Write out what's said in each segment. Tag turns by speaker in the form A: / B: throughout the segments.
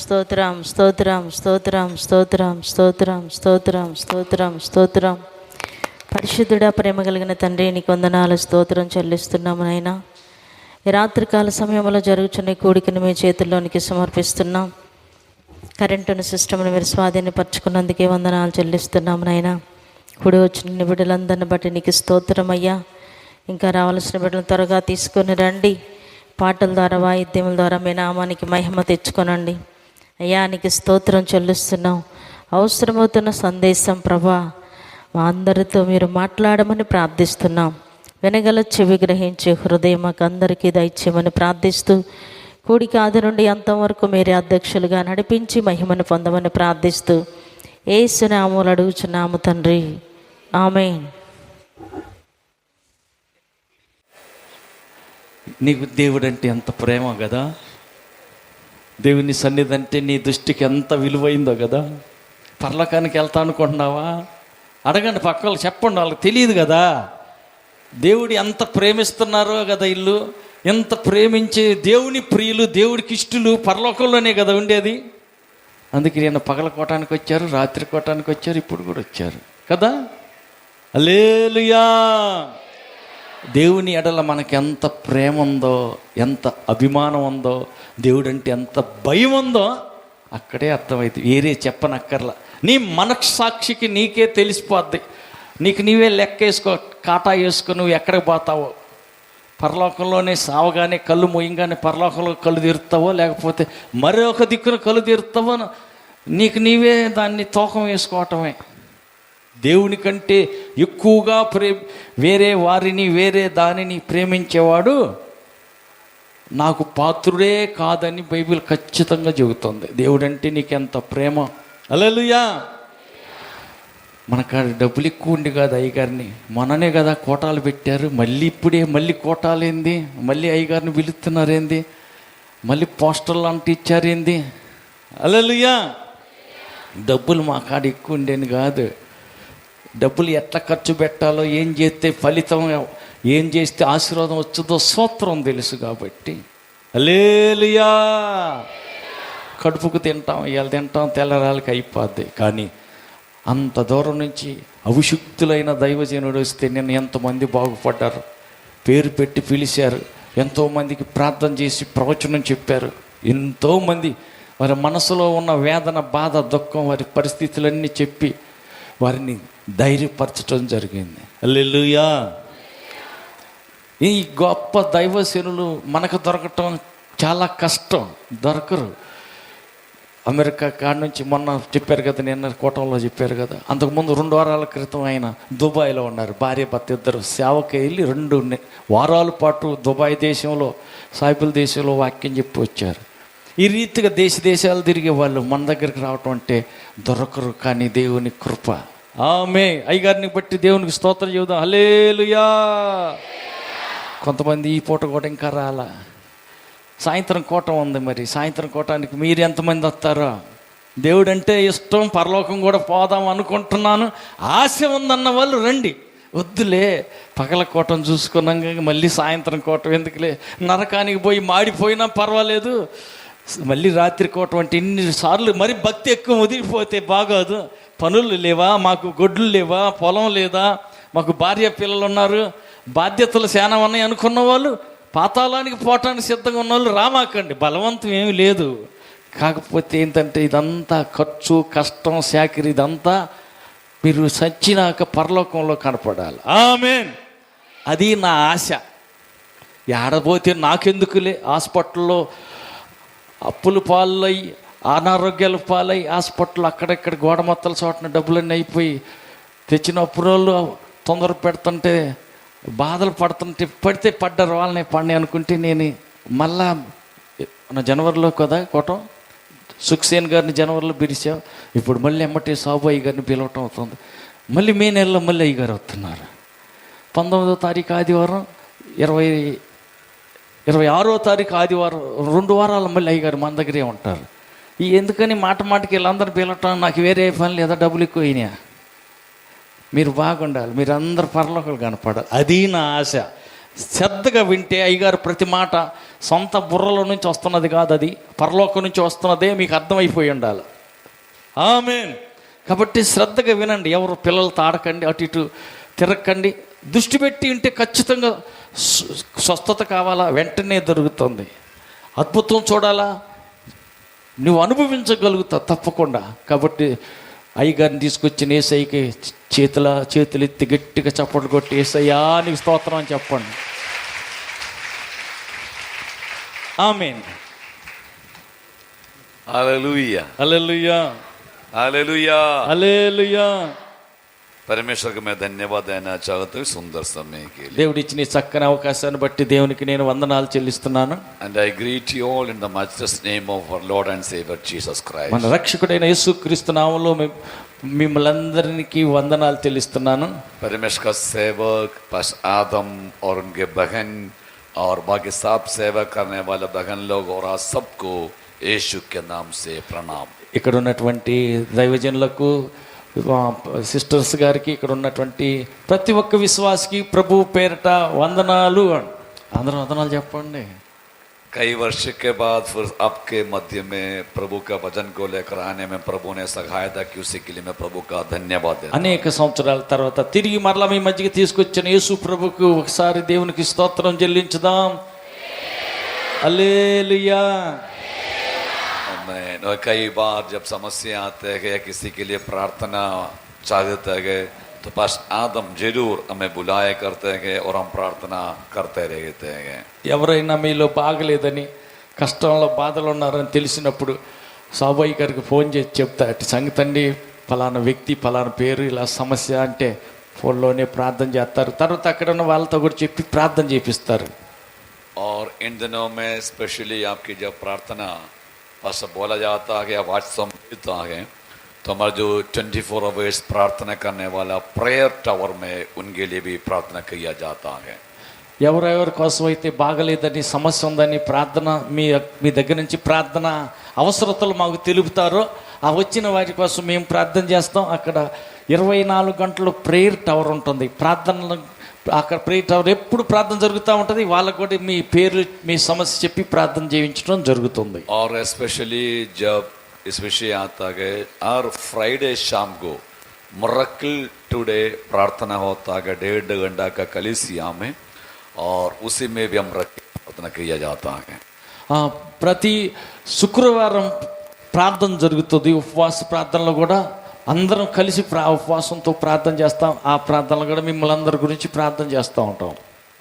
A: స్తోత్రం స్తోత్రం స్తోత్రం స్తోత్రం స్తోత్రం స్తోత్రం స్తోత్రం స్తోత్రం. పరిశుద్ధుడా, ప్రేమ కలిగిన తండ్రి, నీకు వందనాలు, స్తోత్రం చెల్లిస్తున్నాము నాయనా. ఈ రాత్రికాల సమయంలో జరుగుతున్న కూడికను మీ చేతుల్లోనికి సమర్పిస్తున్నాం. కరెంటును సిస్టమ్ను మీరు స్వాధీనపరచుకున్నందుకే వందనాలు చెల్లిస్తున్నాము నాయనా. కూడి వచ్చిన బిడ్డలందరిని బట్టి నీకు స్తోత్రం అయ్యా. ఇంకా రావాల్సిన బిడ్డలు త్వరగా తీసుకొని రండి. పాటల ద్వారా, వాయిద్యముల ద్వారా మీ నామానికి మహిమ తెచ్చుకొనండి అయ్యా. నీకు స్తోత్రం చెల్లిస్తున్నాం. అవసరమవుతున్న సందేశం ప్రభా మా అందరితో మీరు మాట్లాడమని ప్రార్థిస్తున్నాం. వినగల చెవి గ్రహించే హృదయం మాకు అందరికీ దయచేయమని ప్రార్థిస్తూ, కూడిక ఆది నుండి అంతవరకు మీరే అధ్యక్షులుగా నడిపించి మహిమను పొందమని ప్రార్థిస్తూ యేసు నామములో అడుగుచున్నాము తండ్రి, ఆమేన్.
B: నీకు దేవుడు అంటే ఎంత ప్రేమ కదా. దేవుని సన్నిధి అంటే నీ దృష్టికి ఎంత విలువైందో కదా. పరలోకానికి వెళ్తా అనుకుంటున్నావా? అడగండి, పక్కలు చెప్పండి, వాళ్ళకి తెలియదు కదా దేవుడు ఎంత ప్రేమిస్తున్నారో కదా. ఇల్లు ఎంత ప్రేమించే దేవుని ప్రియులు, దేవుడికి ఇష్టలు పరలోకంలోనే కదా ఉండేది. అందుకే నేను పగల కోటానికి వచ్చారు, రాత్రి కోటానికి వచ్చారు, ఇప్పుడు కూడా వచ్చారు కదా. హల్లెలూయా. దేవుని ఎడల మనకి ఎంత ప్రేమ ఉందో, ఎంత అభిమానం ఉందో, దేవుడు అంటే ఎంత భయం ఉందో అక్కడే అర్థమైంది. వేరే చెప్పనక్కర్లా. నీ మనస్సాక్షికి నీకే తెలిసిపోద్ది. నీకు నీవే లెక్క వేసుకో, కాటా వేసుకొని నువ్వు ఎక్కడికి పోతావో. పరలోకంలోనే సావగానే కళ్ళు మొయ్యంగానే పరలోకంలో కళ్ళు తీరుతావో, లేకపోతే మరొక దిక్కున కళ్ళు తీరుతావో, నీకు నీవే దాన్ని తూకం వేసుకోవటమే. దేవుని కంటే ఎక్కువగా వేరే వారిని, వేరే దానిని ప్రేమించేవాడు నాకు పాత్రుడే కాదని బైబిల్ ఖచ్చితంగా చెబుతుంది. దేవుడంటే నీకెంత ప్రేమ. హల్లెలూయా. మనకాడ డబ్బులు ఎక్కువ ఉండి కాదు అయ్యగారిని, మననే కదా కోటాలు పెట్టారు. మళ్ళీ కోటాలేంది, మళ్ళీ అయ్యగారిని పిలుస్తున్నారేంది, మళ్ళీ పోస్టర్లు అంటే ఇచ్చారేంది. హల్లెలూయా. డబ్బులు మా కాడ ఎక్కువ ఉండేది కాదు. డబ్బులు ఎట్లా ఖర్చు పెట్టాలో, ఏం చేస్తే ఫలితం, ఏం చేస్తే ఆశీర్వాదం వచ్చుదో స్తోత్రం తెలుసు కాబట్టి. హల్లెలూయా. కడుపుకు తింటాం, ఇవాళ తింటాం, తెల్లరాలకి అయిపోద్ది. కానీ అంత దూరం నుంచి అభిషిక్తులైన దైవజనుడు వస్తే నేను ఎంతమంది బాగుపడ్డారు, పేరు పెట్టి పిలిచారు, ఎంతోమందికి ప్రార్థన చేసి ప్రవచనం చెప్పారు. ఎంతోమంది వారి మనసులో ఉన్న వేదన, బాధ, దుఃఖం, వారి పరిస్థితులన్నీ చెప్పి వారిని ధైర్యపరచడం జరిగింది. హల్లెలూయా. ఈ గొప్ప దైవజనులు మనకు దొరకటం చాలా కష్టం, దొరకరు. అమెరికా కాడ నుంచి మొన్న చెప్పారు కదా, నిన్న కోటంలో చెప్పారు కదా, అంతకుముందు 2 వారాల క్రితం ఆయన దుబాయ్లో ఉన్నారు. భార్య భర్త ఇద్దరు సేవకి వెళ్ళి 2 వారాల పాటు దుబాయ్ దేశంలో, సాయిబుల్ దేశంలో వాక్యం చెప్పి వచ్చారు. ఈ రీతిగా దేశాలు తిరిగే వాళ్ళు మన దగ్గరికి రావటం అంటే దొరకరు. కానీ దేవుని కృప. ఆమె అయ్యగారిని బట్టి దేవునికి స్తోత్రం చెబుదాం. హల్లెలూయా. కొంతమంది ఈ పూట కూడా ఇంకా రాలా. సాయంత్రం కోటం ఉంది, మరి సాయంత్రం కోటానికి మీరు ఎంతమంది వస్తారో. దేవుడు అంటే ఇష్టం, పరలోకం కూడా పోదాం అనుకుంటున్నాను, ఆశ ఉందన్న వాళ్ళు రండి. వద్దులే, పగల కోటం చూసుకున్నాం మళ్ళీ సాయంత్రం కోటం ఎందుకులే, నరకానికి పోయి మాడిపోయినా పర్వాలేదు, మళ్ళీ రాత్రి కోటం అంటే ఇన్నిసార్లు మరి భక్తి ఎక్కువ వదిలిపోతే బాగోదు. పనులు లేవా, మాకు గొడ్లు లేవా, పొలం లేదా, మాకు భార్య పిల్లలు ఉన్నారు, బాధ్యతలు చాలా ఉన్నాయి అనుకున్న వాళ్ళు, పాతాళానికి పోవటానికి సిద్ధంగా ఉన్న వాళ్ళు రామాకండి. బలవంతం ఏమీ లేదు. కాకపోతే ఏంటంటే ఇదంతా ఖర్చు, కష్టం, శాఖరి, ఇదంతా మీరు సచ్చినాక పరలోకంలో కనపడాలి. ఆమేన్. అది నా ఆశ. ఏడబోతే నాకెందుకులే, హాస్పిటల్లో అప్పులు పాలై, అనారోగ్యాలు పాలై, హాస్పిటల్ అక్కడెక్కడ గోడమత్తల చోటన డబ్బులన్నీ అయిపోయి, తెచ్చిన అప్పురోళ్ళు తొందర పెడుతుంటే, బాధలు పడుతుంటే, పడితే పడ్డారు, వాళ్ళని పడిని అనుకుంటే నేను మళ్ళా మన జనవరిలో కదా కోటం, సుఖ్సేన్ గారిని జనవరిలో పిలిచావు, ఇప్పుడు మళ్ళీ ఎమ్మటే సాబు గారిని పిలవటం అవుతుంది. మళ్ళీ మే నెలలో మళ్ళీ అయ్యగారు వస్తున్నారు. 19వ తారీఖు ఆదివారం, 26వ తారీఖు ఆదివారం, 2 వారాలు మళ్ళీ అయ్యగారు మన దగ్గరే ఉంటారు. ఈ ఎందుకని మాటకి వీళ్ళందరూ పిలవటం, నాకు వేరే పని లేదా, డబ్బులు ఎక్కువ అయినా. మీరు బాగుండాలి, మీరు అందరు పరలోకాలు కనపడాలి. అది నా ఆశ. శ్రద్ధగా వింటే అయ్యగారు ప్రతి మాట సొంత బుర్రలో నుంచి వస్తున్నది కాదు, అది పరలోకం నుంచి వస్తున్నదే మీకు అర్థమైపోయి ఉండాలి. ఆమేన్. కాబట్టి శ్రద్ధగా వినండి. ఎవరు పిల్లలతో ఆడకండి, అటు ఇటు తిరగకండి. దృష్టి పెట్టి ఉంటే ఖచ్చితంగా స్వస్థత కావాలా, వెంటనే దొరుకుతుంది. అద్భుతం చూడాలా, నువ్వు అనుభవించగలుగుతావు తప్పకుండా. కాబట్టి అయ్యగారిని తీసుకొచ్చిన ఏసైకి చేతులు ఎత్తి గట్టిగా చప్పట్లు కొట్టి, ఏసయ్యా నీకు స్తోత్రం అని చెప్పండి. Amen.
C: Hallelujah
B: hallelujah,
C: hallelujah
B: hallelujah.
C: परमेश्वर को मैं धन्यवाद देना चाहता हूँ सुंदर समय के लिए.
B: దేవుడు ఇచ్చిన ఈ చక్కని అవకాశాన్ని బట్టి దేవునికి నేను వందనాలు చెల్లిస్తున్నాను.
C: And I greet you all in the matchless name of our Lord and Savior Jesus Christ.
B: మన రక్షకుడైన యేసుక్రీస్తు నామములో మిమ్మల్ని అందరికీ వందనాలు చెల్లిస్తున్నాను.
C: परमेश्वर का सेवक पास आदम और उनके बहन और बाकी सब सेवा करने वाले बहन लोग और आप सबको यीशु के नाम से प्रणाम.
B: ఇక్కడ ఉన్నటువంటి దైవజనులకు, సిస్టర్స్ గారికి, ఇక్కడ ఉన్నటువంటి ప్రతి ఒక్క విశ్వాసికి ప్రభు పేరట వందనాలు. అందరూ వందనాలు చెప్పండి.
C: कई वर्ष के बाद फिर आपके मध्य में प्रभु का वचन को लेकर आने में प्रभु ने सहायता की, उसी के लिए मैं प्रभु का धन्यवाद देता हूं.
B: అనేక సంవత్సరాల తర్వాత తిరిగి మరలా మీ మధ్యకి తీసుకొచ్చిన యేసు ప్రభుకు ఒకసారి దేవునికి స్తోత్రం చెల్లించుదాం. హల్లెలూయా.
C: मैं कई बार जब समस्या आते हैं या किसी के लिए प्रार्थना चाहते हैं तो पास आदम जरूर हमें बुलाया करते हैं और हम प्रार्थना करते रहते हैं.
B: ఎవరైనా మీలో బాగలేదని, కష్టంలో బాధలు ఉన్నారని తెలిసినప్పుడు సాబయ్య గారికి ఫోన్ చేసి చెప్తా, అటు సంగతండి ఫలానా వ్యక్తి ఫలానా పేరు ఇలా సమస్య అంటే ఫోన్లోనే ప్రార్థన చేస్తారు. తర్వాత అక్కడ ఉన్న వాళ్ళతో కూడా చెప్పి ప్రార్థన చేపిస్తారు.
C: और इन दिनों में स्पेशली आपकी जब प्रार्थना बस बोला जाता है या व्हाट्सएप मिलता है तो हमारा जो 24 आवर्स प्रार्थना करने वाला प्रेयर टावर में उनके लिए भी प्रार्थना किया जाता है.
B: ఎవరెవరి కోసం అయితే బాగలేదని, సమస్య ఉందని ప్రార్థన మీ దగ్గర నుంచి ప్రార్థన అవసరతలు మాకు తెలుపుతారో ఆ వచ్చిన వారి కోసం మేము ప్రార్థన చేస్తాం. అక్కడ 24 గంటలు ప్రేయర్ టవర్ ఉంటుంది. ప్రార్థనలు అక్కడ ప్రేయర్ టవర్ ఎప్పుడు ప్రార్థన జరుగుతూ ఉంటుంది. వాళ్ళకు కూడా మీ పేరు, మీ సమస్య చెప్పి ప్రార్థన చేయించడం జరుగుతుంది.
C: और स्पेशली जब इस विषय आता है हर फ्राइडे शाम को मिरेकल टुडे प्रार्थना होता है 1.5 घंटा का कलीसिया में, और उसी में भी हम प्रार्थना किया जाता है.
B: ప్రతి శుక్రవారం ప్రార్థన జరుగుతుంది. ఉపవాస ప్రార్థనలో కూడా అందరం కలిసి ఉపవాసంతో ప్రార్థన చేస్తాం. ఆ ప్రార్థనలు కూడా మిమ్మల్ని అందరి గురించి ప్రార్థన చేస్తూ ఉంటాం.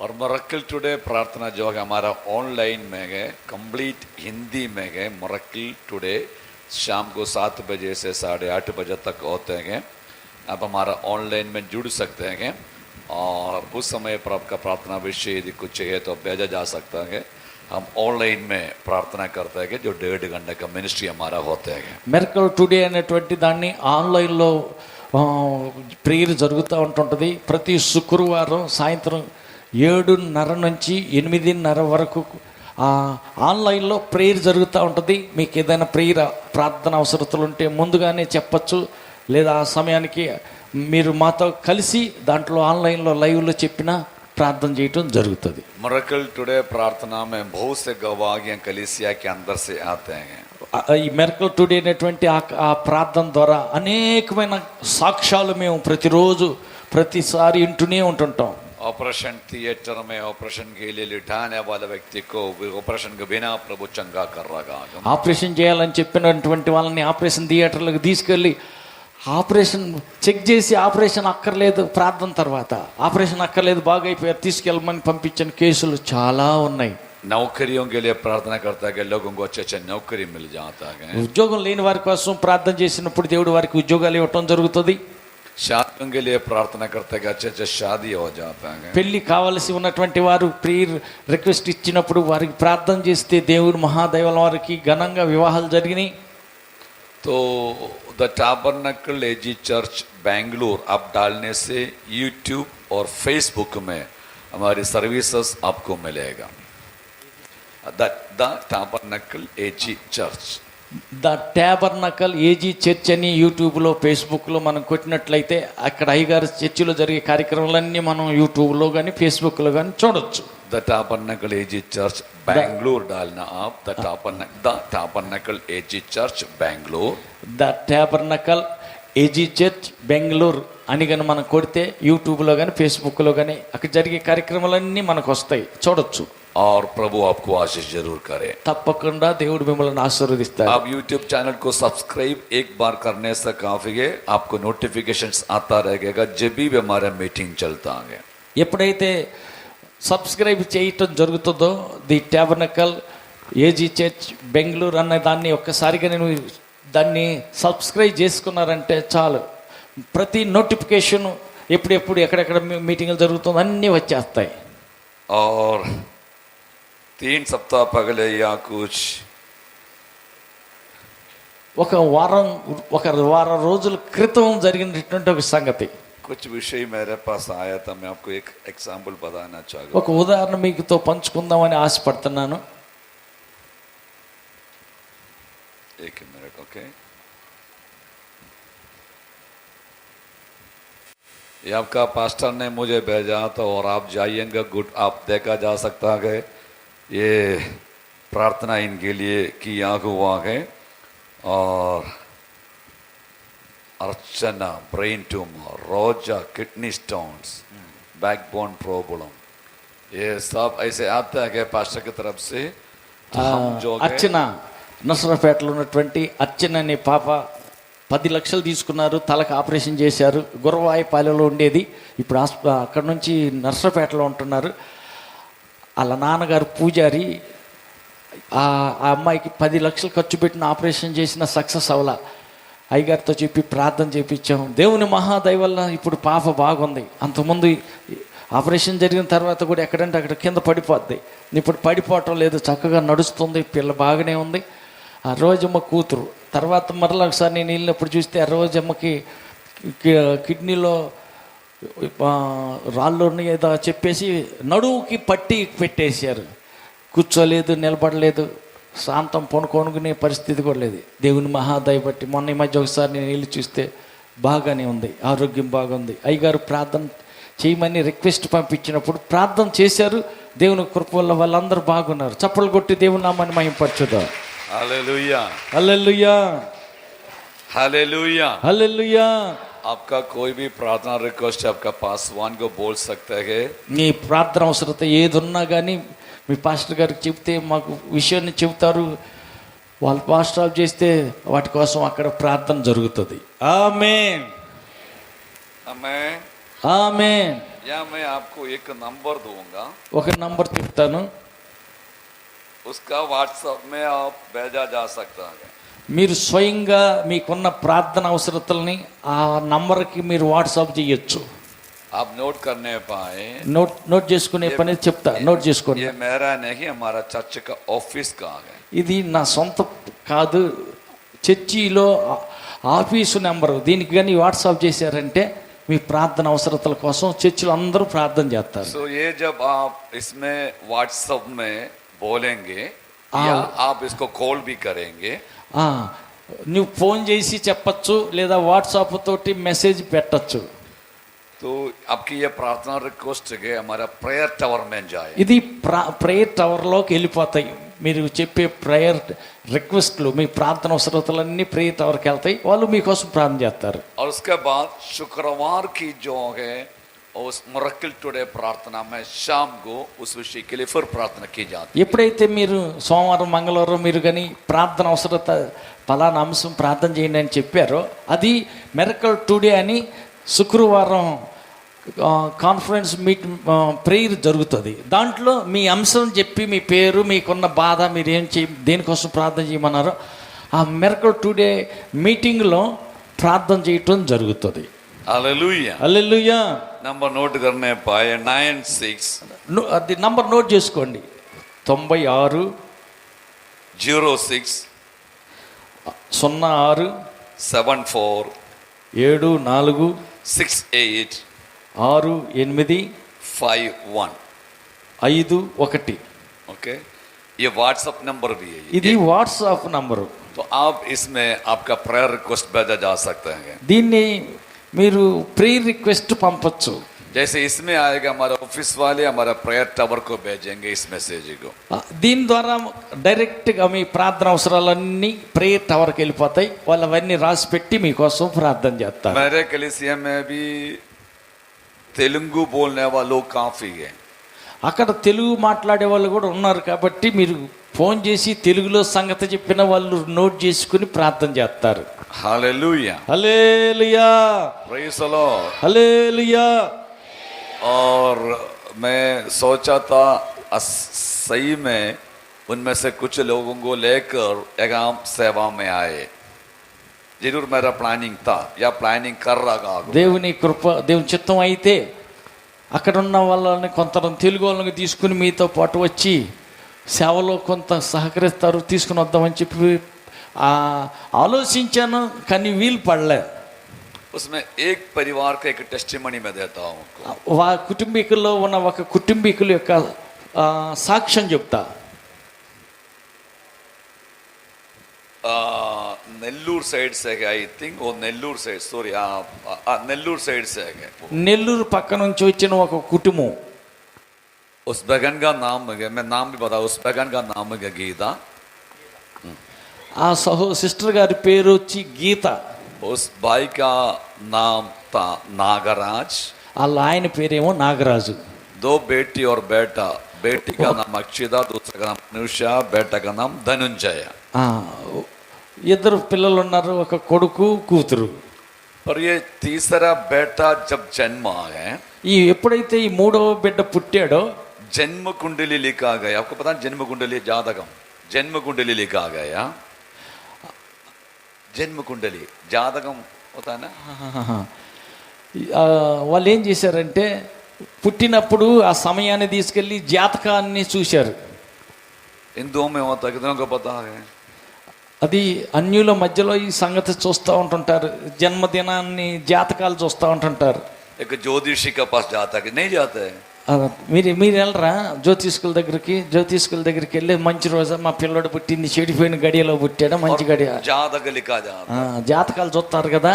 C: और मिरेकल टुडे प्रार्थना जो है हमारा ऑनलाइन में है, कंप्लीट हिंदी में है. मिरेकल टुडे शाम को 7 बजे से 8:30 बजे तक होते हैं. आप हमारा ऑनलाइन में जुड़ सकते हैं और उस समय पर आपका प्रार्थना विषय यदि कुछ चाहिए तो भेजा जा सकता है. हम ऑनलाइन में प्रार्थना करते हैं जो 1.5 घंटे का मिनिस्ट्री हमारा होते हैं.
B: మిరకల్ టుడే అనేటువంటి దాన్ని ఆన్లైన్లో ప్రేయర్ జరుగుతూ ఉంటుంటుంది. ప్రతి శుక్రవారం సాయంత్రం 7:30 నుంచి 8:30 వరకు ఆన్లైన్లో ప్రేయర్ జరుగుతూ ఉంటుంది. మీకు ఏదైనా ప్రేయర్ ప్రార్థన అవసరతలు ఉంటే ముందుగానే చెప్పచ్చు, లేదా ఆ సమయానికి మీరు మాతో కలిసి దాంట్లో ఆన్లైన్లో లైవ్లో చెప్పినా ప్రార్థన చేయటం జరుగుతుంది.
C: मिरेकल टुडे प्रार्थना में बहुत से गवाहियां कलीसिया के अंदर से आते हैं.
B: ఈ మిరకల్ టుడే అనేటువంటి ఆ ప్రార్థన ద్వారా అనేకమైన సాక్ష్యాలు మేము ప్రతిరోజు ప్రతిసారి వింటూనే ఉంటుంటాం.
C: ऑपरेशन थिएटर में ऑपरेशन के लिए लिटाने वाले व्यक्ति को ऑपरेशन के बिना प्रभु चंगा कर रहा है.
B: ఆపరేషన్ చేయాలని చెప్పినటువంటి వాళ్ళని ఆపరేషన్ థియేటర్లకు తీసుకెళ్ళి ఆపరేషన్ చెక్ చేసి ఆపరేషన్ అక్కర్లేదు, ప్రార్థన తర్వాత ఆపరేషన్ అక్కర్లేదు, బాగా అయిపోయారు, తీసుకెళ్ళమని పంపించిన కేసులు చాలా ఉన్నాయి.
C: नौकरियों के लिए प्रार्थना करता है कि लोगों को अच्छे नौकरी मिल जाता है.
B: ఉద్యోగం లేని వారి కోసం ప్రార్థన చేసినప్పుడు దేవుడు వారికి ఉద్యోగాలు ఇవ్వటం జరుగుతుంది.
C: शादियों के लिए प्रार्थना करता है कि अच्छे शादी हो जाता है.
B: పెళ్లి కావలసి ఉన్నటువంటి వారు ప్రేయర్ రిక్వెస్ట్ ఇచ్చినప్పుడు వారికి ప్రార్థన చేస్తే దేవుడు మహాదైవం వారికి ఘనంగా వివాహాలు జరిగినాయి.
C: तो the tabernacle AG church Bengaluru आप डालने से यूट्यूब और फेसबुक में हमारी सर्विसेज आपको मिलेगा. The tabernacle AG church,
B: the tabernacle AG church అని యూట్యూబ్లో, ఫేస్బుక్లో మనం కొట్టినట్లయితే అక్కడ అయ్యగారి చర్చిలో జరిగే కార్యక్రమాలన్నీ మనం యూట్యూబ్లో కానీ ఫేస్బుక్లో కానీ చూడొచ్చు.
C: The tabernacle AG church Bangalore डालना आप the tabernacle AG church Bangalore
B: the tabernacle AG church Bengaluru అని కానీ మనం కొడితే యూట్యూబ్లో కానీ ఫేస్బుక్లో కానీ అక్కడ జరిగే కార్యక్రమాలన్నీ మనకు వస్తాయి, చూడొచ్చు.
C: और प्रभु आपको आशीष जरूर करे.
B: తప్పకుండా దేవుడు మిమ్మల్ని ఆశీర్వదిస్తాడు.
C: आप YouTube चैनल को सब्सक्राइब एक बार करने से काफी है, आपको नोटिफिकेशंस आता रहेगा जब भी हमारा मीटिंग चलता है.
B: ఎప్పుడైతే సబ్స్క్రైబ్ చేయటం జరుగుతుందో ది ట్యాబర్నకల్ ఏజీ చర్చ్ బెంగళూరు అనే దాన్ని ఒక్కసారిగా నేను దాన్ని సబ్స్క్రైబ్ చేసుకున్నారంటే చాలు, ప్రతి నోటిఫికేషన్ ఎప్పుడెప్పుడు ఎక్కడెక్కడ మీటింగ్లు జరుగుతుందో అన్నీ వచ్చేస్తాయి.
C: और 3 सप्ताह पहले या कुछ
B: ఒక వారం రోజుల క్రితం జరిగినటువంటి ఒక సంగతి,
C: कुछ विषय मेरे पास आया था, मैं आपको एक एग्जाम्पल बताना चाहूँगा.
B: ఒక ఉదాహరణ మీతో పంచుకుందామని ఆశపడుతున్నాను.
C: एक मिनट. ओके, ये आपका पास्टर ने मुझे भेजा था और आप जाइएगा. गुड, आप देखा जा सकता है ये प्रार्थना इनके लिए किया हुआ है. और अर्चना ब्रेन ट्यूमर, रोजा किडनी स्टोन्स, बैकबोन प्रॉब्लम, ये सब ऐसे आता है कि पास्टर की तरफ से. तो हम जो
B: అర్చన నసరాపేటలో ఉన్నటువంటి అర్చన అనే పాప 10 లక్షలు తీసుకున్నారు, తలకు ఆపరేషన్ చేశారు. గుర్రవాయిపాలెంలో ఉండేది, ఇప్పుడు అక్కడ నుంచి నర్సరాపేటలో ఉంటున్నారు. వాళ్ళ నాన్నగారు పూజారి. ఆ అమ్మాయికి 10 లక్షలు ఖర్చు పెట్టిన ఆపరేషన్ చేసిన సక్సెస్ అవ్వాల. అయ్యగారితో చెప్పి ప్రార్థన చేయించాం. దేవుని మహాదయ వల్ల ఇప్పుడు పాప బాగుంది. అంతకుముందు ఆపరేషన్ జరిగిన తర్వాత కూడా ఎక్కడంటే అక్కడ కింద పడిపోద్ది, ఇప్పుడు పడిపోవటం లేదు, చక్కగా నడుస్తుంది, పిల్ల బాగానే ఉంది. ఆ రోజమ్మ కూతురు. తర్వాత మరలా ఒకసారి నేను వెళ్ళినప్పుడు చూస్తే ఆ రోజమ్మకి కిడ్నీలో రాళ్ళు ఏదో చెప్పేసి నడువుకి పట్టి పెట్టేశారు. కూర్చోలేదు, నిలబడలేదు, శాంతం కొనుక్కునే పరిస్థితి కూడా లేదు. దేవుని మహాదయ బట్టి మొన్న ఈ మధ్య ఒకసారి నేను వెళ్ళి చూస్తే బాగానే ఉంది, ఆరోగ్యం బాగుంది. అయ్యగారు ప్రార్థన చేయమని రిక్వెస్ట్ పంపించినప్పుడు ప్రార్థన చేశారు. దేవుని కృప వల్ల వాళ్ళందరూ బాగున్నారు. చప్పలు కొట్టి దేవుని నామాన్ని మహిమపరచుదాం.
C: हालेलुया,
B: హల్లెలూయా,
C: हालेलुया,
B: హల్లెలూయా.
C: आपका कोई भी प्रार्थना रिक्वेस्ट आपका पासवान को बोल सकते हैं.
B: మీ ప్రార్థన అవసరత ఏది ఉన్నా కానీ మీ పాస్టర్ గారికి చెప్తే మాకు విషయాన్ని చెబుతారు. వాళ్ళు పాస్టర్ ఆఫ్ చేస్తే వాటి కోసం అక్కడ ప్రార్థన జరుగుతుంది. ఆమేన్,
C: आमेन,
B: ఆమేన్.
C: या मैं आपको एक नंबर दूंगा,
B: ఒక నంబర్ చెప్తాను,
C: उसका व्हाट्सएप में आप भेजा जा सकता है.
B: మీరు స్వయంగా మీకున్న ప్రార్థన అవసరతల్ని ఆ నంబర్కి మీరు వాట్సాప్ చేయొచ్చు.
C: आप नोट करने पाए.
B: నోట్ చేసుకునే పని చెప్తా, నోట్ చేసుకోండి.
C: ये मेरा नहीं, हमारा चर्च का ऑफिस का है.
B: ఇది నా సొంత కాదు, చర్చిలో ఆఫీసు నెంబరు. దీనికి కానీ వాట్సాప్ చేశారంటే మీ ప్రార్థన అవసరతల కోసం చర్చిలో అందరూ ప్రార్థన చేస్తారు.
C: So ये जब आप इसमें व्हाट्सएप में बोलेंगे या आप इसको कॉल भी करेंगे,
B: నువ్వు ఫోన్ చేసి చెప్పచ్చు, లేదా వాట్సాప్ తోటి మెసేజ్ పెట్టచ్చు.
C: तो आपकी ये प्रार्थना रिक्वेस्ट है हमारा प्रेयर टावर में जाए.
B: ఇది ప్రేయర్ టవర్లోకి వెళ్ళిపోతాయి. మీరు చెప్పే ప్రేయర్ రిక్వెస్ట్లు, మీ ప్రార్థన అవసరతలన్నీ ప్రేయర్ టవర్కి వెళ్తాయి. వాళ్ళు మీకోసం ప్రార్థన చేస్తారు.
C: और उसके बाद शुक्रवार की जो है उस मिरेकल टुडे प्रार्थना में शाम को उस विषय के लिए फिर प्रार्थना की जाती है.
B: ఎప్పుడైతే మీరు సోమవారం మంగళవారం మీరు కానీ ప్రార్థన అవసరత ఫలానా అంశం ప్రార్థన చేయండి అని చెప్పారో, అది మిరకల్ టుడే అని శుక్రవారం కాన్ఫరెన్స్ ప్రేయర్ జరుగుతుంది. దాంట్లో మీ అంశం చెప్పి మీ పేరు, మీకున్న బాధ, మీరు ఏం దేనికోసం ప్రార్థన చేయమన్నారో ఆ మిరకల్ టుడే మీటింగ్లో ప్రార్థన చేయటం జరుగుతుంది.
C: हालेलुया,
B: హల్లెలూయా.
C: नंबर नोट करने पाए 96
B: అది నంబర్ నోట్ చేసుకోండి. 96
C: 06
B: 06
C: 74
B: 74
C: 68
B: 68
C: 51.
B: 51.
C: ओके, ये व्हाट्सएप नंबर भी है.
B: ఇది వాట్సాప్ నంబరు.
C: तो आप इसमें आपका प्रेयर रिक्वेस्ट भेजा जा सकते हैं.
B: దీన్ని మీరు ప్రేయర్ రిక్వెస్ట్ పంపచ్చు.
C: जैसे इसमें आएगा हमारा ऑफिस वाले हमारा प्रेयर टावर को भेजेंगे इस मैसेज को।
B: దీని ద్వారా డైరెక్ట్గా మీ ప్రార్థన అవసరాలన్నీ ప్రేయర్ టవర్కి వెళ్ళిపోతాయి. వాళ్ళు అవన్నీ రాసి పెట్టి మీకోసం ప్రార్థన చేస్తారు.
C: मेरे कलीसिया में भी तेलुगु बोलने वाले लोग काफी है।
B: అక్కడ తెలుగు మాట్లాడే వాళ్ళు కూడా ఉన్నారు కాబట్టి మీరు ఫోన్ చేసి తెలుగులో సంగతి చెప్పిన వాళ్ళు నోట్ చేసుకుని ప్రార్థన చేస్తారు.
C: Hallelujah,
B: hallelujah,
C: praise the Lord.
B: Hallelujah.
C: और मैं सोचा था सही में उनमें से कुछ लोगों को लेकर एगाम सेवा में आए। जरूर मेरा प्लानिंग था या प्लानिंग कर रहा हूं।
B: దేవుని కృప, దేవుని చిత్తం అయితే అక్కడ ఉన్న వాళ్ళని కొంత తెలుగు వాళ్ళని తీసుకుని మీతో పాటు వచ్చి సేవలో కొంత సహకరిస్తారు, తీసుకుని వద్దామని చెప్పి ఆలోచించాను. కానీ వీలు పడలే.
C: उसमें एक परिवार का एक टेस्टिमनी में देता हूं।
B: కుటుంబీకుల్లో ఉన్న ఒక కుటుంబీకుల యొక్క సాక్ష్యం చెప్తా.
C: नेल्लूर साइड से है, आई थिंक वो Nellore side, sorry Nellore side से है।
B: నెల్లూరు పక్క నుంచి వచ్చిన ఒక కుటుంబం.
C: उस बहन का नाम है, मैं नाम भी बता, उस बहन का नाम है गीता।
B: ఆ సిస్టర్ గారి పేరు వచ్చి గీత.
C: उस भाई का नाम था नागराज।
B: వాళ్ళ ఆయన పేరేమో నాగరాజు.
C: दो बेटी और बेटा, बेटी का नाम अक्षिता, दूसरे का नाम अनुषा, बेटा का नाम धनुंजय।
B: ఇద్దరు పిల్లలు ఉన్నారు, ఒక కొడుకు కూతురు.
C: और ये तीसरा बेटा जब जन्म है,
B: ఎప్పుడైతే ఈ మూడవ బిడ్డ పుట్టాడో
C: जन्म कुंडली लिखा गया। आपको पता है जन्म कुंडली जातकम, जन्म कुंडली लिखा गया। जन्म कुंडली जातकम होता है ना।
B: వాళ్ళు ఏం చేశారంటే పుట్టినప్పుడు ఆ సమయాన్ని తీసుకెళ్ళి జాతకాన్ని చూశారు.
C: हिंदुओं में होता है, कितनों को पता है?
B: అది అన్యుల మధ్యలో ఈ సంగతి చూస్తూ ఉంటుంటారు. జన్మదినాన్ని జాతకాలు చూస్తూ ఉంటుంటారు.
C: एक ज्योतिषी के पास जाता है, नहीं जाते हैं?
B: మీరు వెళ్ళరా జ్యోతిష్కుల దగ్గరికి వెళ్ళి మంచి రోజు మా పిల్లడు పుట్టింది, చెడిపోయిన గడియలో పుట్టాడా, మంచి గడియ
C: जातक लिखा जाता।
B: జాతకాలు చూస్తారు కదా.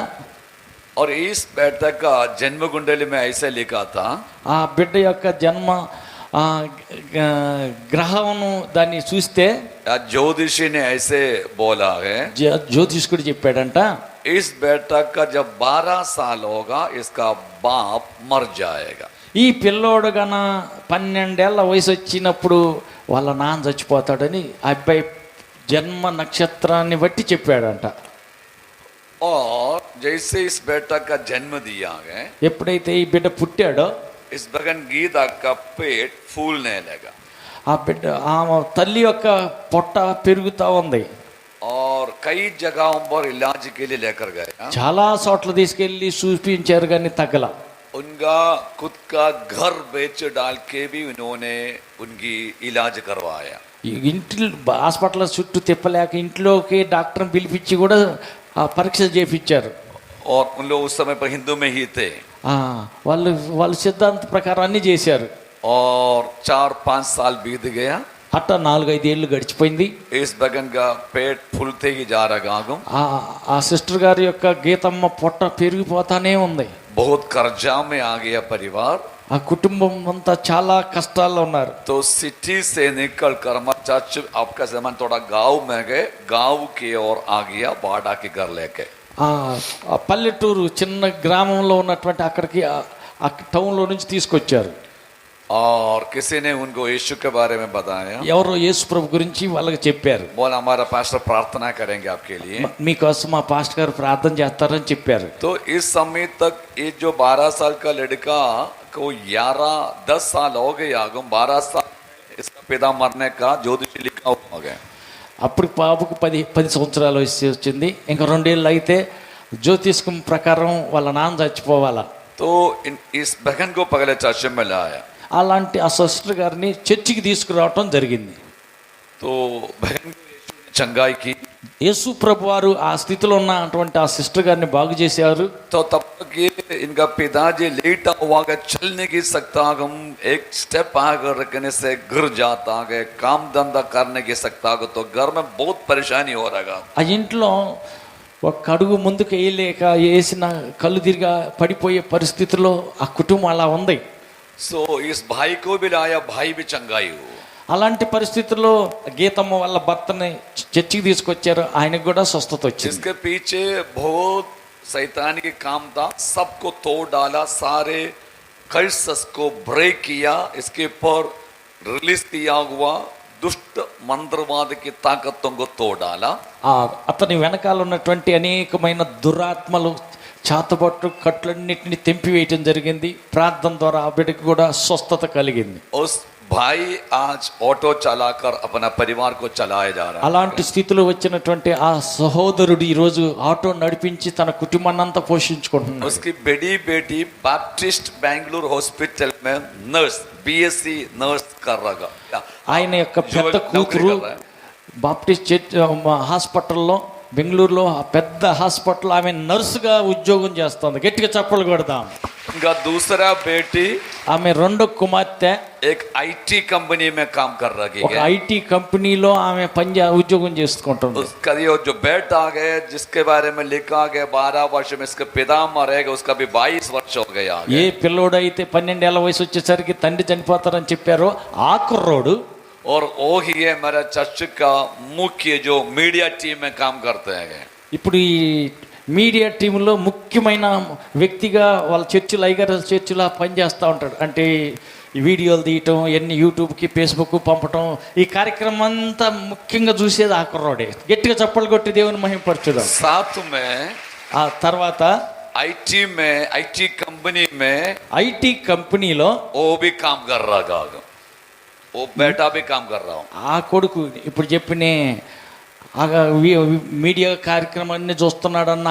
C: और इस बेटा का जन्म कुंडली में ऐसे लिखा था,
B: ఆ బిడ్డ యొక్క జన్మ గ్రహమును దాన్ని చూస్తే
C: ज्योतिषी ने ऐसे बोला है,
B: జ్యోతిష్కుడు చెప్పాడంట,
C: इस बेटा का जब 12 साल होगा इसका बाप मर जाएगा।
B: ఈ పిల్లోడు గన 12 ఏళ్ల వయసు వచ్చినప్పుడు వాళ్ళ నాన్న చచ్చిపోతాడని ఆ అబ్బాయి జన్మ నక్షత్రాన్ని బట్టి చెప్పాడంట.
C: और जैसे इस बेटा का जन्म दिया है,
B: ఎప్పుడైతే ఈ బిడ్డ పుట్టాడో
C: इस बगन गीता का पेट फूलने लगा
B: ఆ బిడ్డ ఆ తల్లి యొక్క పొట్ట పెరుగుతా ఉంది.
C: और कई जगहों पर इलाज के लिए लेकर गए।
B: చాలా చోట్ల తీసుకెళ్ళి చూపించారు కానీ తగ్గల.
C: उनका खुद का घर बेच डाल के भी उन्होंने उनकी इलाज करवाया।
B: ఇంట్లో హాస్పిటల్ చుట్టూ తిప్పలేక ఇంట్లోకి డాక్టర్ని పిలిపించి కూడా పరీక్షలు చేయించారు.
C: और उन लोग उस समय पर हिंदू में ही थे।
B: వాళ్ళు సిద్ధాంత ప్రకారం అన్ని చేశారు.
C: और 4-5 साल बीत गया,
B: అట్ట 4-5 ఏళ్ళు గడిచిపోయింది.
C: इस बगन का पेट फूलते ही जा रहा गाँव।
B: ఆ సిస్టర్ గారి యొక్క గీతమ్మ పొట్ట పెరిగిపోతానే ఉంది.
C: बहुत कर्जा में आ गया परिवार।
B: ఆ కుటుంబం అంతా చాలా కష్టాల్లో ఉన్నారు.
C: तो सिटी से निकल कर चर्च आपका जमान थोड़ा गांव में गए, गांव की ओर आ गया बाड़ा के घर लेके।
B: ఆ పల్లెటూరు చిన్న గ్రామంలో ఉన్నటువంటి అక్కడికి ఆ టౌన్లో నుంచి తీసుకొచ్చారు.
C: और किसी ने उनको यीशु के बारे में बताया।
B: ఎవరో యేసు ప్రభు గురించి వాళ్ళకి చెప్పారు.
C: बोला हमारा पास्टर प्रार्थना करेंगे आपके लिए।
B: మీకోసం మా పాస్టర్ గారు ప్రార్థన చేస్తారని చెప్పారు.
C: तो इस समय तक ये जो 12 साल का लड़का को 11-10 साल हो गए, आगम 12 साल इसका पिता मरने का ज्योतिष लिखा हो गया।
B: అప్పుడు బాబుకు 10 సంవత్సరాలు వయసు వచ్చింది. ఇంకా 2 ఏళ్ళు అయితే జ్యోతిష్కం ప్రకారం వాళ్ళ నాన్న చచ్చిపోవాలా.
C: तो इस बहन को पहले चर्च में लाया।
B: అలాంటి ఆ సిస్టర్ గారిని చర్చికి తీసుకురావటం జరిగింది.
C: तो बहन चंगाई की।
B: యేసు ప్రభు వారు ఆ స్థితిలో ఉన్నటువంటి ఆ సిస్టర్ గారిని బాగు చేశారు.
C: तो तब तक ये इनका पिताजी लेटा हुआ है, चल नहीं सकता, हम एक स्टेप आगे रखने से गिर जाता है, काम धंधा करने की सकता है, तो घर में बहुत परेशानी हो रहा है।
B: ఆ ఇంట్లో ఒక అడుగు ముందుకు వేయలేక వేసిన కళ్ళు తిరిగా పడిపోయే పరిస్థితుల్లో ఆ కుటుంబం అలా ఉంది.
C: सो इस भाई को भी लाया, भाई भी चंगाई हुआ।
B: అలాంటి పరిస్థితుల్లో గీతమ్మ వాళ్ళ భర్తని చర్చికి తీసుకొచ్చారు, ఆయనకు కూడా స్వస్థత వచ్చింది.
C: इसके पीछे बहुत शैतानी के काम था, सबको तोड़ डाला, सारे कर्सेस को ब्रेक किया, इसके ऊपर रिलीज किया हुआ दुष्ट मंत्रवाद की ताकतों को तोड़ डाला।
B: అతని వెనకాల ఉన్నటువంటి అనేకమైన దురాత్మలు చాతబట్టు కట్లన్నిటిని తెంపివేయటం జరిగింది. ప్రార్థన ద్వారా ఆ బిడ్డకి కూడా స్వస్థత కలిగింది.
C: उस भाई आज ऑटो चलाकर अपना परिवार को चलाया जा रहा है।
B: అలాంటి స్థితిలో వచ్చినటువంటి ఆ సహోదరుడు ఈ రోజు ఆటో నడిపించి తన కుటుంబాన్ని అంతా పోషించుకుంటున్నాడు.
C: उसकी बड़ी बेटी बैप्टिस्ट बेंगलुरु हॉस्पिटल में नर्स, बीएससी नर्स कर रहा।
B: ఆయన యొక్క పెద్ద కూతురు బాప్టిస్ట్ చర్చ్ హాస్పిటల్లో, బెంగళూరులో ఆ పెద్ద హాస్పిటల్ ఆమె నర్సుగా ఉద్యోగం చేస్తుంది. గట్టిగా చప్పలు కొడదాం.
C: उनका दूसरा बेटी
B: ఆమె రెండో కుమార్తె
C: एक आईटी कंपनी में काम कर रही
B: ఒక
C: है।
B: ఐటీ కంపెనీలో ఆమె ఉద్యోగం చేసుకుంటుంది.
C: उसका ये जो बेटा है जिसके बारे में लिखा गया 12 वर्ष में इसके पिता मरेगा, उसका भी 22 वर्ष हो गया।
B: ఏ పిల్లోడైతే 12 ఏళ్ల వయసు వచ్చేసరికి తండ్రి చనిపోతారని చెప్పారో ఆ కుర్రోడు
C: और वो ही है मेरा चर्च का मुख्य जो मीडिया टीम में काम करते हैं।
B: ఇప్పుడు ఈ మీడియా టీంలో ముఖ్యమైన వ్యక్తిగా వాళ్ళ చర్చిలో, ఐగారు చర్చిలో పనిచేస్తూ ఉంటాడు. అంటే ఈ వీడియోలు తీయటం, ఎన్ని యూట్యూబ్కి ఫేస్బుక్ పంపటం, ఈ కార్యక్రమం అంతా ముఖ్యంగా చూసేది ఆ కుర్రోడే. గట్టిగా చప్పలు కొట్టి దేవుని మహిమపరచుదాం.
C: साथ में
B: ఆ తర్వాత
C: आईटी कंपनी में
B: ఐటీ కంపెనీలో
C: वो भी काम कर रहा है, वो बेटा भी काम कर रहा हूँ।
B: ఆ కొడుకు ఇప్పుడు చెప్పిన మీడియా కార్యక్రమాన్ని చూస్తున్నాడన్న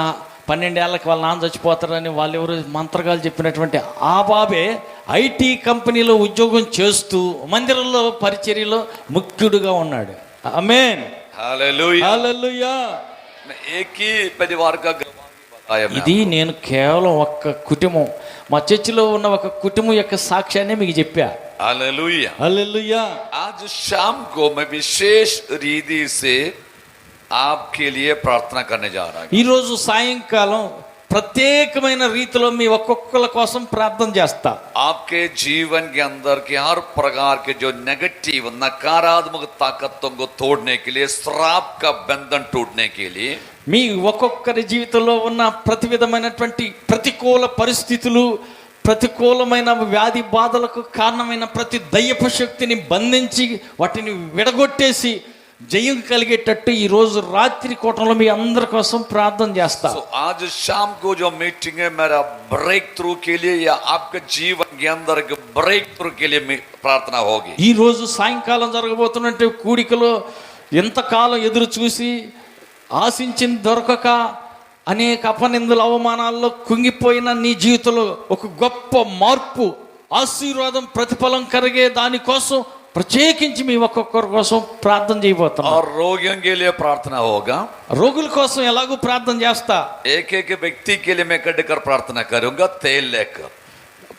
B: 12 ఏళ్ళకి వాళ్ళ నాన్న చచ్చిపోతారని వాళ్ళెవరు మంత్రగాలు చెప్పినటువంటి ఆ బాబే ఐటీ కంపెనీలో ఉద్యోగం చేస్తూ మందిరంలో పరిచర్యలో ముఖ్యుడుగా ఉన్నాడు. ఆమేన్,
C: हालेलुया।
B: హల్లెలూయా.
C: मैं एक ही परिवार का गवाही बताया मैं
B: ఇది నేను కేవలం ఒక్క కుటుంబం, మా చర్చిలో ఉన్న ఒక కుటుంబం యొక్క సాక్ష్యాన్ని మీకు చెప్పా.
C: हालेलुया।
B: హల్లెలూయా.
C: आज शाम को मैं विशेष रीति से आपके लिए प्रार्थना करने जा रहा हूँ।
B: ఈరోజు సాయంకాలం ప్రత్యేకమైన రీతిలో మీ ఒక్కొక్కల కోసం ప్రార్థన చేస్తా.
C: आपके जीवन के अंदर के हर प्रकार के जो नेगेटिव नकारात्मक ताकतों को तोड़ने के लिए, श्राप का बंधन टूटने के लिए,
B: మీ ఒక్కొక్కరి జీవితంలో ఉన్న ప్రతి విధమైనటువంటి ప్రతికూల పరిస్థితులు, ప్రతికూలమైన వ్యాధి బాధలకు కారణమైన ప్రతి దయ్యపు శక్తిని బంధించి వాటిని విడగొట్టేసి జయం కలిగేటట్టు ఈ రోజు రాత్రి కోటంలో మీ అందరి కోసం ప్రార్థన చేస్తా.
C: तो आज शाम को जो मीटिंग है मेरा ब्रेक थ्रू के लिए या आपके जीवन के अंदर के ब्रेक थ्रू के लिए प्रार्थना होगी।
B: ఈ రోజు సాయంకాలం జరగబోతున్నట్టు కూడికలో ఎంతకాలం ఎదురు చూసి ఆశించింది దొరకక అనేక అపనిందుల అవమానాల్లో కుంగిపోయిన నీ జీవితంలో ఒక గొప్ప మార్పు, ఆశీర్వాదం, ప్రతిఫలం కలిగే దానికోసం ప్రత్యేకించి మీ ఒక్కొక్కరి కోసం ప్రార్థన చేయబోతున్నాం.
C: और रोगियों के लिए प्रार्थना होगा।
B: రోగుల కోసం ఎలాగూ ప్రార్థన చేస్తా.
C: एक एक व्यक्ति के लिए मैं कटकर प्रार्थना करूंगा तेल लेकर।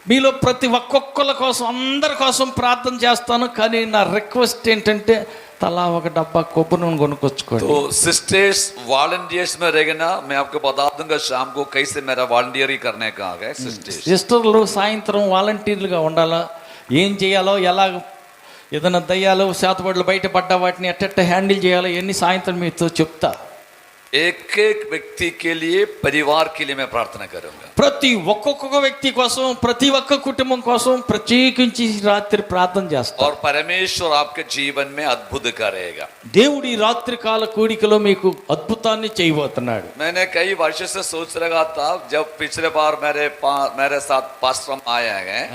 B: మీలో ప్రతి ఒక్కొక్కల కోసం, అందరి కోసం ప్రార్థన చేస్తాను. కానీ నా రిక్వెస్ట్ ఏంటంటే తలా ఒక డబ్బా కొబ్బరి నూనె కొనుక్కొచ్చుకోండి.
C: तो सिस्टर्स वॉलंटियर्स में रहेगा, मैं आपको बता दूंगा शाम को कैसे मेरा वॉलंटियर करने का है। सिस्टर्स
B: సిస్టర్లు సాయంత్రం వాలంటీర్లుగా ఉండాలా, ఏం చేయాలో, ఎలా ఏదైనా దయ్యాలు శాతపడులు బయటపడ్డా వాటిని ఎట్ట హ్యాండిల్ చేయాలో ఎన్ని సాయంత్రం మీతో చెప్తా.
C: एक एक व्यक्ति के लिए, परिवार के लिए मैं प्रार्थना करूंगा।
B: ప్రతి ఒక్కొక్క వ్యక్తి కోసం, ప్రతి ఒక్క కుటుంబం కోసం ప్రత్యేకించి రాత్రి ప్రార్థన చేస్తా.
C: और परमेश्वर आपके जीवन में अद्भुत करेगा।
B: దేవుడి రాత్రి కాల కూడికలో మీకు అద్భుతాన్ని చేయబోతున్నాడు.
C: मैंने कई वर्ष से सोच रहा था, जब पिछले बार मेरे साथ पास्टर आए हैं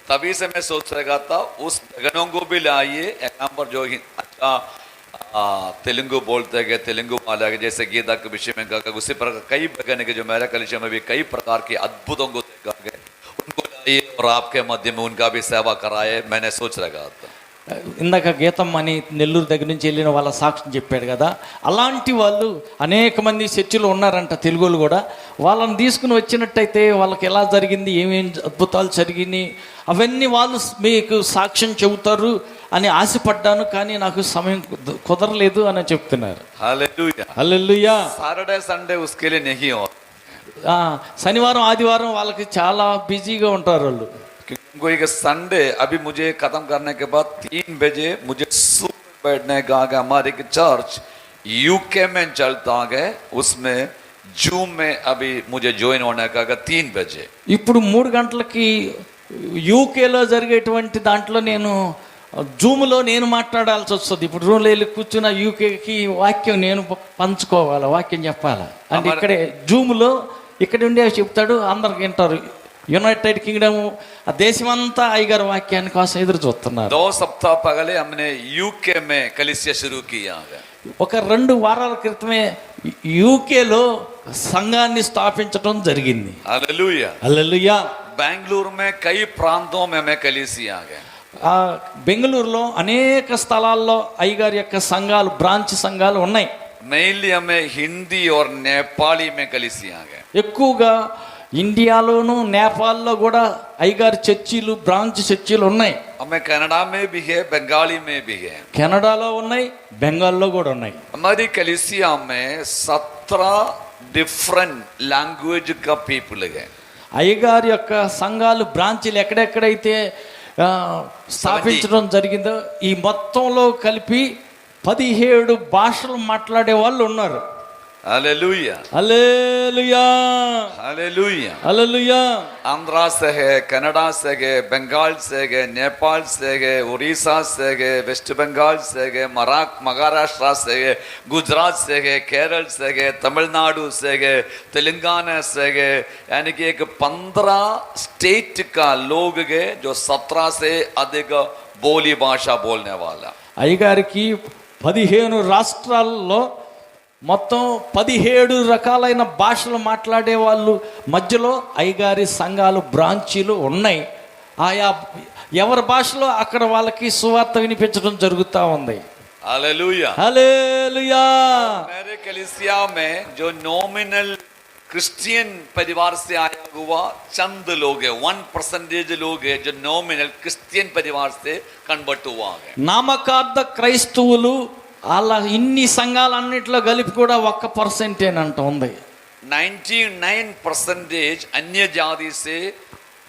C: तभी से मैं सोच रहा था उस भजनों को भी लाइए। यहाँ पर जो अच्छा तेलुगु बोलते हैं, तेलुगु वाला है, जैसे गीता के विषय में कहा, उसी प्रकार कई भजन के जो मेरा कलिशा में भी कई प्रकार के अद्भुतों को देखा गया, उनको लाइए और आपके मध्य में उनका भी सेवा कराए, मैंने सोच रहा था।
B: ఇందాక గీతమ్మ అని నెల్లూరు దగ్గర నుంచి వెళ్ళిన వాళ్ళ సాక్ష్యం చెప్పాడు కదా, అలాంటి వాళ్ళు అనేక మంది చర్చిలో ఉన్నారంట, తెలుగులు కూడా. వాళ్ళని తీసుకుని వచ్చినట్టయితే వాళ్ళకి ఎలా జరిగింది, ఏమేమి అద్భుతాలు జరిగినాయి అవన్నీ వాళ్ళు మీకు సాక్ష్యం చెబుతారు. అని ఆశపడ్డాను, కానీ నాకు సమయం కుదరలేదు అని చెప్తున్నారు.
C: हालेलुया।
B: హల్లెలూయా.
C: सैटरडे संडे उसके लिए नहीं हो,
B: శనివారం ఆదివారం వాళ్ళకి చాలా బిజీగా ఉంటారు వాళ్ళు.
C: क्योंकि एक संडे अभी मुझे खत्म करने के बाद 3 बजे मुझे सूप बैठने का आगे हमारे की चर्च यूके में चलता है, उसमें जूम में अभी मुझे ज्वाइन होने का 3 बजे।
B: ఇప్పుడు 3 గంటలకి యూకేలో జరిగేటువంటి దాంట్లో నేను జూమ్లో నేను మాట్లాడాల్సి వస్తుంది. ఇప్పుడు రూమ్లో వెళ్ళి కూర్చున్న యూకేకి వాక్యం నేను పంచుకోవాలి, వాక్యం చెప్పాలి అంటే ఇక్కడే జూమ్లో ఇక్కడ ఉండే చెప్తాడు, అందరికి వింటారు. యునైటెడ్ కింగ్డమ్ ఆ దేశమంతా అయ్యగారు వాక్యాన్ని కోసం ఎదురు చూస్తున్నారు.
C: 2 सप्ताह पहले हमने यूके में कलीसिया शुरू किया है।
B: ఒక 2 వారాల క్రితమే యూకేలో సంఘాన్ని స్థాపించడం జరిగింది.
C: हालेलुया।
B: హల్లెలూయా.
C: बेंगलुरु में कई प्रांतों में हमें कलीसिया है।
B: బెంగళూరులో అనేక స్థలాల్లో అయ్యగారి యొక్క సంఘాలు, బ్రాంచ్ సంఘాలు ఉన్నాయి.
C: मेनली हमें हिंदी और नेपाली में कलीसिया है।
B: ఎక్కువగా ఇండియాలోను నేపాల్లో కూడా అయ్యగారి చర్చిలు, బ్రాంచ్ చర్చిలు ఉన్నాయి.
C: हमें कनाडा में भी है, बंगाली में भी है।
B: కెనడాలో ఉన్నాయి, బెంగాల్లో కూడా ఉన్నాయి.
C: हमारी कलीसिया में 17 डिफरेंट लैंग्वेज का पीपल है।
B: అయ్యగారి యొక్క సంఘాలు, బ్రాంచీలు ఎక్కడెక్కడైతే స్థాపించడం జరిగిందో ఈ మొత్తంలో కలిపి 17 భాషలు మాట్లాడే వాళ్ళు ఉన్నారు.
C: हालेलुया।
B: హల్లెలూయా.
C: हालेलुया।
B: హల్లెలూయా.
C: आंध्रा से है, कनाडा से है, बंगाल से है, नेपाल से है, उड़ीसा से है, वेस्ट बंगाल से है, महाराष्ट्र से है, गुजरात से है, केरल से है, तमिलनाडु से है, तेलंगाना से है, यानी कि एक 15 स्टेट का लोग है जो 17 से अधिक बोली भाषा बोलने वाला।
B: అయ్యగారికి 15 రాష్ట్రాల్లో మొత్తం 17 రకాలైన భాషలు మాట్లాడే వాళ్ళు మధ్యలో అయ్యగారి సంఘాలు, బ్రాంచీలు ఉన్నాయి. ఆయా ఎవరి భాషలో అక్కడ వాళ్ళకి సువార్త వినిపించడం జరుగుతూ ఉంది.
C: हालेलुया।
B: హల్లెలూయా.
C: मेरे कलीसिया में जो नॉमिनल क्रिश्चियन परिवार से आया हुआ चंद लोग है, 1% लोग है जो नॉमिनल क्रिश्चियन परिवार से कन्वर्ट हुआ है।
B: నామకార్థ క్రైస్తవులు అలా ఇన్ని సంఘాలన్నింటిలో కలిపి కూడా 1% ఉంది.
C: 99% अन्य जाति से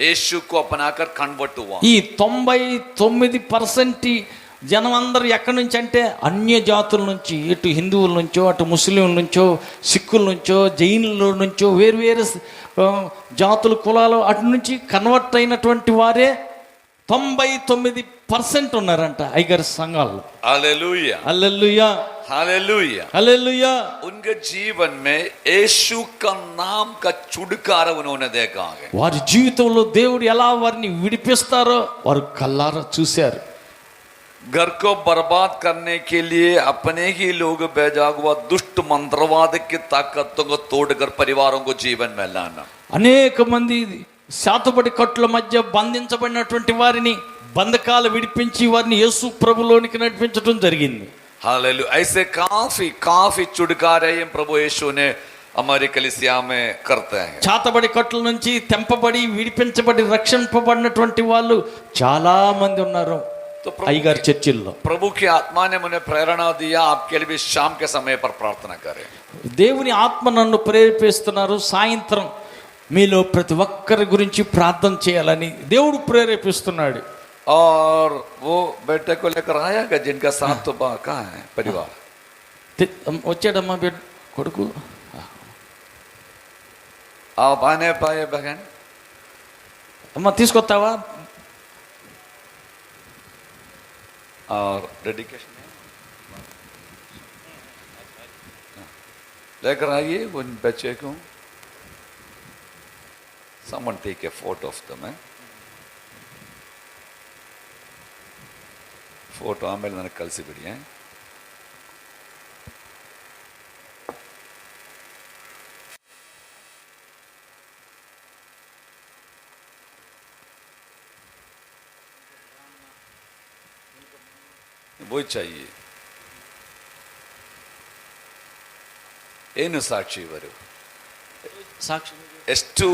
C: यीशु को अपनाकर कन्वर्ट हुआ।
B: ఈ 99% జనం అందరూ ఎక్కడి నుంచి అంటే అన్య జాతుల నుంచి, ఇటు హిందువుల నుంచో, అటు ముస్లింల నుంచో, సిక్కుల నుంచో, జైనుల నుంచో, వేరు జాతులు, కులాలు అటు నుంచి కన్వర్ట్ అయినటువంటి వారే 99% ఉన్నారంట అయ్యగారి సంఘాల్లో.
C: हालेलुया।
B: హల్లెలూయా.
C: हालेलुया।
B: హల్లెలూయా.
C: उनके जीवन में यीशु का नाम का छुटकारा उन्होंने देखा है।
B: వారి జీవితంలో దేవుడు ఎలా వారిని విడిపిస్తారో వారు కల్లారా చూశారు.
C: घर को बर्बाद करने के लिए अपने ही लोग भेजा हुआ दुष्ट मंत्रवाद की ताकतों को तोड़कर परिवारों को जीवन में लाना।
B: అనేక మంది శాతపడి కట్టుల మధ్య బంధించబడినటువంటి వారిని బంధకాలు విడిపించి వారిని యేసు ప్రభులోనికి నడిపించడం జరిగింది.
C: हालेलुया। ऐसे काफी छुटकारे प्रभु यीशु ने हमारी कलीसिया में करते हैं।
B: చాతబడి కట్టుల నుంచి తెంపబడి విడిపించబడి రక్షింపబడినటువంటి వాళ్ళు చాలా మంది ఉన్నారు అయ్యగారి చర్చిల్లో.
C: प्रभु की आत्मा ने मुझे प्रेरणा दिया, आपके लिए भी शाम के समय पर प्रार्थना करें।
B: దేవుని ఆత్మ నన్ను ప్రేరేపిస్తున్నారు, సాయంత్రం మీలో ప్రతి ఒక్కరి గురించి ప్రార్థన చేయాలని దేవుడు ప్రేరేపిస్తున్నాడు.
C: और वो बेटे को लेकर आएगा जिनका 7 कहाँ है परिवार।
B: వచ్చాడమ్మా బిడ్డ కొడుకు.
C: आप आने पाए बहन,
B: అమ్మ తీసుకొస్తావా?
C: और डेडिकेशन लेकर आइए उन बच्चे को। someone take a photo of them. Photo ಆಮೇಲೆ ನನಗೆ ಕಳಿಸಿಬಿಡಿ. वो चाहिए. ಏನು ಸಾಕ್ಷಿ ಇವರು?
B: ಸಾಕ್ಷಿ
C: ಎಷ್ಟು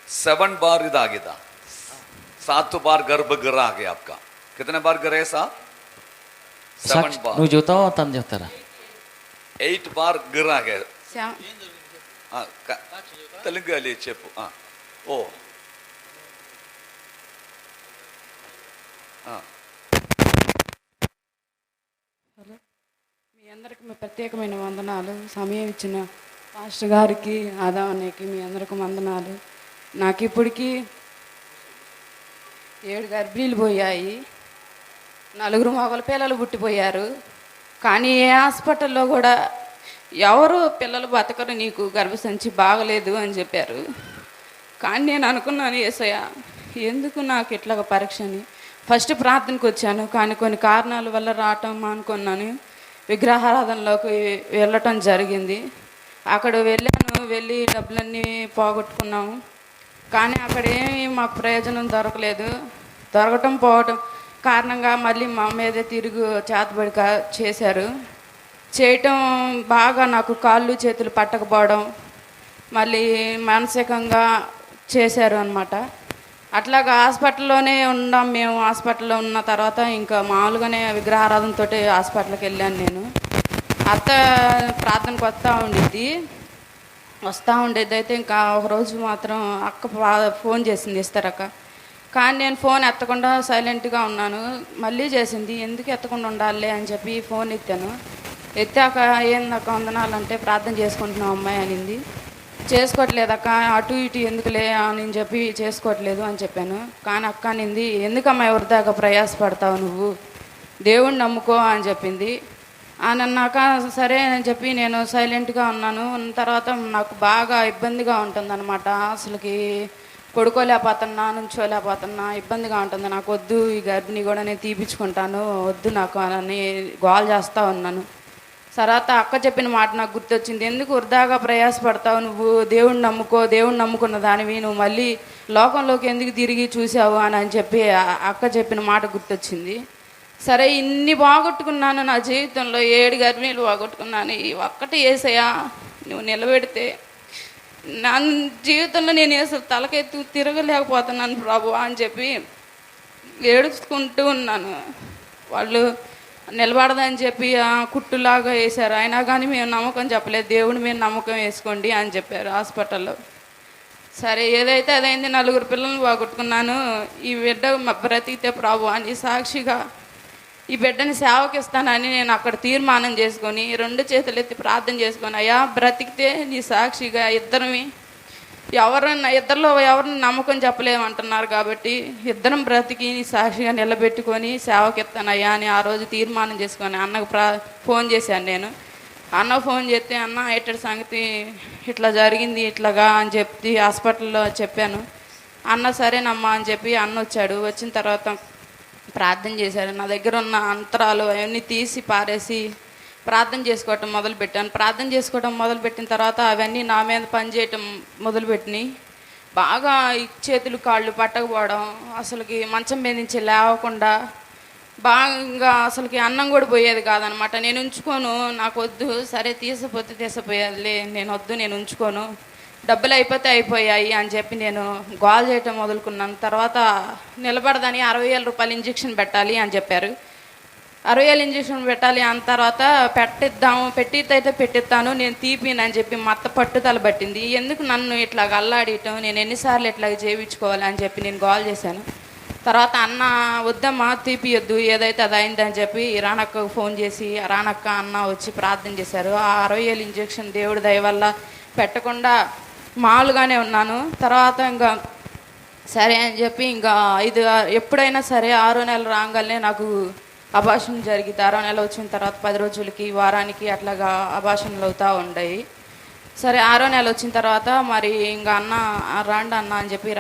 C: 7 बार ಇದಾಗಿದೆ, 7 बार गर्भगृह आ गया आपका. कितने बार गिरे साहब? 7 बार।
B: నువ్వు చెబుతావా తను చెప్తారా?
C: 8 बार गिरा है।
D: శ్యామ్
C: తెలుగు ali చెప్పు. ఓ
D: మీ అందరికి మీ ప్రత్యేకమైన వందనాలు. సమయం ఇచ్చిన పాస్టర్ గారికి, ఆదావన్నకి మీ అందరికి వందనాలు. నాకు ఇప్పటికీ 7 గర్భిణీలు పోయాయి, 4 మగల పిల్లలు పుట్టిపోయారు. కానీ ఏ హాస్పిటల్లో కూడా ఎవరు పిల్లలు బతకరు, నీకు గర్భసంచి బాగలేదు అని చెప్పారు. కానీ నేను అనుకున్నాను, యేసయ్య ఎందుకు నాకు ఇట్లా పరీక్ష అని. ఫస్ట్ ప్రార్థనకు వచ్చాను, కానీ కొన్ని కారణాల వల్ల రావటం అనుకున్నాను. విగ్రహారాధనలోకి వెళ్ళటం జరిగింది. అక్కడ వెళ్ళి డబ్బులన్నీ పోగొట్టుకున్నాము. కానీ అక్కడ ఏమీ మాకు ప్రయోజనం దొరకటం పోవటం కారణంగా మళ్ళీ మా మీదే తిరిగి చేతబడి చేశారు. చేయటం బాగా నాకు కాళ్ళు చేతులు పట్టకపోవడం, మళ్ళీ మానసికంగా చేశారు అన్నమాట. అట్లాగా హాస్పిటల్లోనే ఉన్నాం మేము. హాస్పిటల్లో ఉన్న తర్వాత ఇంకా మామూలుగానే విగ్రహారాధనతో హాస్పిటల్కి వెళ్ళాను నేను. అత్త ప్రార్థనకు వస్తూ ఉండేది అయితే ఇంకా ఒకరోజు మాత్రం అక్క ఫోన్ చేసింది, ఇస్తారక్క. కానీ నేను ఫోన్ ఎత్తకుండా సైలెంట్గా ఉన్నాను. మళ్ళీ చేసింది, ఎందుకు ఎత్తకుండా ఉండాలి అని చెప్పి ఫోన్ ఎత్తాక ఏందక్క వందనాలంటే ప్రార్థన చేసుకుంటున్నావు అమ్మాయి అనింది. చేసుకోవట్లేదక్క, అటు ఇటు ఎందుకులే అని చెప్పి చేసుకోవట్లేదు అని చెప్పాను. కానీ అక్క అనింది, ఎందుకమ్మా ఎవరిదాకా ప్రయాసపడతావు, నువ్వు దేవుణ్ణి నమ్ముకో అని చెప్పింది. అని అన్నాక సరే అని చెప్పి నేను సైలెంట్గా ఉన్నాను. ఉన్న తర్వాత నాకు బాగా ఇబ్బందిగా ఉంటుందన్నమాట. అసలుకి పడుకోలేకపోతున్నా, నుంచోలేకపోతున్నా, ఇబ్బందిగా ఉంటుంది. నాకు వద్దు, ఈ గర్భిణి కూడా నేను తీపించుకుంటాను, వద్దు నాకు అని గోల్ చేస్తూ ఉన్నాను. తర్వాత అక్క చెప్పిన మాట నాకు గుర్తొచ్చింది, ఎందుకు వృధాగా ప్రయాసపడతావు, నువ్వు దేవుణ్ణి నమ్ముకున్న దానివి, నువ్వు మళ్ళీ లోకంలోకి ఎందుకు తిరిగి చూసావు అని చెప్పి అక్క చెప్పిన మాట గుర్తొచ్చింది. సరే ఇన్ని బాగొట్టుకున్నాను నా జీవితంలో, 7 గర్భిణీలు బాగొట్టుకున్నాను. ఈ ఒక్కటి యేసయ్యా నువ్వు నిలబెడితే నా జీవితంలో నేను అసలు తలకెత్తు తిరగలేకపోతున్నాను ప్రభు అని చెప్పి ఏడుచుకుంటూ ఉన్నాను. వాళ్ళు నిలబడదని చెప్పి కుట్టులాగా వేశారు. అయినా కానీ మేము నమ్మకం చెప్పలేదు, దేవుని మీద నమ్మకం వేసుకోండి అని చెప్పారు హాస్పిటల్లో. సరే ఏదైతే అదైంది, 4 పిల్లల్ని బాగొట్టుకున్నాను. ఈ బిడ్డ బ్రతికితే ప్రభు అని సాక్షిగా ఈ బిడ్డని సేవకి ఇస్తానని నేను అక్కడ తీర్మానం చేసుకొని 2 చేతులు ఎత్తి ప్రార్థన చేసుకొని, అయ్యా బ్రతికితే నీ సాక్షిగా ఇద్దరిలో ఎవరిని నమ్మకం చెప్పలేమంటున్నారు కాబట్టి ఇద్దరం బ్రతికి నీ సాక్షిగా నిలబెట్టుకొని సేవకి ఇస్తానయ్యా అని ఆ రోజు తీర్మానం చేసుకొని అన్నకు ఫోన్ చేశాను నేను. అన్న ఫోన్ చేస్తే, అన్న ఎట్టడి సంగతి ఇట్లా జరిగింది ఇట్లాగా అని చెప్పి హాస్పిటల్లో చెప్పాను. అన్న సరేనమ్మా అని చెప్పి అన్న వచ్చాడు. వచ్చిన తర్వాత ప్రార్థన చేశారు. నా దగ్గర ఉన్న అంతరాలు అవన్నీ తీసి పారేసి ప్రార్థన చేసుకోవటం మొదలుపెట్టాను. ప్రార్థన చేసుకోవటం మొదలుపెట్టిన తర్వాత అవన్నీ నా మీద పనిచేయటం మొదలుపెట్టినాయి. బాగా చేతులు కాళ్ళు పట్టకపోవడం, అసలుకి మంచం మీద నుంచి లేవకుండా బాగా అసలుకి అన్నం కూడా పోయేది కాదనమాట. నేను ఉంచుకోను, నాకు వద్దు, సరే తీసిపోయేదిలే, నేను వద్దు, నేను ఉంచుకోను, డబ్బులు అయిపోతే అయిపోయాయి అని చెప్పి నేను గోల్ చేయటం మొదలుకున్నాను. తర్వాత నిలబడదని 60,000 రూపాయలు ఇంజక్షన్ పెట్టాలి అని చెప్పారు. 60,000 ఇంజక్షన్ పెట్టాలి అన్న తర్వాత పెట్టిస్తాను, నేను తీపినని చెప్పి మత్త పట్టుదల పట్టింది. ఎందుకు నన్ను ఇట్లా అల్లాడియటం, నేను ఎన్నిసార్లు ఇట్లా చేయించుకోవాలి అని చెప్పి నేను గోల్ చేశాను. తర్వాత అన్న వద్దమ్మా తీపియొద్దు, ఏదైతే అది అయిందని చెప్పి రానక్కకు ఫోన్ చేసి రానక్క అన్న వచ్చి ప్రార్థన చేశారు. ఆ 60,000 ఇంజక్షన్ దేవుడి దయ వల్ల పెట్టకుండా మామూలుగానే ఉన్నాను. తర్వాత ఇంకా సరే అని చెప్పి ఇంకా ఎప్పుడైనా సరే 6వ నెల రాగానే నాకు అబార్షన్ జరిగింది. 6వ నెల వచ్చిన తర్వాత 10 రోజులకి, వారానికి అట్లాగా అబార్షన్లు అవుతూ ఉంటాయి. సరే 6వ నెల వచ్చిన తర్వాత మరి ఇంకా అన్న రాండి అన్న అని చెప్పి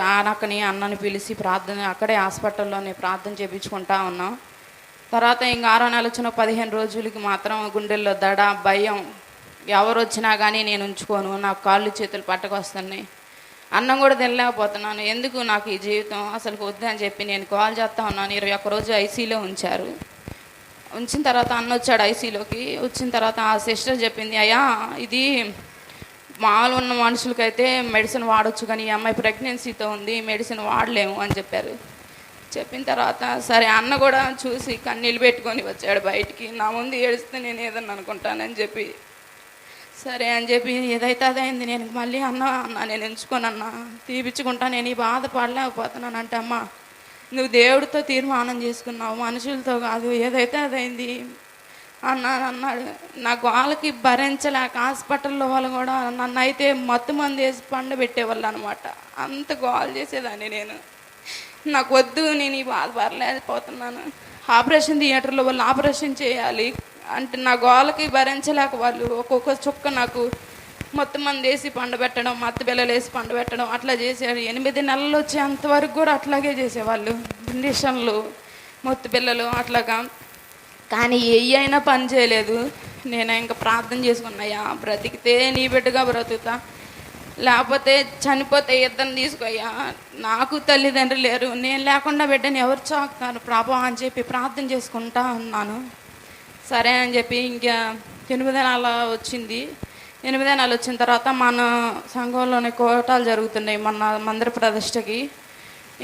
D: అన్నని పిలిచి అక్కడే హాస్పిటల్లోనే ప్రార్థన చేయించుకుంటా ఉన్నాం. తర్వాత ఇంకా 6వ నెల వచ్చిన 15 రోజులకి మాత్రం గుండెల్లో దడ, భయం, ఎవరు వచ్చినా కానీ నేను ఉంచుకోను, నాకు కాళ్ళు చేతులు పట్టకొస్తున్నాయి, అన్నం కూడా తినలేకపోతున్నాను, ఎందుకు నాకు ఈ జీవితం అసలు వద్దు అని చెప్పి నేను కాల్ చేస్తూ ఉన్నాను. 21 రోజు ఐసీలో ఉంచారు. ఉంచిన తర్వాత అన్న వచ్చాడు ఐసీలోకి. వచ్చిన తర్వాత ఆ సిస్టర్ చెప్పింది, అయ్యా ఇది మామూలు ఉన్న మనుషులకైతే మెడిసిన్ వాడచ్చు, కానీ ఈ అమ్మాయి ప్రెగ్నెన్సీతో ఉంది, మెడిసిన్ వాడలేము అని చెప్పారు. చెప్పిన తర్వాత సరే అన్న కూడా చూసి కన్నీళ్ళు పెట్టుకొని వచ్చాడు బయటికి. నా ముందు ఏడిస్తే నేను ఏదన్నా అనుకుంటానని చెప్పి సరే అని చెప్పి ఏదైతే అదైంది. నేను మళ్ళీ అన్న నేను ఎంచుకోనన్నా తీపిచ్చుకుంటా, నేను ఈ బాధ పడలేకపోతున్నానంటే అమ్మ నువ్వు దేవుడితో తీర్మానం చేసుకున్నావు, మనుషులతో కాదు, ఏదైతే అదైంది అన్నాడు. నాకు వాళ్ళకి భరించలేక హాస్పిటల్లో వాళ్ళు కూడా నన్ను అయితే మత్తు మంది వేసి పండబెట్టేవాళ్ళు అనమాట. అంత గోల్ చేసేదాన్ని నేను. నాకు వద్దు, నేను ఈ బాధ పడలేకపోతున్నాను, ఆపరేషన్ థియేటర్లో వాళ్ళు ఆపరేషన్ చేయాలి అంటే నా గోలకి భరించలేక వాళ్ళు ఒక్కొక్క చుక్క నాకు మొత్తం మంది వేసి పండబెట్టడం, మత్తు బిల్లలు వేసి పండబెట్టడం అట్లా చేసేవాడు. 8 నెలలు వచ్చేంతవరకు కూడా అట్లాగే చేసేవాళ్ళు, ఇండిషన్లు మొత్తం పిల్లలు అట్లాగా. కానీ ఏ అయినా పని చేయలేదు. నేను ఇంకా ప్రార్థన చేసుకున్నాయా, బ్రతికితే నీ బిడ్డగా బ్రతుకుతా, లేకపోతే చనిపోతే ఇద్దరిని తీసుకోయ్యా, నాకు తల్లిదండ్రులు లేరు, నేను లేకుండా బిడ్డని ఎవరు చాకుతారు ప్రభా అని చెప్పి ప్రార్థన చేసుకుంటా ఉన్నాను. సరే అని చెప్పి ఇంకా 8 నెలలు వచ్చింది. 8 నెలలు వచ్చిన తర్వాత మన సంఘంలోనే కోటాలు జరుగుతున్నాయి మన మందిర ప్రతిష్టకి.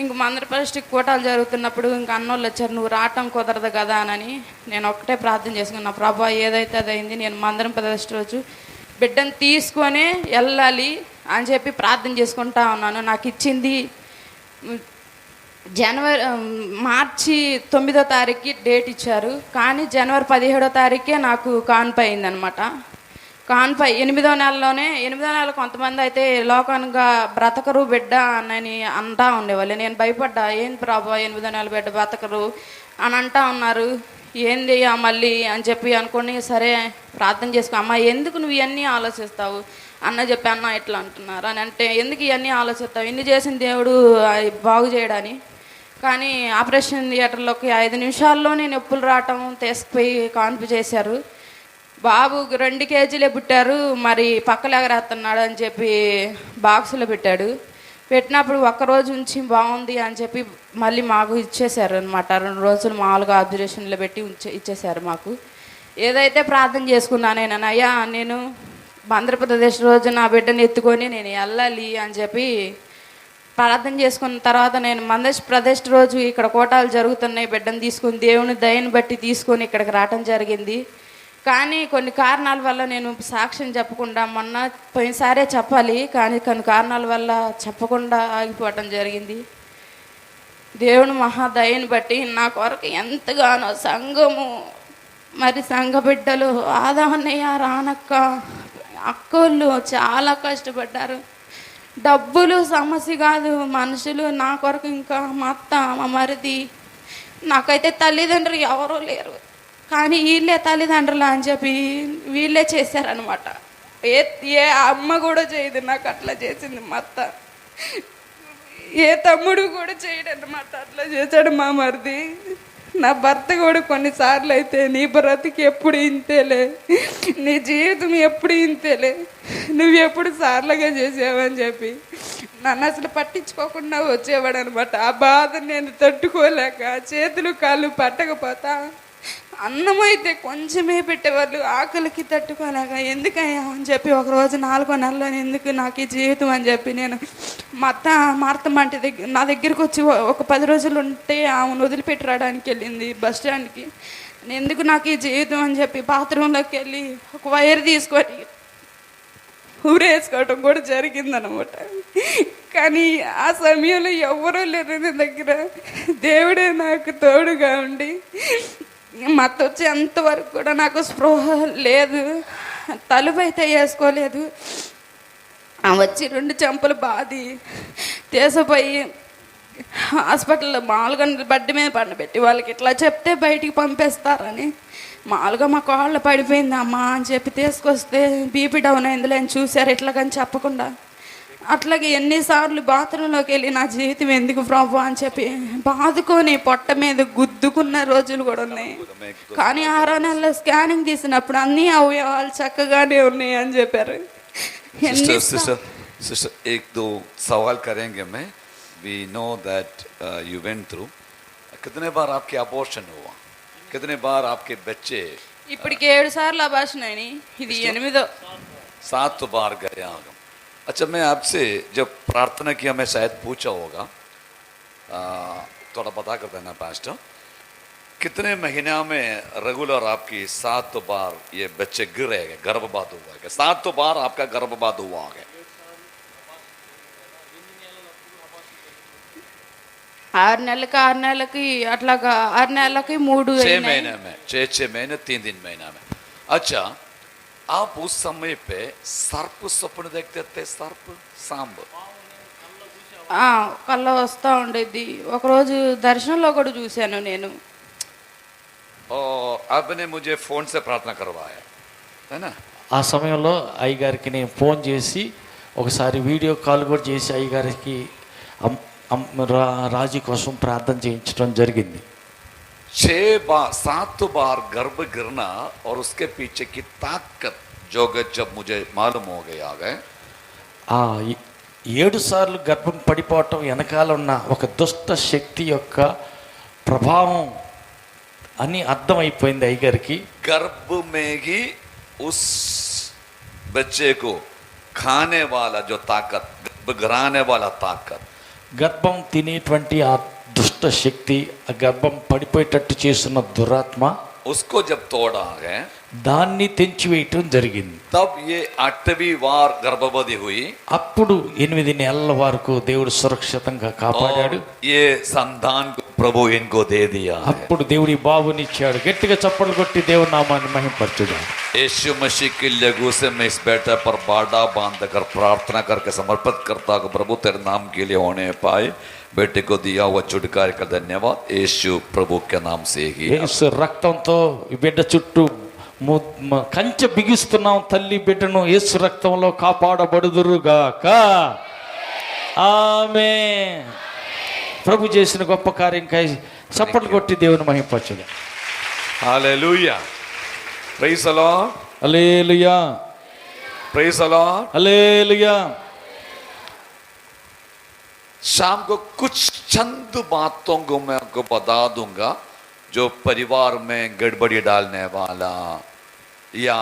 D: ఇంక మందిర ప్రతిష్టకి కోటాలు జరుగుతున్నప్పుడు ఇంక అన్నోళ్ళు వచ్చారు, నువ్వు రావటం కుదరదు కదా అని. నేను ఒక్కటే ప్రార్థన చేసుకున్నా, ప్రభా ఏదైతే అదైంది, నేను మందిరం ప్రతిష్ట రోజు బిడ్డను తీసుకొనే వెళ్ళాలి అని చెప్పి ప్రార్థన చేసుకుంటా ఉన్నాను. నాకు ఇచ్చింది మార్చి 9వ తారీఖుకి డేట్ ఇచ్చారు, కానీ జనవరి 17వ తారీఖే నాకు కాన్పై అయిందనమాట. కాన్పై 8వ నెలలోనే. 8వ నెల కొంతమంది అయితే లోకానుగా బ్రతకరు బిడ్డ అని అంటా ఉండేవాళ్ళు. నేను భయపడ్డా, ఏంది ప్రభా 8వ నెల బిడ్డ బ్రతకరు అని అంటా ఉన్నారు, ఏంది మళ్ళీ అని చెప్పి అనుకుని సరే ప్రార్థన చేసుకో అమ్మ, ఎందుకు నువ్వు ఇవన్నీ ఆలోచిస్తావు అన్న చెప్పి, అన్న ఇట్లా అంటున్నారు అని అంటే, ఎందుకు ఇవన్నీ ఆలోచిస్తావు, ఇన్ని చేసిన దేవుడు బాగు చేయడని. కానీ ఆపరేషన్ థియేటర్లోకి 5 నిమిషాల్లోనే నొప్పులు రావటం తీసుకుపోయి కాన్పు చేశారు. బాబు 2 కేజీలే పుట్టారు, మరి పక్కలు ఎగరేస్తున్నాడు అని చెప్పి బాక్సులో పెట్టాడు. పెట్టినప్పుడు ఒక్కరోజు ఉంచి బాగుంది అని చెప్పి మళ్ళీ మాకు ఇచ్చేశారు అనమాట. 2 రోజులు మామూలుగా అబ్జర్వేషన్లో పెట్టి ఇచ్చేశారు మాకు. ఏదైతే ప్రార్థన చేసుకున్నాను అయ్యా, నేను ఆంధ్రప్రదేశ్ రోజు నా బిడ్డని ఎత్తుకొని నేను వెళ్ళాలి అని చెప్పి ప్రార్థన చేసుకున్న తర్వాత నేను ఆంధ్రప్రదేశ్ రోజు ఇక్కడ కోటాలు జరుగుతున్నాయి, బిడ్డను తీసుకొని దేవుని దయని బట్టి తీసుకొని ఇక్కడికి రావటం జరిగింది. కానీ కొన్ని కారణాల వల్ల నేను సాక్ష్యం చెప్పకుండా, మొన్న పోయినసారే చెప్పాలి కానీ కొన్ని కారణాల వల్ల చెప్పకుండా ఆగిపోవటం జరిగింది. దేవుని మహాదయని బట్టి నా కొరకు ఎంతగానో సంఘము, మరి సంఘ బిడ్డలు, ఆదాన్నయ్య, రానక్క, అక్కోళ్ళు చాలా కష్టపడ్డారు. డబ్బులు సమస్య కాదు, మనుషులు నా కొరకు, ఇంకా మా అత్త, మా మరిది, నాకైతే తల్లిదండ్రులు ఎవరూ లేరు, కానీ వీళ్ళే తల్లిదండ్రులు అని చెప్పి వీళ్ళే చేశారనమాట. ఏ అమ్మ కూడా చేయదు, నాకు అట్లా చేసింది మా అత్త. ఏ తమ్ముడు కూడా చేయడు అనమాట, అట్లా చేశాడు మా మరిది. నా భర్త కూడా కొన్నిసార్లు అయితే, నీ బ్రతికి ఎప్పుడు ఇంతేలే, నీ జీవితం ఎప్పుడు ఇంతేలే, నువ్వు ఎప్పుడు సార్లుగా చేసావని చెప్పి నన్ను అసలు పట్టించుకోకుండా వచ్చేవాడు అనమాట. ఆ బాధ నేను తట్టుకోలేక చేతులు కాళ్ళు పట్టకపోతా, అన్నం అయితే కొంచెమే పెట్టేవాళ్ళు, ఆకలికి తట్టుకోలేక ఎందుకయ్యా అని చెప్పి ఒకరోజు 4వ నెలలో ఎందుకు నాకు ఈ జీవితం అని చెప్పి నేను మా అత్త నా దగ్గరికి వచ్చి ఒక 10 రోజులు ఉంటే ఆమెను వదిలిపెట్టి రావడానికి వెళ్ళింది బస్ స్టాండ్కి. ఎందుకు నాకు ఈ జీవితం అని చెప్పి బాత్రూంలోకి వెళ్ళి ఒక వైర్ తీసుకొని ఊరేసుకోవటం కూడా జరిగిందనమాట. కానీ ఆ సమయంలో ఎవరూ లేరు నా దగ్గర, దేవుడే నాకు తోడుగా ఉండి మత్తు వచ్చేంతవరకు కూడా నాకు స్పృహ లేదు, తలుపు అయితే వేసుకోలేదు. వచ్చి 2 చెంపలు బాది తీసిపోయి హాస్పిటల్లో మామూలుగా బడ్డి మీద పండబెట్టి వాళ్ళకి ఇట్లా చెప్తే బయటికి పంపేస్తారని మామూలుగా మా కాళ్ళు పడిపోయింది అమ్మా అని చెప్పి తీసుకొస్తే బీపీ డౌన్ అయిందిలే అని చూశారు, ఇట్లాగని చెప్పకుండా. అట్లాగే ఎన్నిసార్లు బాత్రూంలోకి వెళ్ళి నా జీవితం ఎందుకు ప్రభు అని చెప్పి బాదుకొని పొట్ట మీద గుద్దుకున్న రోజులు కూడా ఉన్నాయి. కానీ 6వ నెలలో స్కానింగ్ తీసినప్పుడు అన్ని అవయవాలు చక్కగానే ఉన్నాయి అని చెప్పారు.
C: सिस्टर एक दो सवाल करेंगे मैं. We know that you went through. कितने बार आपके अबॉर्शन हुआ, कितने बार आपके बच्चे?
D: ఇప్పటికి 7 సార్లు అబార్షన్ అయినాయి, ఇది 8వ.
C: 7 बार गया. अच्छा, मैं आपसे जब प्रार्थना किया मैं शायद पूछा होगा, थोड़ा बता कर देना पास्टर, कितने महीना में रेगुलर आपकी 7 बार ये बच्चे गिरेगा, गर्भपात हुआ है? 7 बार आपका गर्भपात हुआ है?
D: 6 నెలలకి అట్లాగా 6 నెలలకి 3
C: 6 महीने में, 6 महीने 3 महीना में। अच्छा, आप उस समय पे सर्प स्वप्न देखते थे? सर्प, सांप?
D: కళ్ళ వస్తూ ఉండేది. ఒకరోజు దర్శనంలో కూడా చూశాను నేను.
C: और आपने मुझे फोन से प्रार्थना करवाया है ना?
B: ఆ సమయంలో అయ్యగారికి నేను ఫోన్ చేసి ఒకసారి వీడియో కాల్ కూడా చేసి అయ్యగారికి రాజీ కోసం ప్రార్థన చేయించడం జరిగింది.
C: 7 बार गर्भ गिरना और उसके पीछे की ताकत जो जब मुझे मालूम हो गया है,
B: 7 సార్లు గర్భం పడిపోవటం వెనకాల ఉన్న ఒక దుష్ట శక్తి యొక్క ప్రభావం అని అర్థమైపోయింది అయ్యగారికి.
C: गर्भ में ही उस बच्चे को खाने वाला जो ताकत, गर्भ गिराने वाला ताकत,
B: గర్భం తినేటువంటి ఆ దుష్ట శక్తి, ఆ గర్భం పడిపోయేటట్టు చేస్తున్న దురాత్మ,
C: उसको जब तोड़ा है
B: దాన్ని తెంచివేయటం జరిగింది.
C: तब ये 8वीं बार गर्भवती हुई.
B: అప్పుడు 8 నెలల వరకు దేవుడు సురక్షితంగా కాపాడాడు.
C: ये संतान को प्रभु इनको दे दिया है.
B: అప్పుడు దేవుడి బాబునిచ్చాడు. గట్టిగా చప్పట్లు కొట్టి దేవుడి నామాన్ని మహిమపరచుదాం.
C: यीशु मसीह के लहू से मैं इस बेटे पर बाड़ा बांध कर प्रार्थना करके समर्पित करता हूँ, प्रभु तेरे नाम के लिए होने पाए. बेटे को दिया हुआ छुटकारे का धन्यवाद यीशु प्रभु के नाम से ही.
B: యేసు రక్తంతో ఈ బిడ్డ చుట్టూ కంచె బిగిస్తున్నాం. తల్లి బిడ్డను యేసు రక్తంలో కాపాడబడుదురుగాక. ఆమేన్. ప్రభు చేసిన గొప్ప కార్యంకై చప్పట్లు కొట్టి దేవుని మహిమపరచుదాం.
C: Hallelujah. Praise the Lord.
B: Hallelujah,
C: praise the Lord.
B: Hallelujah.
C: शाम को कुछ चंद बातों को मैं आपको बता दूंगा जो परिवार में गड़बड़ी डालने वाला या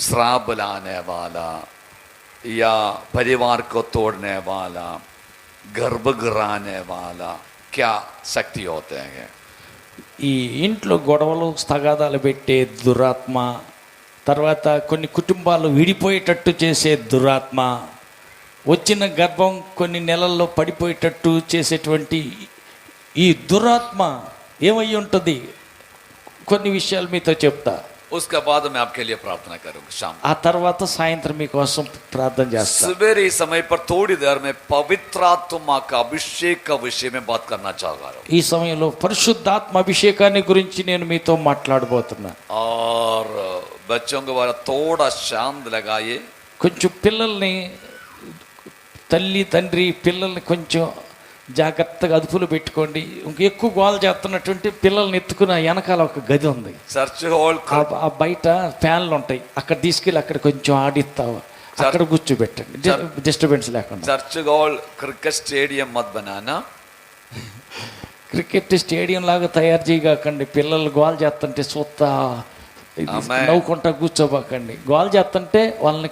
C: श्राप लाने वाला या परिवार को तोड़ने वाला, गर्भ गिराने वाला क्या शक्ति होते हैं.
B: ఈ ఇంట్లో గొడవలు స్తగాదాలు పెట్టే దురాత్మ, తర్వాత కొన్ని కుటుంబాలు విడిపోయేటట్టు చేసే దురాత్మ, వచ్చిన గర్భం కొన్ని నెలల్లో పడిపోయేటట్టు చేసేటువంటి ఈ దురాత్మ ఏమై ఉంటుంది, కొన్ని విషయాలు మీతో చెప్తా.
C: उसके बाद मैं आपके लिए प्रार्थना करूंगा. शाम
B: ఆ తర్వాత సాయంత్రం మీకోసం ప్రార్థన చేస్తా.
C: सवेरे समय पर थोड़ी देर में पवित्रात्मा का अभिषेक का विषय में बात करना चाह रहा हूं.
B: ఈ సమయంలో పరిశుద్ధాత్మ అభిషేకాన్ని గురించి నేను మీతో మాట్లాడబోతున్నా.
C: और बच्चों के बारे थोड़ा शांत लगाइए.
B: కొంచెం పిల్లల్ని, తల్లి తండ్రి పిల్లల్ని కొంచెం జాగ్రత్తగా అదుపులో పెట్టుకోండి. ఇంకెక్కువ గోల చేస్తున్నటువంటి పిల్లల్ని ఎత్తుకున్న వెనకాల ఒక గది ఉంది.
C: చర్చ్ హాల్
B: ఆ బయట ఫ్యాన్లు ఉంటాయి, అక్కడ తీసుకెళ్ళి అక్కడ కొంచెం ఆడిస్తావు, అక్కడ కూర్చోబెట్టండి, డిస్టర్బెన్స్ లేకుండా.
C: చర్చ్ హాల్ క్రికెట్ స్టేడియం మత్ బనానా.
B: క్రికెట్ స్టేడియం లాగా తయారు చేయకండి. పిల్లలు గోల చేస్తుంటే చూస్తా నవ్వుకుంటా కూర్చోబోకండి. గోల చేస్తుంటే వాళ్ళని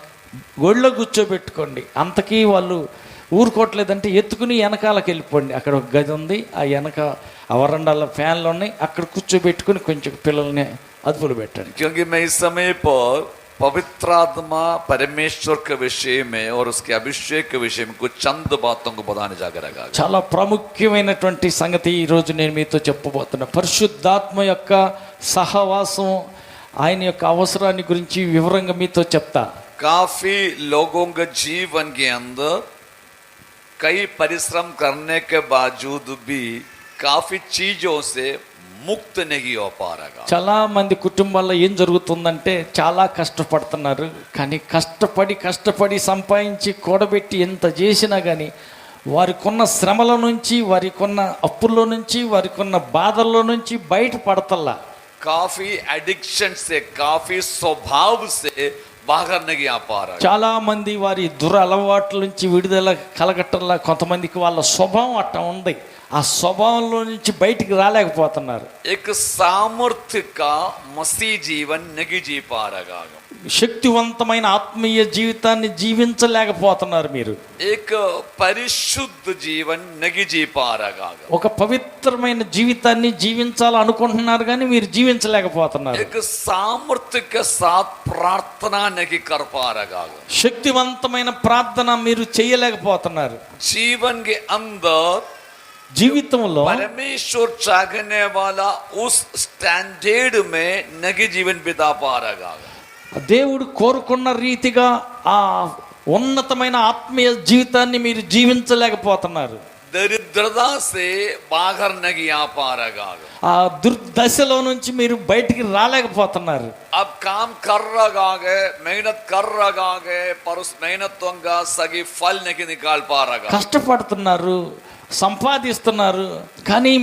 B: గొళ్ళో కూర్చోబెట్టుకోండి. అంతకీ వాళ్ళు ఊరుకోవట్లేదంటే ఎత్తుకుని వెనకాలకి వెళ్ళిపోండి. అక్కడ ఒక గది ఉంది, ఆ వెనక వరండాల ఫ్యాన్లు ఉన్నాయి, అక్కడ కూర్చోబెట్టుకుని కొంచెం పిల్లల్ని అదుపులో పెట్టండి.
C: क्योंकि मैं इस समय पर पवित्र आत्मा परमेश्वर के विषय में और उसके अभिषेक के विषय में कुछ चंद बातों को बताने जाकर रखा.
B: చాలా ప్రాముఖ్యమైనటువంటి సంగతి ఈరోజు నేను మీతో చెప్పబోతున్నా. పరిశుద్ధాత్మ యొక్క సహవాసం, ఆయన యొక్క అవసరాన్ని గురించి వివరంగా మీతో చెప్తా.
C: काफी लोगों के जीवन के अंदर कई परिश्रम करने के बावजूद भी काफी चीजों से ముక్త नहीं हो पा रहा.
B: చాలా మంది కుటుంబాల్లో ఏం జరుగుతుందంటే చాలా కష్టపడుతున్నారు, కానీ కష్టపడి సంపాదించి కూడబెట్టి ఎంత చేసినా కానీ వారికున్న శ్రమల నుంచి, వారికున్న అప్పుల్లో నుంచి, వారికున్న బాధల్లో నుంచి బయటపడతల్లా.
C: काफी एडिक्शन से, काफी स्वभाव से बाहर नहीं आ पा रहा.
B: చాలా మంది వారి దురలవాట్ల నుంచి విడుదల కలగటంలా, కొంతమందికి వాళ్ళ స్వభావం అట్ట ఉంది, ఆ స్వభావంలో నుంచి బయటికి రాలేకపోతున్నారు.
C: एक सामर्थ्य का मसीह जीवन नहीं जी पा रहा.
B: శక్తివంతమైన ఆత్మీయ జీవితాన్ని జీవించలేకపోతున్నారు మీరు.
C: एक परिशुद्ध जीवन नहीं जी पा रहा.
B: ఒక పవిత్రమైన జీవితాన్ని జీవించాలనుకుంటున్నారు కానీ మీరు జీవించలేకపోతున్నారు.
C: एक सामर्थ्य के साथ प्रार्थना नहीं कर पा रहा.
B: శక్తివంతమైన ప్రార్థన మీరు చేయలేకపోతున్నారు.
C: जीवन के अंदर
B: జీవితంలో
C: परमेश्वर चाहने वाला उस स्टैंडर्ड में नहीं जीवन बिता पा रहा.
B: దేవుడు కోరుకున్న రీతిగా ఆ ఉన్నతమైన ఆత్మీయ జీవితాన్ని మీరు జీవించలేకపోతున్నారు.
C: दरिद्रता से बाहर नहीं आ पा रहा.
B: ఆ దుర్దశలో నుంచి మీరు బయటికి రాలేకపోతున్నారు.
C: अब काम कर रहा है, मेहनत कर रहा है, पर उस मेहनतों का सही फल नहीं निकाल पा रहा.
B: కష్టపడుతున్నారు, సంపాదిస్తున్నారు, కానీ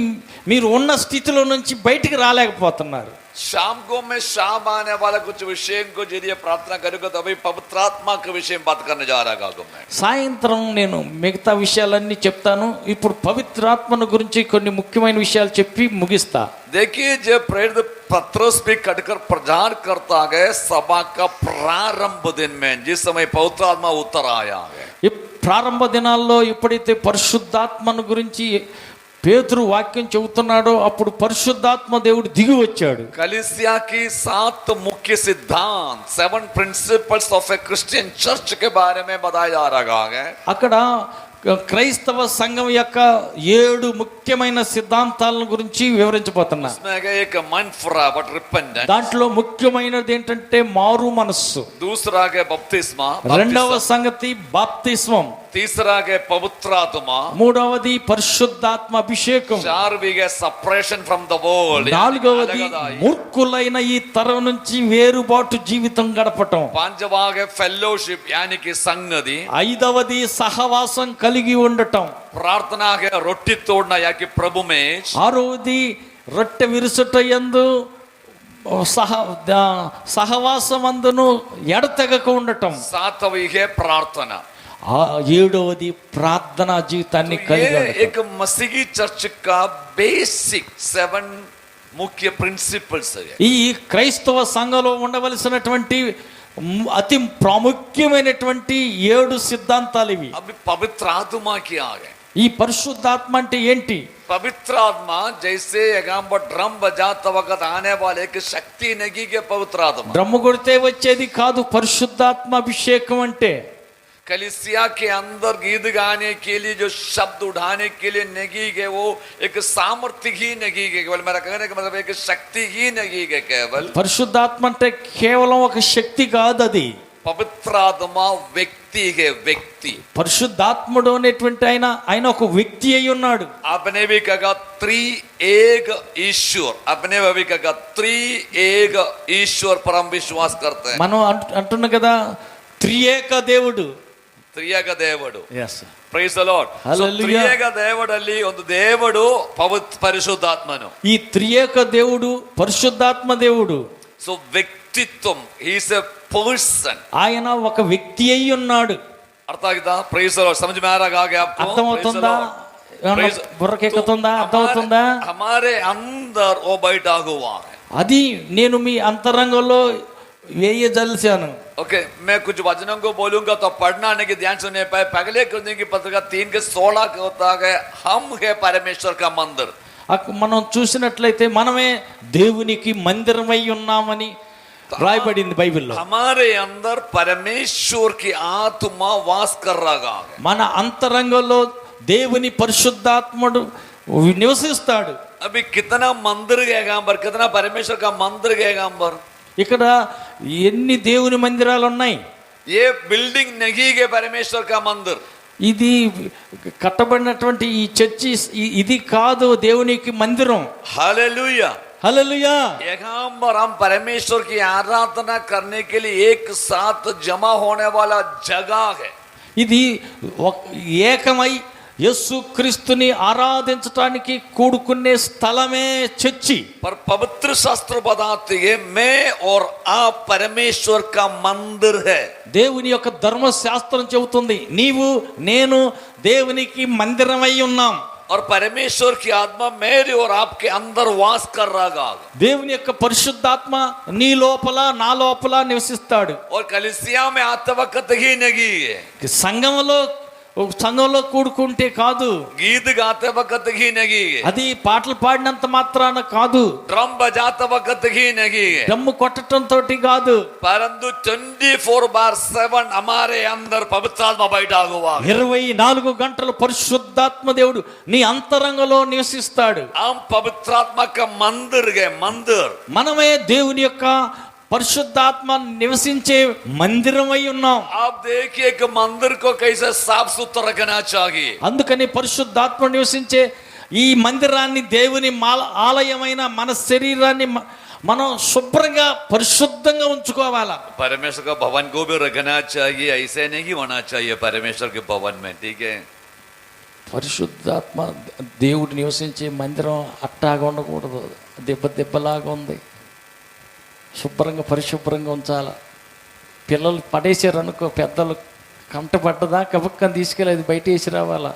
B: మీరు ఉన్న స్థితిలో నుంచి బయటికి రాలేకపోతున్నారు.
C: शाम को मैं शाम आने वाला कुछ विषय को जरिए प्रार्थना करूंगा, तो अभी पवित्र आत्मा के विषय में बात करने जा रहा हूं मैं.
B: సాయంత్రం నేను మిగతా విషయాలన్నీ చెప్తాను. ఇప్పుడు పవిత్రాత్మను గురించి కొన్ని ముఖ్యమైన విషయాలు చెప్పి ముగిస్తా.
C: देखिए, जब प्रेरित पत्रस भी कटकर प्रचार करता है सभा का प्रारंभ दिन में, जिस समय पवित्र आत्मा उतर आया है.
B: ఈ ప్రారంభ దినాల్లో ఎప్పుడైతే పరిశుద్ధాత్మను గురించి పేతురు వాక్యం చెబుతున్నాడో అప్పుడు పరిశుద్ధాత్మ దేవుడు దిగి వచ్చాడు.
C: कलीसिया की 7 मुख्य सिद्धांत, 7 principles of A Christian church के बारे में बताया जा रहा है.
B: అక్కడ క్రైస్తవ సంఘం యొక్క 7 ముఖ్యమైన సిద్ధాంతాల గురించి వివరించబోతున్నా.
C: उसमें एक मन फुरा बट रिपेंटेंस.
B: దాంట్లో ముఖ్యమైనది ఏంటంటే మారు మనస్సు.
C: दूसरा के बपतिस्मा.
B: రెండవ సంగతి బాప్తిస్మం.
C: तीसरा के पवित्र आत्मा.
B: మూడవది పరిశుద్ధాత్మ అభిషేకం.
C: 4वीं के सेपरेशन फ्रॉम द वर्ल्ड.
B: నాలుగవది మూర్ఖులైన ఈ తరం నుంచి వేరుబాటు జీవితం గడపటం.
C: 5वां के फेलोशिप यानी कि संगति.
B: ఐదవది సహవాసం కలిగి ఉండటం.
C: प्रार्थना के रोटी तोड़ना या कि प्रभु में.
B: ఆరవది రొట్టె విరుసుట యందు సహవాసమందును ఎడతెగక ఉండటం.
C: 7वीं है प्रार्थना.
B: ఏడవది ప్రార్థనా జీవితాన్ని కలిగి ఉండటం.
C: एक मसीही चर्च का बेसिक 7 मुख्य प्रिंसिपल्स है.
B: ఈ క్రైస్తవ సంఘంలో ఉండవలసినటువంటి అతి ప్రాముఖ్యమైనటువంటి 7 సిద్ధాంతాలు ఇవి.
C: अभी पवित्र आत्मा की आ गए.
B: ఈ పరిశుద్ధాత్మ అంటే ఏంటి?
C: पवित्र आत्मा जैसे एगाम्बर ड्रम बजाता वक्त आने वाले एक शक्ति नहीं के पवित्र आत्मा.
B: డ్రమ్ము కొడితే వచ్చేది కాదు పరిశుద్ధాత్మ అభిషేకం అంటే.
C: कलीसिया के अंदर गीत गाने के लिए जो शब्द उठाने के लिए नहीं है, वो एक सामर्थ्य ही नहीं है केवल. मेरा कहने का मतलब एक शक्ति ही नहीं है केवल.
B: పరిశుద్ధాత్మ అంటే కేవలం ఒక శక్తి కాదు, అది
C: पवित्र आत्मा व्यक्ति है. व्यक्ति
B: పరిశుద్ధాత్ముడు అనేటువంటి ఆయన ఒక వ్యక్తి అయి ఉన్నాడు.
C: आपने भी कहा त्रिएक ईश्वर. आपने भी कहा त्रिएक ईश्वर पर हम विश्वास करते हैं.
B: మనం అంటున్నాం కదా త్రియేక దేవుడు.
C: ತ್ರಿಯೇಕ ದೇವರು.
B: Yes.
C: Praise the Lord. So
B: Hallelujah.
C: ತ್ರಿಯೇಕ ದೇವರಲ್ಲಿ ಒಂದು ದೇವರು ಪರಿಶುದ್ಧಾತ್ಮನು.
B: ఈ త్రియేక దేవుడు పరిశుద్ధాత్మ దేవుడు.
C: సో వ్యక్తిత్వం, he is a person.
B: ఆయన ఒక వ్యక్తి అయి ఉన్నాడు.
C: అర్థం అవుతుందా? Praise the Lord. समझ में आ रहा है आपको?
B: అర్థమవుతుందా? బుర్రకెక్కుతుందా? అర్థమవుతుందా?
C: हमारे अंदर वो बैठा हुआ है.
B: అది నేను మీ అంతరంగంలో వేయజల్చాను.
C: ओके, मैं कुछ वचनों को बोलूंगा तो पढ़ना नहीं कि ध्यान सुनने पाए. पहले कुछ की पत्रिका 3:16 के होता है हम है परमेश्वर का मंदिर.
B: మనం చూసినట్లయితే మనమే దేవునికి మందిరమై ఉన్నామని రాయబడింది బైబిల్లో.
C: हमारे अंदर परमेश्वर की आत्मा वास कर रहा है.
B: మన అంతరంగంలో దేవుని పరిశుద్ధాత్ముడు నివసిస్తాడు.
C: अभी कितना मंदिर है यहाँ पर, कितना परमेश्वर का मंदिर है यहाँ पर.
B: ఇక్కడ ఎన్ని దేవుని మందిరాలు ఉన్నాయి.
C: ये बिल्डिंग नहीं है परमेश्वर का मंदिर.
B: ఇది కట్టబడినటువంటి ఈ చర్చి ఇది కాదు దేవునికి మందిరం.
C: हालेलुया.
B: హల్లెలూయా.
C: यहाँ पर हम परमेश्वर की आराधना करने के लिए एक साथ जमा होने वाला जगह है.
B: ఇది ఏకమై యేసుక్రీస్తుని ఆరాధించడానికి కూడుకునే స్థలమే చర్చి.
C: पर पवित्र शास्त्र बताते हैं मैं और आप परमेश्वर का मंदिर है.
B: దేవుని యొక్క ధర్మశాస్త్రం చెబుతుంది నీవు నేను దేవునికి మందిరమై ఉన్నాం.
C: और परमेश्वर की आत्मा मेरे और आपके अंदर वास कर रहा।
B: దేవుని యొక్క పరిశుద్ధాత్మ నీ లోపల నా లోపల నివసిస్తాడు.
C: और कलीसिया में आते वक्त ही नहीं है,
B: సంఘంలో కూడుకుంటే కాదు,
C: गीत गाते वक्त ही नहीं है,
B: అది పాటలు పాడినంత మాత్రాన కాదు,
C: ड्रम बजाते वक्त ही नहीं है,
B: దమ్ము కొట్టడం తోటి కాదు,
C: परंतु 24/7 हमारे अंदर पवित्र आत्मा बैठा हुआ है।
B: 24 గంటలు పరిశుద్ధాత్మ దేవుడు నీ అంతరంగంలో నివసిస్తాడు.
C: हम पवित्र आत्मा का मंदिर है, मंदिर।
B: మనమే దేవుని యొక్క పరిశుద్ధాత్మ నివసించే మందిరమై ఉన్నాం.
C: आप देखिए कि मंदिर को कैसे साफ सुथरा रखना चाहिए।
B: అందుకని పరిశుద్ధాత్మ నివసించే ఈ మందిరాన్ని, దేవుని ఆలయమైన మన శరీరాన్ని మనం శుభ్రంగా పరిశుద్ధంగా ఉంచుకోవాలా.
C: परमेश्वर का भवन को भी रखना चाहिए, ऐसे नहीं होना चाहिए परमेश्वर के भवन में, ठीक है।
B: పరిశుద్ధాత్మ దేవుడు నివసించే మందిరం అట్టాగా ఉండకూడదు, దెబ్బలాగా ఉంది. శుభ్రంగా పరిశుభ్రంగా ఉంచాల. పిల్లలు పడేసారు అనుకో, పెద్దలు కంటపడ్డదా కబుక్కని తీసుకెళ్ళి అది బయట వేసి రావాలా.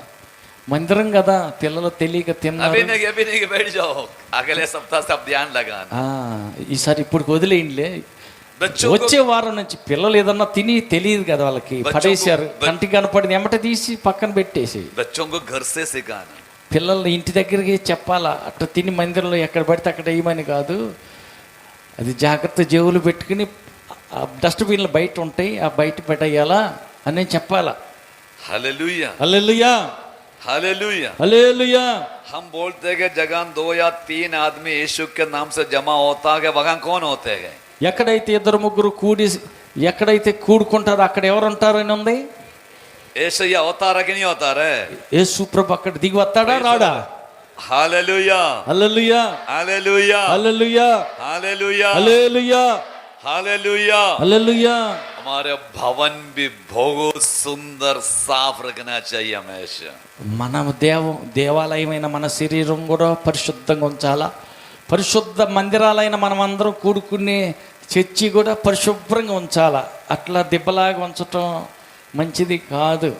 B: మందిరం కదా, పిల్లలు తెలియక తిన్నారు.
C: अभी नहीं बैठ जाओ, अगले सप्ताह से अब ध्यान लगाना।
B: ఈసారి ఇప్పుడు వదిలేయండిలే.
C: बच्चों
B: వచ్చే వారం నుంచి పిల్లలు ఏదన్నా తిని తెలియదు కదా వాళ్ళకి, పడేసారు, కంటికి కనపడింది ఎమ్మట తీసి పక్కన పెట్టేసి.
C: बच्चों को घर से सिखाना।
B: పిల్లల్ని ఇంటి దగ్గరికి చెప్పాలా, అట్లా తిని మందిరంలో ఎక్కడ పడితే అక్కడ వేయమని కాదు, అది జాగ్రత్త జేబులు పెట్టుకుని డస్ట్బిన్లు బయట ఉంటాయి, ఆ బయట పెట్టేయాలా అని నేను చెప్పాలా.
C: Hallelujah,
B: hallelujah,
C: hallelujah.
B: హల్లెలూయా.
C: हम बोलते हैं कि जगह 2 या 3 आदमी यीशु के नाम से जमा होता है, वहां कौन होते हैं?
B: ఎక్కడైతే 2-3 ఎక్కడైతే కూడుకుంటారో అక్కడ ఎవరు ఉంటారని ఉంది.
C: यीशु ये होता है कि नहीं होता है?
B: యేసు ప్రభు అక్కడ దిగి వస్తాడా రాడా?
C: Hallelujah,
B: hallelujah,
C: hallelujah,
B: hallelujah,
C: hallelujah,
B: hallelujah,
C: hallelujah.
B: హల్లెలూయా.
C: हमारे भवन भी बहुत सुंदर साफ रखना चाहिए हमेशा।
B: మన దేవాలయమైన మన శరీరం కూడా పరిశుద్ధంగా ఉంచాలా. పరిశుద్ధ మందిరాలైన మనం అందరం కూడుకునే చర్చి కూడా పరిశుభ్రంగా ఉంచాలా. అట్లా దిబ్బలాగా ఉంచటం మంచిది కాదు.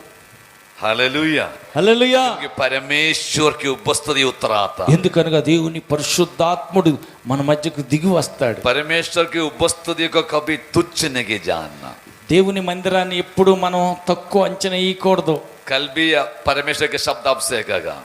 C: हालेलुया,
B: హల్లెలూయా.
C: क्योंकि परमेश्वर की उपस्थिति उतर आता।
B: ఎందుకనగా దేవుని పరిశుద్ధాత్ముడు మన మధ్యకు దిగి వస్తాడు.
C: परमेश्वर की उपस्थिति को कभी तुच्छ नहीं जानना।
B: దేవుని మందిరాన్ని ఎప్పుడు మనం తక్కువ అంచనా వేయకూడదు.
C: कल भी परमेश्वर के शब्द आपसे कहा,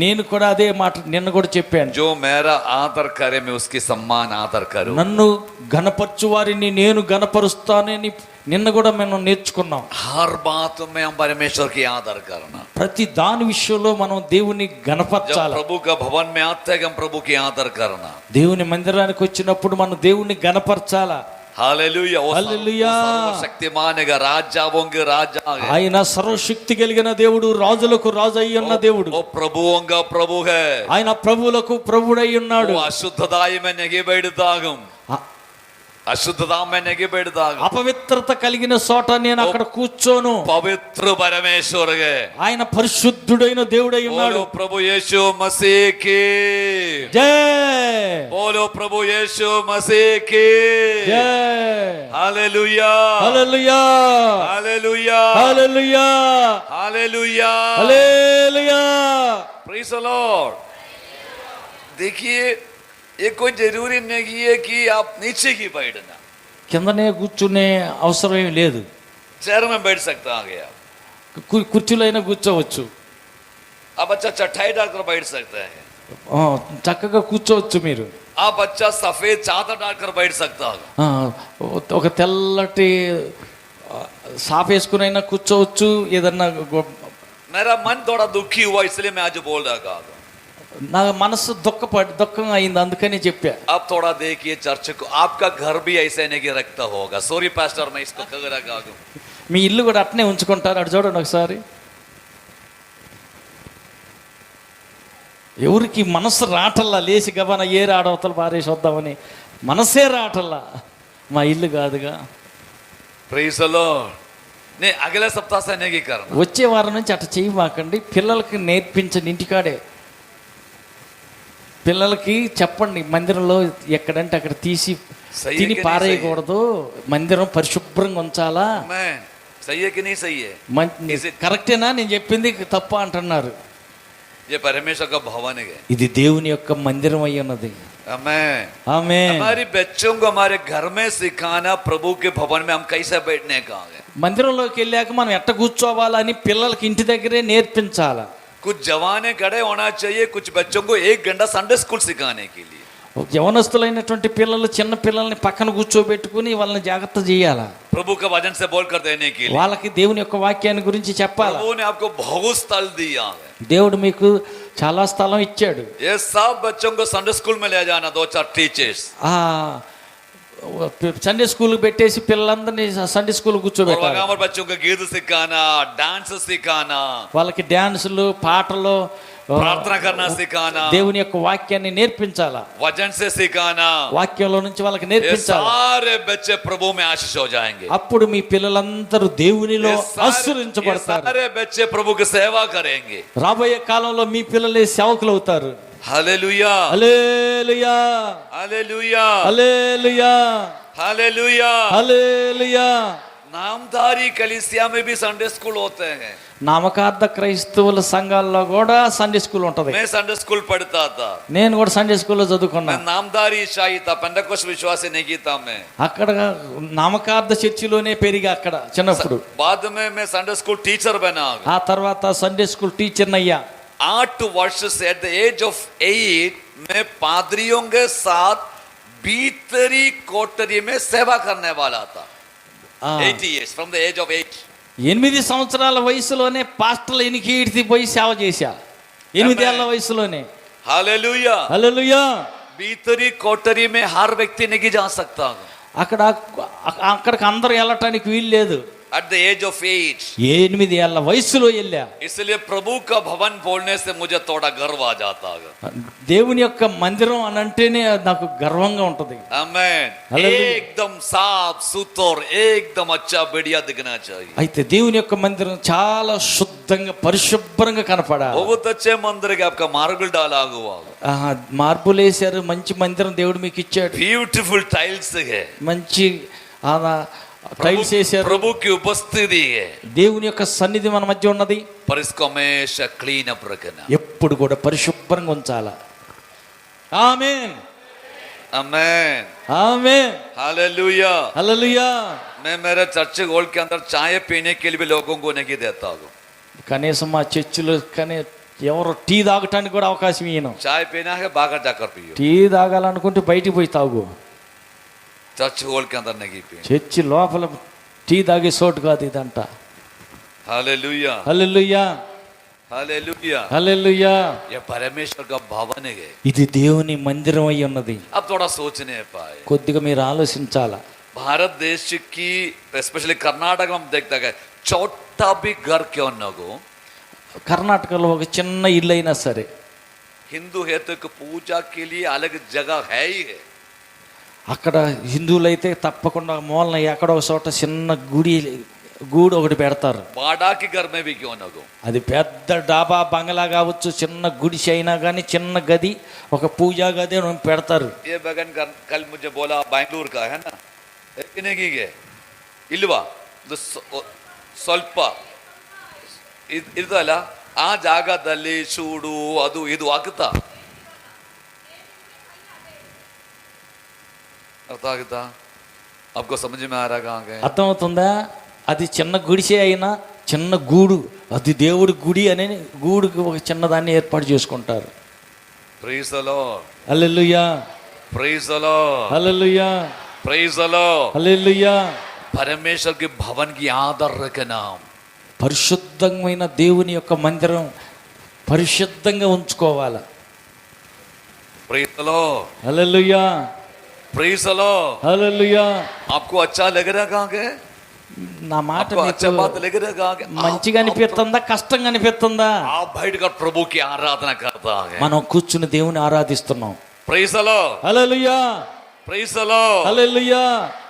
B: నేను కూడా అదే మాట నిన్న కూడా చెప్పాను.
C: जो मेरा आदर करे मैं उसकी सम्मान आदर करूं।
B: నన్ను గణపరచు వారిని నేను గణపరుస్తానని నిన్న కూడా మనం నేర్చుకున్నాం.
C: हर बात में हम परमेश्वर की आदर करना।
B: ప్రతి దాని విషయంలో మనం దేవుని
C: जब
B: గణపరచాలి.
C: प्रभु का भवन में आते हैं हम प्रभु की आदर करना।
B: దేవుని మందిరానికి వచ్చినప్పుడు మనం దేవుని గణపరచాలా.
C: हालेलुया, वो
B: हालेलुया।
C: सर्वशक्तिमान है, राजाओं के राजा है,
B: ఆయన సర్వశక్తి కలిగిన దేవుడు, రాజులకు రాజు అయి ఉన్న దేవుడు,
C: वो प्रभुओं का प्रभु है।
B: ఆయన ప్రభువులకు ప్రభుడై ఉన్నాడు.
C: वो अशुद्धताई में नहीं बैठता हूं, अशुद्धता में नहीं बैठता हूं,
B: అపవిత్రత కలిగిన చోట నేను అక్కడ కూర్చోను.
C: पवित्र परमेश्वर है।
B: ఆయన పరిశుద్ధుడైన దేవుడై ఉన్నాడు.
C: बोलो प्रभु यीशु मसीह की
B: జై,
C: बोलो प्रभु यीशु मसीह की
B: జై.
C: Hallelujah,
B: hallelujah,
C: hallelujah,
B: hallelujah,
C: hallelujah,
B: hallelujah.
C: Praise the Lord. देखिए, ये कोई जरूरी नहीं है कि आप नीचे की बैठना,
B: కిందనే కూర్చునే అవసరం ఏమి లేదు.
C: चेयर में बैठ सकता आ गया,
B: కుర్చీలో అయినా కూర్చోవచ్చు,
C: आप अच्छा चटाई डालकर बैठ सकते हैं,
B: చక్కగా కూర్చోవచ్చు మీరు.
C: आप अच्छा सफेद चादर डालकर बैठ सकता है।
B: ఒక తెల్లటి సాఫ్ వేసుకుని అయినా కూర్చోవచ్చు. ఏదన్నా
C: मेरा मन थोड़ा दुखी हुआ इसलिए मैं आज बोल रहा हूँ।
B: నా మనసు దుఃఖం అయింది, అందుకని చెప్పా.
C: अब थोड़ा देखिए चर्च को, आपका घर भी ऐसे नहीं रखता होगा। सॉरी पास्टर, मैं इसको कह रहा हूँ।
B: మీ ఇల్లు కూడా అట్నే ఉంచుకుంటారు. అటు చూడండి ఒకసారి. ఎవరికి మనసు రాటల్లా, లేచి గబన ఏరు ఆడవతలు పారేసి వద్దామని మనసే రాటల్లా. మా ఇల్లు కాదుగా.
C: Praise the Lord. नहीं, अगले सप्ताह से नहीं करना।
B: వచ్చే వారం నుంచి అట్లా చేయమాకండి. పిల్లలకి నేర్పించండి ఇంటికాడే. పిల్లలకి చెప్పండి, మందిరంలో ఎక్కడంటే అక్కడ తీసి తిని పారేయకూడదు, మందిరం పరిశుభ్రంగా ఉంచాలా.
C: मैं सही है कि नहीं सही है?
B: కరెక్టేనా నేను చెప్పింది తప్ప అంటున్నారు.
C: ये परमेश्वर का भवन है।
B: ఇది దేవుని యొక్క మందిరం అయి ఉన్నది.
C: आमेन।
B: ఆమేన్.
C: हमारी बच्चों को हमारे घर में सिखाना प्रभु के भवन में हम कैसे बैठने का है।
B: మందిరంలోకి వెళ్ళాక మనం ఎట్ట కూర్చోవాలని పిల్లలకి ఇంటి దగ్గరే నేర్పించాలి.
C: कुछ जवाने खड़े होना चाहिए कुछ बच्चों को 1 घंटा संडे स्कूल सिखाने के लिए।
B: యవనస్తులైనటువంటి పిల్లలు చిన్న పిల్లల్ని పక్కన కూర్చోబెట్టుకుని వాళ్ళని జాగ్రత్త చేయాలా.
C: प्रभु का वचन से बोल कर देने के लिए।
B: వాళ్ళకి దేవుని యొక్క వాక్యాన్ని గురించి చెప్పాలి.
C: प्रभु ने आपको बहुत स्थल दिया है।
B: దేవుడు మీకు చాలా స్థలం ఇచ్చాడు.
C: ये सब बच्चों को संडे स्कूल में ले जाना, 2-4 टीचर्स।
B: సండే స్కూల్ పెట్టేసి పిల్లలందరినీ సండే స్కూల్ కూర్చోబెట్టాలి.
C: और बच्चों को गीत सिखाना, डांस सिखाना,
B: వాళ్ళకి డాన్సులు, పాటలు,
C: प्रार्थना करना सिखाना,
B: దేవుని యొక్క వాక్యాన్ని నేర్పించాలా.
C: वचन से सिखाना।
B: వాక్యంలో నుంచి వాళ్ళకి
C: ये
B: నేర్పించాలి.
C: सारे बच्चे प्रभु में आशीष हो जाएंगे।
B: అప్పుడు మీ పిల్లలందరూ దేవునిలో
C: ये
B: ఆశీర్వదించబడతారు.
C: सारे बच्चे प्रभु की सेवा करेंगे।
B: రాబోయే కాలంలో మీ పిల్లలే సేవకులు అవుతారు.
C: Hallelujah,
B: hallelujah,
C: hallelujah,
B: hallelujah,
C: hallelujah.
B: హల్లెలూయా.
C: नामधारी कलीसिया में भी संडे स्कूल होते हैं।
B: నామకార్థ క్రైస్తవుల సంఘాల్లో కూడా సండే స్కూల్ ఉంటది.
C: मैं संडे स्कूल पढ़ता था।
B: నేను కూడా సండే స్కూల్లో చదువుకున్నా.
C: मैं नामधारी ईसाई था, पेंटेकोस्ट विश्वासी नहीं था मैं।
B: అక్కడ నామకార్థ చర్చిలోనే పెరిగా అక్కడ చిన్నప్పుడు.
C: बाद में मैं संडे स्कूल टीचर बना।
B: ఆ తర్వాత సండే స్కూల్ టీచర్ అయ్యా.
C: 8 वर्ष से एट द एज ऑफ 8 मैं पादरियों के साथ भीतरी कोठरी में सेवा करने वाला था। 8 years from the age of 8।
B: 8 సంవత్సరాల వయసులోనే పాస్టర్ల ఎనికి పోయి సేవ చేశా. 8 ఏళ్ల వయసులోనే.
C: हालेलुया,
B: హల్లెలూయా.
C: भीतरी कोठरी में हर व्यक्ति नहीं जा सकता।
B: అక్కడికి అందరూ వెళ్ళటానికి వీలు లేదు.
C: At the age of 8।
B: 8 ఏళ్ల వయసులో వెళ్ళా.
C: इसलिए प्रभु का भवन बोलने से मुझे थोड़ा गर्व आ जाता है।
B: దేవుని యొక్క మందిరం అని అంటేనే నాకు గర్వంగా ఉంటది.
C: आमेन।
B: हालेलुया।
C: एकदम साफ सुथर, एकदम अच्छा बढ़िया दिखना चाहिए।
B: అయితే దేవుని యొక్క మందిరం చాలా శుద్ధంగా పరిశుభ్రంగా కనపడాలి.
C: बहुत अच्छे मंदिर के आपका मार्बल डाला हुआ,
B: మార్బులు వేశారు. మంచి మందిరం దేవుడు మీకు ఇచ్చాడు.
C: ब्यूटीफुल टाइल्स है,
B: మంచి టైల్స్ వేశారు.
C: प्रभु की उपस्थिति है,
B: దేవుని యొక్క సన్నిధి మన మధ్య ఉన్నది.
C: पर इसको हमेशा क्लीन अप रखना।
B: ఎప్పుడు కూడా పరిశుభ్రంగా ఉంచాలా. ఆమేన్,
C: आमेन,
B: ఆమేన్,
C: हालेलुया।
B: హల్లెలూయా.
C: मैं मेरे चर्च हॉल के अंदर चाय पीने के लिए भी लोगों को नहीं देता हूँ।
B: కనీసం మా చర్చిలో ఎవరు టీ తాగటానికి కూడా అవకాశం ఇయ్యను.
C: चाय पीना है बाहर जाकर पियो,
B: టీ తాగాలనుకుంటే బయటికి పోయి తాగు.
C: चर्च हॉल के अंदर नहीं पियो।
B: చర్చి లోపల టీ తాగే చోటు కాదు ఇదంట.
C: Hallelujah,
B: hallelujah,
C: hallelujah.
B: హల్లెలూయా.
C: ये परमेश्वर का भवन है।
B: ఇది దేవుని మందిరం అయి ఉన్నది.
C: अब थोड़ा सोचने पाए,
B: కొద్దిగా మీరు ఆలోచించాలా.
C: भारत देश की स्पेशली कर्नाटक में हम देखते हैं छोटा भी घर क्यों न हो,
B: కర్ణాటకలో ఒక చిన్న ఇల్లు అయినా సరే
C: हिंदू है तो एक पूजा के लिए अलग जगह है ही है।
B: అక్కడ హిందువులైతే తప్పకుండా మూలన ఎక్కడ ఒక చోట చిన్న గూడు ఒకటి పెడతారు.
C: बाड़ा के घर में भी क्यों न हो,
B: అది పెద్ద డాబా బంగ్లా కావచ్చు, చిన్న గుడిసె అయినా కానీ చిన్న గది, ఒక పూజా గది పెడతారు.
C: ये बगन कल मुझे बोला बैंगलोर का है ना, है इल्वा ಸ್ವಲ್ಪ ಇರ್ತಲ್ಲ ಆ ಜಾಗದಲ್ಲಿ ಚೂಡು ಅದು ಇದು ಆಗುತ್ತಾ, అర్థం ఆగుతా? आपको समझ में आ रहा है?
B: అర్థమవుతుందా? అది చిన్న గుడిసె అయినా చిన్న గూడు, అది దేవుడి గుడి అనే గూడుకి ఒక చిన్నదాన్ని ఏర్పాటు చేసుకుంటారు.
C: Praise the Lord,
B: hallelujah,
C: praise the Lord,
B: hallelujah,
C: praise the Lord,
B: hallelujah.
C: परमेश्वर के भवन की आदर रखना,
B: పరిశుద్ధమైన దేవుని యొక్క మందిరం పరిశుద్ధంగా ఉంచుకోవాలి.
C: Praise the Lord,
B: hallelujah,
C: praise the Lord.
B: Hallelujah.
C: आपको अच्छा लग रहा कहाँ के?
B: నా మాట
C: आपको अच्छा
B: మీకు
C: बात लग रहा कहाँ के?
B: మంచిగా అనిపిస్తుందా, కష్టంగా అనిపిస్తుందా?
C: आप बैठकर प्रभु की आराधना करता है,
B: మనం కూర్చుని దేవుని ఆరాధిస్తున్నాం.
C: Praise the Lord,
B: hallelujah,
C: praise the Lord.
B: Hallelujah.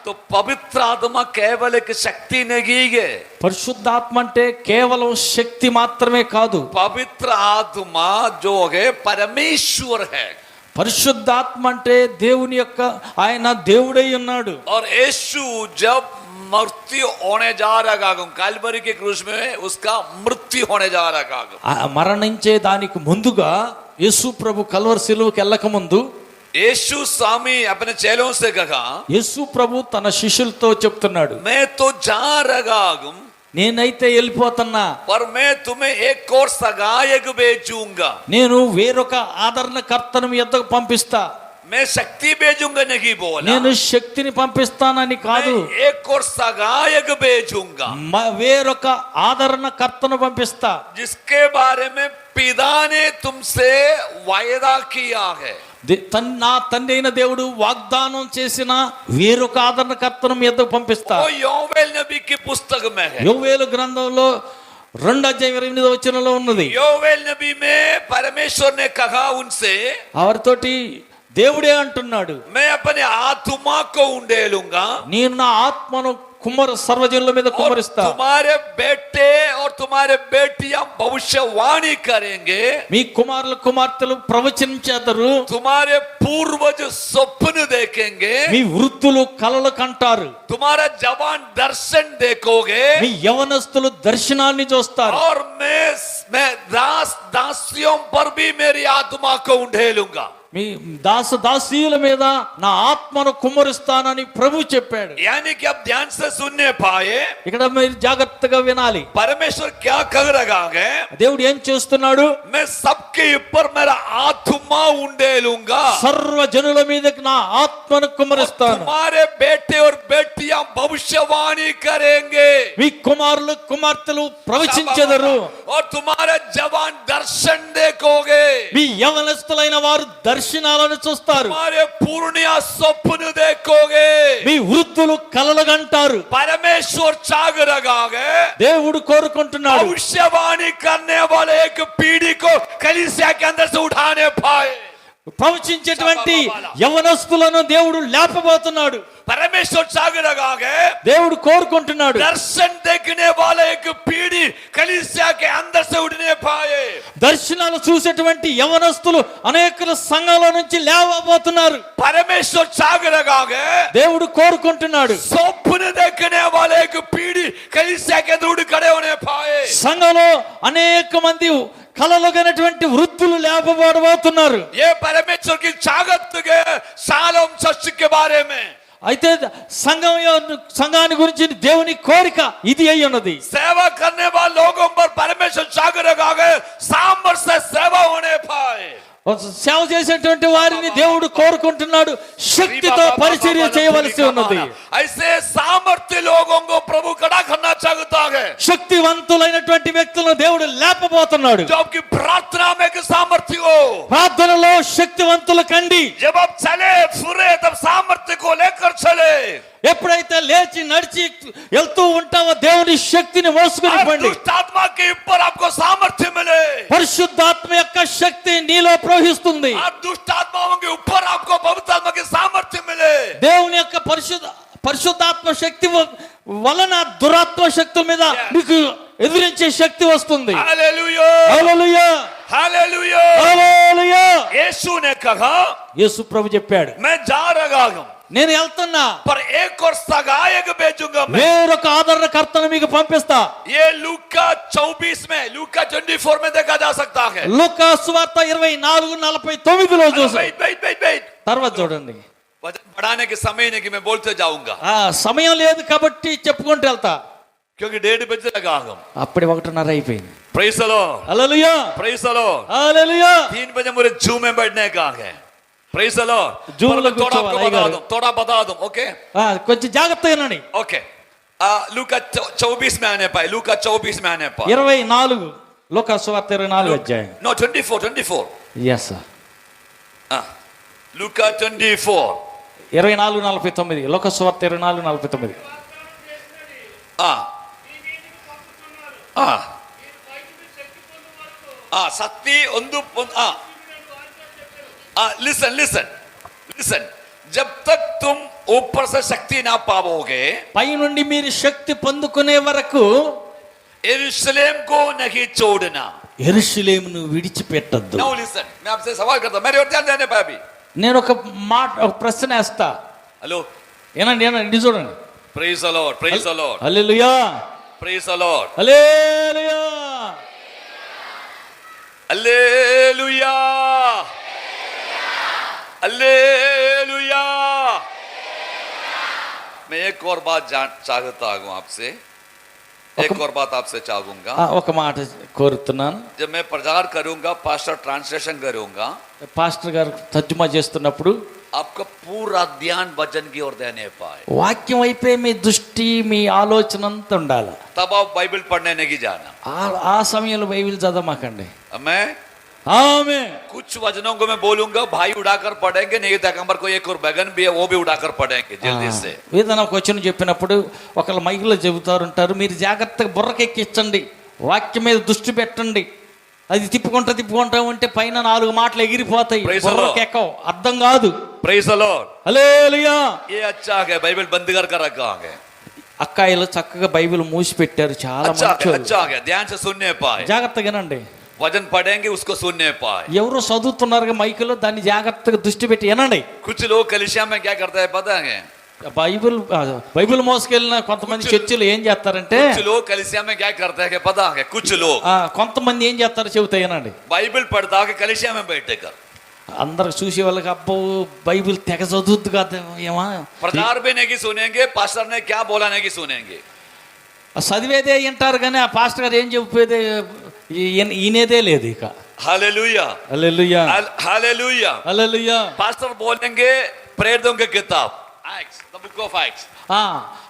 C: तो पवित्र आत्मा केवल एक शक्ति नहीं है,
B: పరిశుద్ధాత్మ అంటే కేవలం శక్తి మాత్రమే కాదు.
C: पवित्र आत्मा जो है परमेश्वर है,
B: పరిశుద్ధాత్మ అంటే దేవుని యొక్క ఆయన దేవుడై ఉన్నాడు.
C: और यीशु जब मृत्यु होने जा रहा है। कैलवरी के क्रूस में उसका मृत्यु होने जा रहा है।
B: ఆ మరణించే దానికి ముందుగా యేసు ప్రభు కల్వరి సిలువకి వెళ్ళక ముందు
C: यीशु स्वामी अपने चेलों से कहा,
B: యేసు ప్రభు తన శిష్యులతో చెప్తున్నాడు,
C: मैं तो जा रहा हूं,
B: నేనైతే వెళ్ళిపోతున్నా,
C: पर मैं तुम्हें एक और सगायक भेजूंगा।
B: నేను వేరొక ఆదరణకర్తను మీ యొద్దకు పంపిస్తా.
C: मैं शक्ति भेजूंगा नहीं बोला,
B: నేను శక్తిని పంపిస్తానని కాదు,
C: मैं एक और सगायक भेजूंगा
B: వేరొక ఆదరణకర్తను పంపిస్తా,
C: जिसके बारे में पिता ने तुमसे वायदा किया है।
B: నా తండ్రి అయిన దేవుడు వాగ్దానం చేసిన వేరొక ఆదరణకర్తను మీ యొద్దకు పంపిస్తా.
C: वो योवेल नबी की पुस्तक में है।
B: యోవేలు గ్రంథంలో 2:28 ఉన్నది.
C: योवेल नबी में परमेश्वर ने कहा उनसे,
B: వారితోటి దేవుడే అంటున్నాడు,
C: मैं अपने आत्मा को उंडेलूंगा
B: నేను నా ఆత్మను సర్వజనుల మీద
C: और
B: కుమ్మరిస్తా.
C: तुम्हारे बेटे और तुम्हारे बेटियां भविष्यवाणी करेंगे,
B: మీ కుమారులు కుమార్తెలు ప్రవచించేదరు,
C: तुम्हारे पूर्वज स्वप्न देखेंगे,
B: మీ వృద్ధులు కలలు కంటారు,
C: तुम्हारा जवान दर्शन देखोगे,
B: మీ యవనస్తులు దర్శనాన్ని చూస్తారు.
C: और मैं दासियों पर भी मेरी आत्मा को उंडेलूंगा।
B: మీ దాసీయుల మీద నా ఆత్మను కుమ్మరిస్తానని ప్రభు చెప్పాడు.
C: यानी कि आप ध्यान से सुनने पाए,
B: ఇక్కడ మీరు జాగ్రత్తగా వినాలి.
C: परमेश्वर क्या कह रहा है,
B: దేవుడు ఏం చేస్తున్నాడు?
C: मैं सबके ऊपर मेरा आत्मा उंडेलूंगा,
B: సర్వజనుల మీదకి నా ఆత్మను కుమ్మరిస్తాను.
C: तुम्हारे बेटे और बेटियां भविष्यवाणी करेंगे,
B: మీ కుమారులు కుమార్తెలు ప్రవచించెదరు,
C: और तुम्हारे जवान दर्शन देखोगे,
B: మీ యవనస్తులైన వారు దర్శనాలను చూస్తారు,
C: तुम्हारे पूर्णिया स्वप्न देखोगे।
B: మీ వృద్ధులు కలలుగంటారు.
C: परमेश्वर चाह रहा है,
B: దేవుడు కోరుకుంటున్నాడు
C: भविष्यवाणी करने वाले एक पीढ़ी को कलीसिया के अंदर से उठाने पाए।
B: ప్రవచించేటువంటి యవనస్తులను దేవుడు లేపబోతున్నాడు.
C: परमेश्वर चाह रहा है,
B: దేవుడు కోరుకుంటున్నాడు
C: दर्शन देखने वाले एक पीढ़ी कलीसिया के अंदर से उठने पाए।
B: దర్శనాలు చూసేటువంటి యవనస్తులు అనేక సంఘాల నుంచి లేవబోతున్నారు.
C: परमेश्वर चाह रहा है,
B: దేవుడు కోరుకుంటున్నాడు
C: स्वप्न देखने वाले एक पीढ़ी कलीसिया के अंदर उठ खड़े होने पाए।
B: సంఘంలో అనేక మంది కలలుగనటువంటి వృద్ధులు లేపబడబోతున్నారు.
C: ये परमेश्वर की चाहत है शालोम चर्च के बारे में।
B: అయితే సంఘాన్ని గురించి దేవుని కోరిక ఇది అయి ఉన్నది.
C: सेवा करने वाले लोगों पर परमेश्वर चाह रहा है सामर से सेवा होने पाए।
B: సేవ చేసేటువంటి వారిని దేవుడు కోరుకుంటున్నాడు శక్తితో పరిచర్య చేయవలసి ఉన్నది.
C: ऐसे सामर्थ्य लोगों को प्रभु खड़ा करना चाहता है।
B: శక్తివంతులైనటువంటి వ్యక్తులను దేవుడు లేపబోతున్నాడు.
C: जो आपकी प्रार्थना में एक सामर्थ्य हो,
B: ప్రార్థనలో శక్తివంతుల కండి.
C: जब आप चले फिरे तब सामर्थ्य को लेकर चले।
B: ఎప్పుడైతే లేచి నడిచి వెళ్తూ ఉంటావో దేవుని శక్తిని మోసుకొని పండి.
C: दुष्ट आत्मा के ऊपर आपको सामर्थ्य मिले,
B: పరిశుద్ధాత్మ యొక్క శక్తి నీలో ప్రవహిస్తుంది.
C: दुष्ट आत्माओं के ऊपर आपको पवित्र आत्मा की सामर्थ्य मिले।
B: దేవుని యొక్క పరిశుద్ధాత్మ శక్తి వలన దురాత్మ శక్తుల మీద మీకు ఎదిరించే శక్తి వస్తుంది.
C: Hallelujah,
B: hallelujah,
C: hallelujah.
B: హల్లెలూయా.
C: यीशु ने कहा,
B: యేసు ప్రభు చెప్పాడు,
C: मैं जा रहा हूं,
B: నేను వెళ్తున్నా,
C: पर एक और सगायक भेजूंगा मैं।
B: వేరొక ఆదరణకర్తను మీకు పంపిస్తా.
C: ये लूका 24 में, लूका 24 में देखा जा सकता है।
B: లూకా సువార్త 24:49 చూసి
C: वेट,
B: తర్వాత చూడండి.
C: वजन बढ़ाने के समय नहीं कि मैं बोलते जाऊंगा,
B: సమయం లేదు కాబట్టి చెప్పుకుంటూ వెళ్తా.
C: क्योंकि 1:30 बजे लगा हम।
B: అప్పుడే 1:30 అయిపోయింది.
C: Praise the Lord,
B: hallelujah,
C: praise the Lord.
B: Hallelujah.
C: 3 बजे मुझे जू में बैठने का है। Praise the Lord.
B: जू में
C: थोड़ा आपको बता दूं, ओके
B: కొంచెం జాగ్రత్తగా వినండి.
C: ओके। लूका 24 में आने पाए, लूका 24 में आने पाए।
B: 24 లూకా సువార్త 24 అధ్యాయం.
C: नो 24।
B: yes sir.
C: लूका 24
B: 24:49 లూకా సువార్త 24:49.
C: शक्ति लिसन, जब तक तुम ऊपर से शक्ति ना पाओगे,
B: పై నుండి మీరు శక్తి పొందుకునే వరకు
C: यरूशलेम को नहीं छोड़ना।
B: యెరూషలేమును విడిచిపెట్టొద్దు.
C: Now listen, मैं आपसे सवाल करता हूं, मेरे और ध्यान देने पे अभी।
B: నేను ఒక ప్రశ్న వేస్తా.
C: हेलो,
B: ఏనండి ఇది చూడండి.
C: Praise the Lord. Praise the Lord.
B: Hallelujah,
C: Praise the Lord.
B: Hallelujah.
C: Hallelujah. Hallelujah. मैं एक और बात चाहता हूँ आपसे, एक और बात आपसे चाहूंगा।
B: ఒక మాట కోరుతున్నాను.
C: जब मैं प्रचार करूंगा, पास्टर ट्रांसलेशन करूंगा,
B: పాస్టర్ గారు తర్జుమా చేస్తున్నప్పుడు
C: आपका पूरा ध्यान वचन की ओर देने पाए,
B: వాక్యం వైపే మీ దృష్టి, మీ ఆలోచన అంతా ఉండాలి.
C: तब आप बाइबल पढ़ने नहीं जाना।
B: ఆ సమయంలో బైబిల్ చదవమాకండి.
C: मैं
B: ఆమేన్.
C: कुछ वचनों को मैं बोलूंगा, भाई उड़ाकर पढ़ेंगे, नहीं तो को एक और बैगन भी है वो भी उड़ाकर पढ़ेंगे जल्दी से।
B: ఏదైనా ఒక వచనం చెప్పినప్పుడు ఒకళ్ళు మైకులో చెబుతారు, మీరు జాగ్రత్తగా బుర్రకెక్కించండి, వాక్యం మీద దృష్టి పెట్టండి. అది తిప్పుకుంటా ఉంటే పైన 4 మాటలు ఎగిరిపోతాయి,
C: Praise the Lord.
B: బుర్రకెక్కవు, అర్థం కాదు.
C: Praise the Lord.
B: హల్లెలూయా.
C: ये अच्छा है, बाइबल बंद कर रखा है।
B: అక్కాయిలు చక్కగా బైబిల్ మూసి పెట్టారు, చాలా
C: अच्छा है,
B: మంచోళ్ళు.
C: अच्छा है, ध्यान से सुनने पाए,
B: జాగ్రత్తగానండి.
C: वचन पढ़ेंगे उसको सुनने पाए।
B: ఎవరో చదువుతున్నారుగా మైకులో, దాన్ని జాగ్రత్తగా దృష్టి పెట్టి వినండి.
C: कुछ लोग कलिसिया में क्या करता है पता है?
B: బైబిల్ మోసుకెళ్ళిన కొంతమంది చర్చిలు ఏం చేస్తారంటే,
C: कुछ लोग कलिसिया में क्या करते हैं पता है? कुछ लोग
B: కొంతమంది ఏం చేస్తారో చెబుతాయి వినండి.
C: बाइबल पढ़ता है कलिसिया में बैठेगा,
B: అందరు చూసే వాళ్ళకి అబ్బో బైబిల్ తెగ చదువుద్దు కదా, ఏమా
C: प्रचार भी नहीं सुनेंगे, पास्टर ने क्या बोला नहीं सुनेंगे,
B: చదివేదే వింటారు కానీ ఆ పాస్టర్ గారు ఏం చెప్పేది ఈనేదే లేదు ఇక.
C: Hallelujah,
B: hallelujah,
C: hallelujah.
B: హల్లెలూయా.
C: पास्टर बोलेंगे प्रेरितों की किताब, acts, the book of acts,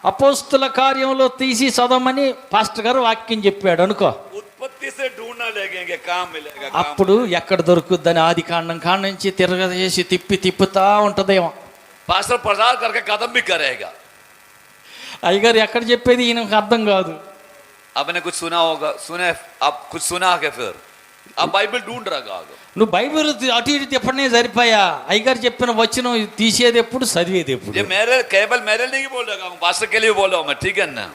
B: అపోస్తుల కార్యంలో తీసి చదవమని పాస్టర్ గారు వాక్యం చెప్పాడు అనుకో,
C: उत्पत्ति से ढूंढना लगेंगे, काम मिलेगा, काम।
B: అప్పుడు ఎక్కడ దొరుకుద్దని ఆది కాండం కాడ నుంచి తిరగేసి తిప్పుతా ఉంటదేమో.
C: पास्टर प्रचार करके कदम भी करेगा।
B: అయ్యగారు ఎక్కడ చెప్పేది ఈయనకు అర్థం కాదు.
C: आपने कुछ सुना होगा, सुने आप कुछ सुना के फिर आप बाइबल ढूंढ रहा होगा।
B: నువ్వు బైబిల్ అటు ఇటు తిప్పడమే సరిపోయా, అయ్యగారు చెప్పిన వచనం తీసేది ఎప్పుడు, చదివేది ఎప్పుడు.
C: ये मेरे केवल मेरे नहीं बोल रहा हूँ, पास्टर के लिए बोल रहा हूँ मैं, ठीक है ना?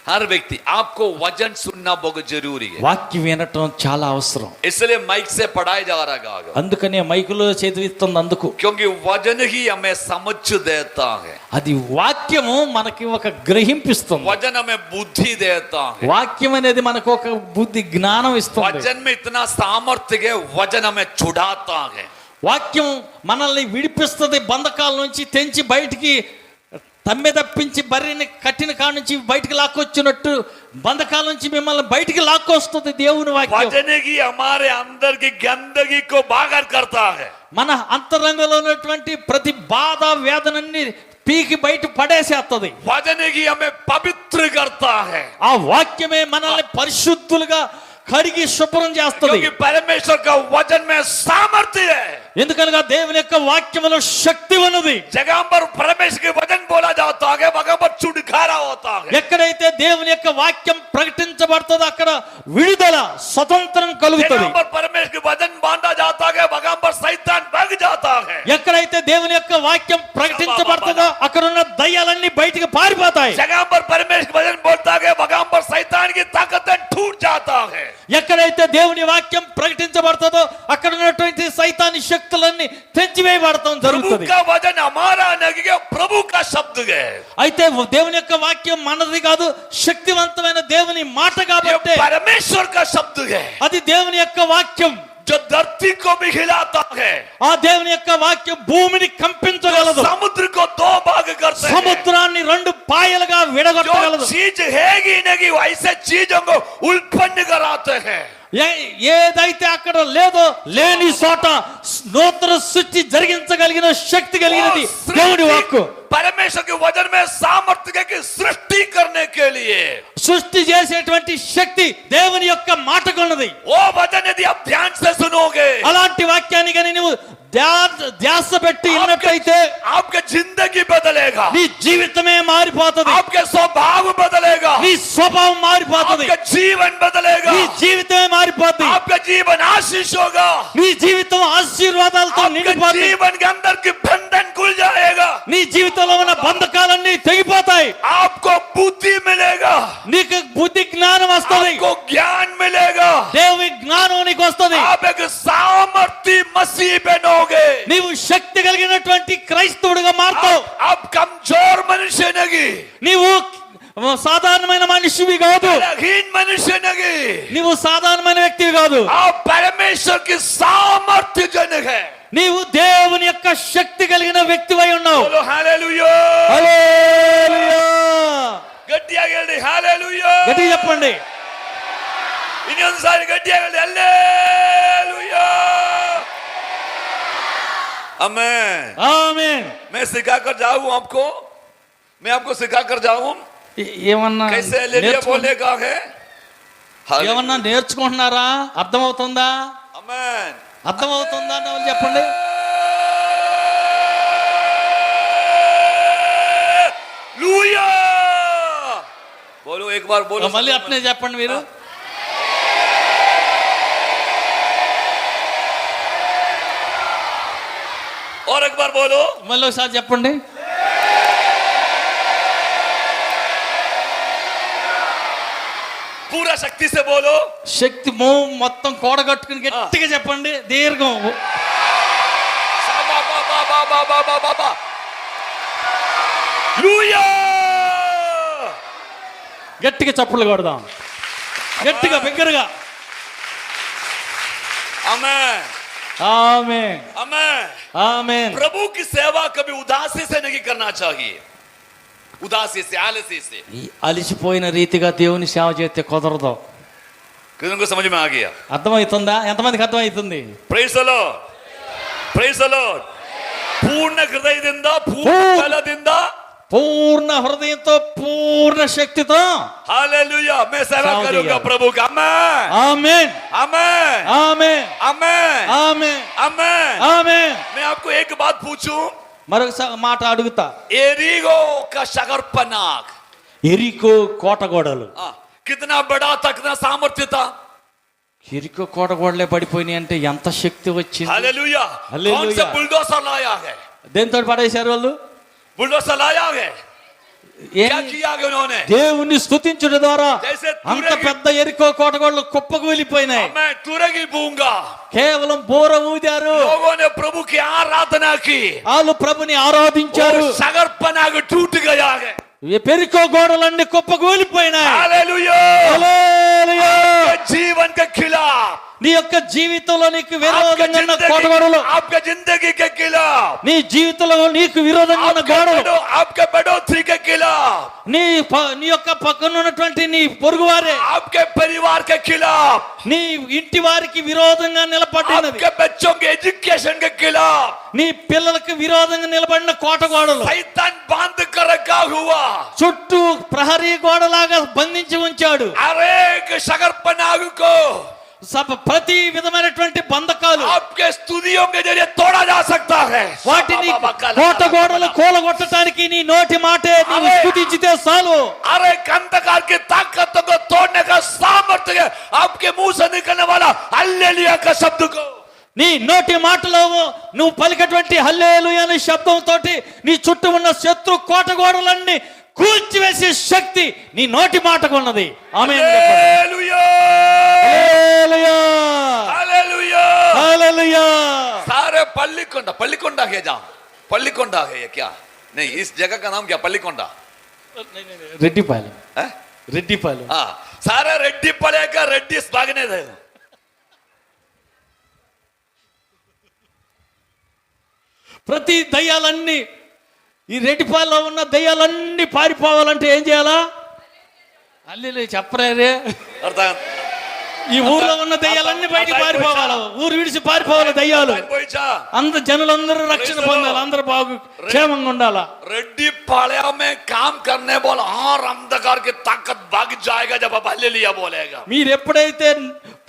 C: हर व्यक्ति आपको वचन सुनना बहुत जरूरी है,
B: వాక్యం వినటం చాలా అవసరం.
C: इसलिए माइक से पढ़ाया जा रहा होगा,
B: అందుకనే మైకులో చదివిస్తుంది అందుకు.
C: क्योंकि वचन ही हमें समझ देता है,
B: అది వాక్యము మనకి ఒక గ్రహింపిస్తుంది.
C: वचन हमें बुद्धि देता है,
B: వాక్యం అనేది మనకు ఒక బుద్ధి జ్ఞానం ఇస్తుంది.
C: वचन में इतना सामर्थ्य है, वचन हमें छुड़ाता है।
B: వాక్యం మనల్ని విడిపిస్తుంది, బంధకాల నుంచి తెంచి బయటికి తమ్మె తప్పించి బర్రెని కట్టిన కాడ నుంచి బయటికి లాక్కొచ్చినట్టు బంధకాల నుంచి మిమ్మల్ని బయటికి లాక్కొస్తుంది దేవుని వాక్యం.
C: वचन ही हमारे अंदर की गंदगी को बाहर करता है,
B: మన అంతరంగంలో ఉన్నటువంటి ప్రతి బాధ వేదనని పీకి బయట పడేసేస్తుంది.
C: वचन ही हमें पवित्र करता है,
B: ఆ వాక్యమే మనల్ని పరిశుద్ధులుగా కడిగి శుభ్రం చేస్తుంది.
C: क्योंकि परमेश्वर का वचन में सामर्थ्य है।
B: ఎందుకనగా దేవుని యొక్క వాక్యములో శక్తి ఉన్నది.
C: जगह पर परमेश्वर के वचन बोला जाता है वहां पर छुटकारा होता है,
B: ఎక్కడైతే దేవుని యొక్క వాక్యం ప్రకటించబడుతుందో అక్కడ విడుదల, స్వతంత్రం కలుగుతుంది.
C: जगह पर परमेश्वर के वचन बांधा जाता है वहां पर शैतान भाग जाता है,
B: ఎక్కడైతే దేవుని యొక్క వాక్యం ప్రకటించబడుతుందో అక్కడ ఉన్న దయ్యాలన్నీ బయటికి పారిపోతాయి.
C: जगह पर परमेश्वर का वचन बोलता है वहां पर शैतान की ताकतें टूट जाता है,
B: ఎక్కడైతే దేవుని వాక్యం ప్రకటించబడుతుందో అక్కడ ఉన్నటువంటి సైతాని శక్తులన్నీ తెంచివేయబడటం
C: प्रभु
B: జరుగుతుంది.
C: का वचन हमारा नहीं है, प्रभु का शब्द है।
B: అయితే దేవుని యొక్క వాక్యం మనది కాదు, శక్తివంతమైన దేవుని మాట
C: ये
B: కాబట్టి
C: परमेश्वर का शब्द है
B: అది దేవుని యొక్క వాక్యం.
C: जो धरती को भी हिलाता है,
B: ఆ దేవుని యొక్క వాక్యం భూమిని కంపించగలదు,
C: समुद्र को 2 भाग करते हैं,
B: సముద్రాన్ని 2 పాయలుగా
C: जो
B: విడగొట్టగలదు.
C: चीज है ही नहीं वैसे चीजों को उत्पन्न कराते हैं।
B: ఏదైతే అక్కడ లేదో లేని చోట నూతన సృష్టి జరిగించగలిగిన శక్తి కలిగినది దేవుని వాక్కు.
C: परमेश्वर के वचन में सामर्थ्य की सृष्टि करने के लिए
B: సృష్టి చేసేటువంటి శక్తి దేవుని యొక్క మాటకు ఉన్నది.
C: वो वचन यदि आप ध्यान से सुनोगे,
B: అలాంటి వాక్యాన్ని కానీ నువ్వు ధ్యాస పెట్టి విన్నట్లయితే
C: आपके जिंदगी बदलेगा,
B: నీ జీవితమే మారిపోతుంది,
C: आपके स्वभाव बदलेगा,
B: నీ స్వభావం మారిపోతుంది,
C: आपका जीवन बदलेगा,
B: నీ జీవితమే మారిపోతుంది,
C: आपका जीवन आशीष होगा,
B: నీ జీవితం ఆశీర్వాదాలతో
C: आपके
B: నిండిపోతుంది,
C: जीवन के अंदर की बंधन खुल जाएगा,
B: నీ జీవితంలో ఉన్న బంధకాలన్నీ తెగిపోతాయి,
C: आपको बुद्धि मिलेगा,
B: నీకు బుద్ధి జ్ఞానం వస్తుంది,
C: आपको ज्ञान मिलेगा,
B: దేవుని జ్ఞానం నీకు వస్తుంది,
C: आप एक सामर्थ्य मसीह बनोगे,
B: నీవు శక్తి కలిగినటువంటి క్రైస్తవుడిగా మారుతావు.
C: आप कमजोर मनुष्य नहीं,
B: సాధారణమైన మనిషివి కాదు,
C: बलहीन मनुष्य नहीं,
B: నీవు సాధారణమైన వ్యక్తివి కాదు,
C: आप परमेश्वर की सामर्थ्य जनक है।
B: నీవు దేవుని యొక్క శక్తి కలిగిన వ్యక్తివై ఉన్నావు.
C: बोलो हालेलुया,
B: హల్లెలూయా.
C: గట్టిగా చెప్పండి हालेलुया,
B: గట్టిగా చెప్పండి.
C: ಇನ್ನೊಂದ್ಸಾರಿ ಗಟ್ಟಿಯಾಗಿ ಹೇಳಿ हालेलुया, आमेन।
B: ఆమేన్.
C: मैं सिखाकर जाऊं आपको, मैं आपको सिखाकर जाऊं
B: ఏమన్నా
C: कैसे हालेलुया बोलने का है।
B: ఏమన్నా నేర్చుకుంటున్నారా? అర్థమవుతుందా?
C: आमेन,
B: అర్థమవుతుందా అని వాళ్ళు చెప్పండి.
C: हालेलुया बोलो, एक बार बोलो,
B: మళ్ళీ అట్నే చెప్పండి మీరు.
C: और एक बार बोलो,
B: మళ్ళీ ఒకసారి చెప్పండి.
C: पूरा शक्ति से बोलो,
B: శక్తి మొత్తం కూడగట్టుకుని గట్టిగా చెప్పండి. దీర్ఘం.
C: हालेलुया,
B: గట్టిగా చప్పులు కొడదాం. గట్టిగా బిగ్గరగా.
C: आमेन,
B: ఆమేన్.
C: आमेन।
B: ఆమేన్.
C: प्रभु की सेवा कभी उदासी से नहीं करना चाहिए, उदासी से, आलसी से।
B: ఈ అలిసిపోయిన రీతిగా దేవుని సేవ చేస్తే కుదరదు.
C: किसी को समझ में आ गया?
B: అర్థమవుతుందా? ఎంతమందికి అర్థమవుతుంది?
C: Praise the Lord, praise the Lord. पूर्ण हृदयದಿಂದ, पूर्ण बलದಿಂದ,
B: పూర్ణ హృదయంతో పూర్ణ శక్తితో
C: हालेलुया मैं सेवा
B: सेवा
C: करूंगा
B: दिया।
C: प्रभु का। आमेन,
B: amen.
C: Amen,
B: amen.
C: Amen,
B: amen.
C: Amen.
B: ఆమేన్.
C: मैं आपको एक बात पूछूं,
B: మరొక మాట అడుగుతా.
C: एरिगो का शकरपनाग
B: ఎరికో కోటగోడలు.
C: कितना बड़ा था, कितना सामर्थ्य था।
B: ఎరికో కోటగోడలే పడిపోయినాయి అంటే ఎంత శక్తి వచ్చింది.
C: हालेलुया।
B: हालेलुया।
C: कौन सा बुलडोजर लाया है?
B: దేంతో పడేశారు వాళ్ళు?
C: बुलडोजर लाया है,
B: ఏం?
C: क्या किया है उन्होंने?
B: దేవుని స్తుతించుట ద్వారా
C: जैसे
B: అంత పెద్ద ఎరికో కోటగోడలు కుప్పకూలిపోయినాయి.
C: मैं तुरगी बूंगा।
B: కేవలం బోర ఊదారు.
C: लोगों ने प्रभु की आराधना की,
B: వాళ్ళు ప్రభుని ఆరాధించారు.
C: वो शकरपनाग टूट गया है।
B: ఈ పెరికో గోడలన్నీ కుప్పకూలిపోయినాయి.
C: हालेलुया।
B: హల్లెలూయా.
C: जीवन के खिलाफ,
B: నీ యొక్క జీవితంలో నీకు
C: आपके
B: విరోధంగా ఉన్న
C: जिंदगी,
B: కోటగోడలు,
C: आपके जिंदगी के खिलाफ,
B: నీ జీవితంలో నీకు విరోధంగా ఉన్న గోడలు,
C: आपके बढ़ोतरी के खिलाफ,
B: నీ యొక్క పక్కన ఉన్నటువంటి నీ పొరుగువారే,
C: आपके परिवार के खिलाफ,
B: నీ ఇంటి వారికి విరోధంగా నిలబడినది,
C: आपके बच्चों के एजुकेशन के खिलाफ
B: నీ పిల్లలకు విరోధంగా నిలబడిన కోటగోడలు,
C: शैतान बांध कर रखा हुआ
B: చుట్టూ ప్రహరీ గోడలాగా బంధించి ఉంచాడు.
C: हर एक शकरपनाग को
B: ప్రతి విధమైనటువంటి బంధకాలు
C: आपके स्तुतियों के जरिए तोड़ा जा सकता है।
B: వాటిని కోటగోడలు కూలగొట్టడానికి నీ నోటి మాటే నీవు స్తుతించితే చాలు.
C: हर एक अंधकार की ताकतों को तोड़ने का सामर्थ्य है आपके मुंह से निकलने वाला हालेलुया का शब्द को।
B: నీ నోటి మాటలో నువ్వు పలికేటువంటి హల్లెలూయా అనే శబ్దంతోటి నీ చుట్టూ ఉన్న శత్రు కోటగోడలన్నీ కూల్చివేసే శక్తి నీ నోటి మాటకు ఉన్నది. ఆమేన్.
C: Hallelujah,
B: hallelujah.
C: हालेलुया।
B: హల్లెలూయా.
C: सारे पल्लीकोंडा, पल्लीकोंडा है जहाँ, पल्लीकोंडा है ये क्या? नहीं, इस जगह का नाम क्या? पल्लीकोंडा,
B: రెడ్డిపాలెం.
C: हैं?
B: రెడ్డిపాలెం.
C: हाँ, सारे रेड्डी पड़ेगा, रेड्डी भागने थे।
B: ప్రతి దయ్యాలన్నీ ఈ రెడ్డిపాలెంలో ఉన్న దయ్యాలన్నీ పారిపోవాలంటే ఏం చేయాలా? హల్లెలూయా చెప్పరే.
C: अर्थात
B: ఈ ఊర్లో ఉన్న దయ్యాలన్నీ బయటికి పారిపోవాలి. ఊరు విడిచి పారిపోవాలి దయ్యాలు. అంత జనులందరూ రక్షణ పొందాలి. అందరూ బాగు క్షేమంగా ఉండాలా.
C: रेड्डी पाड़िया में काम करने बोल और अंधकार की ताकत भाग जाएगा जब आप हालेलुया बोलेगा।
B: మీరు ఎప్పుడైతే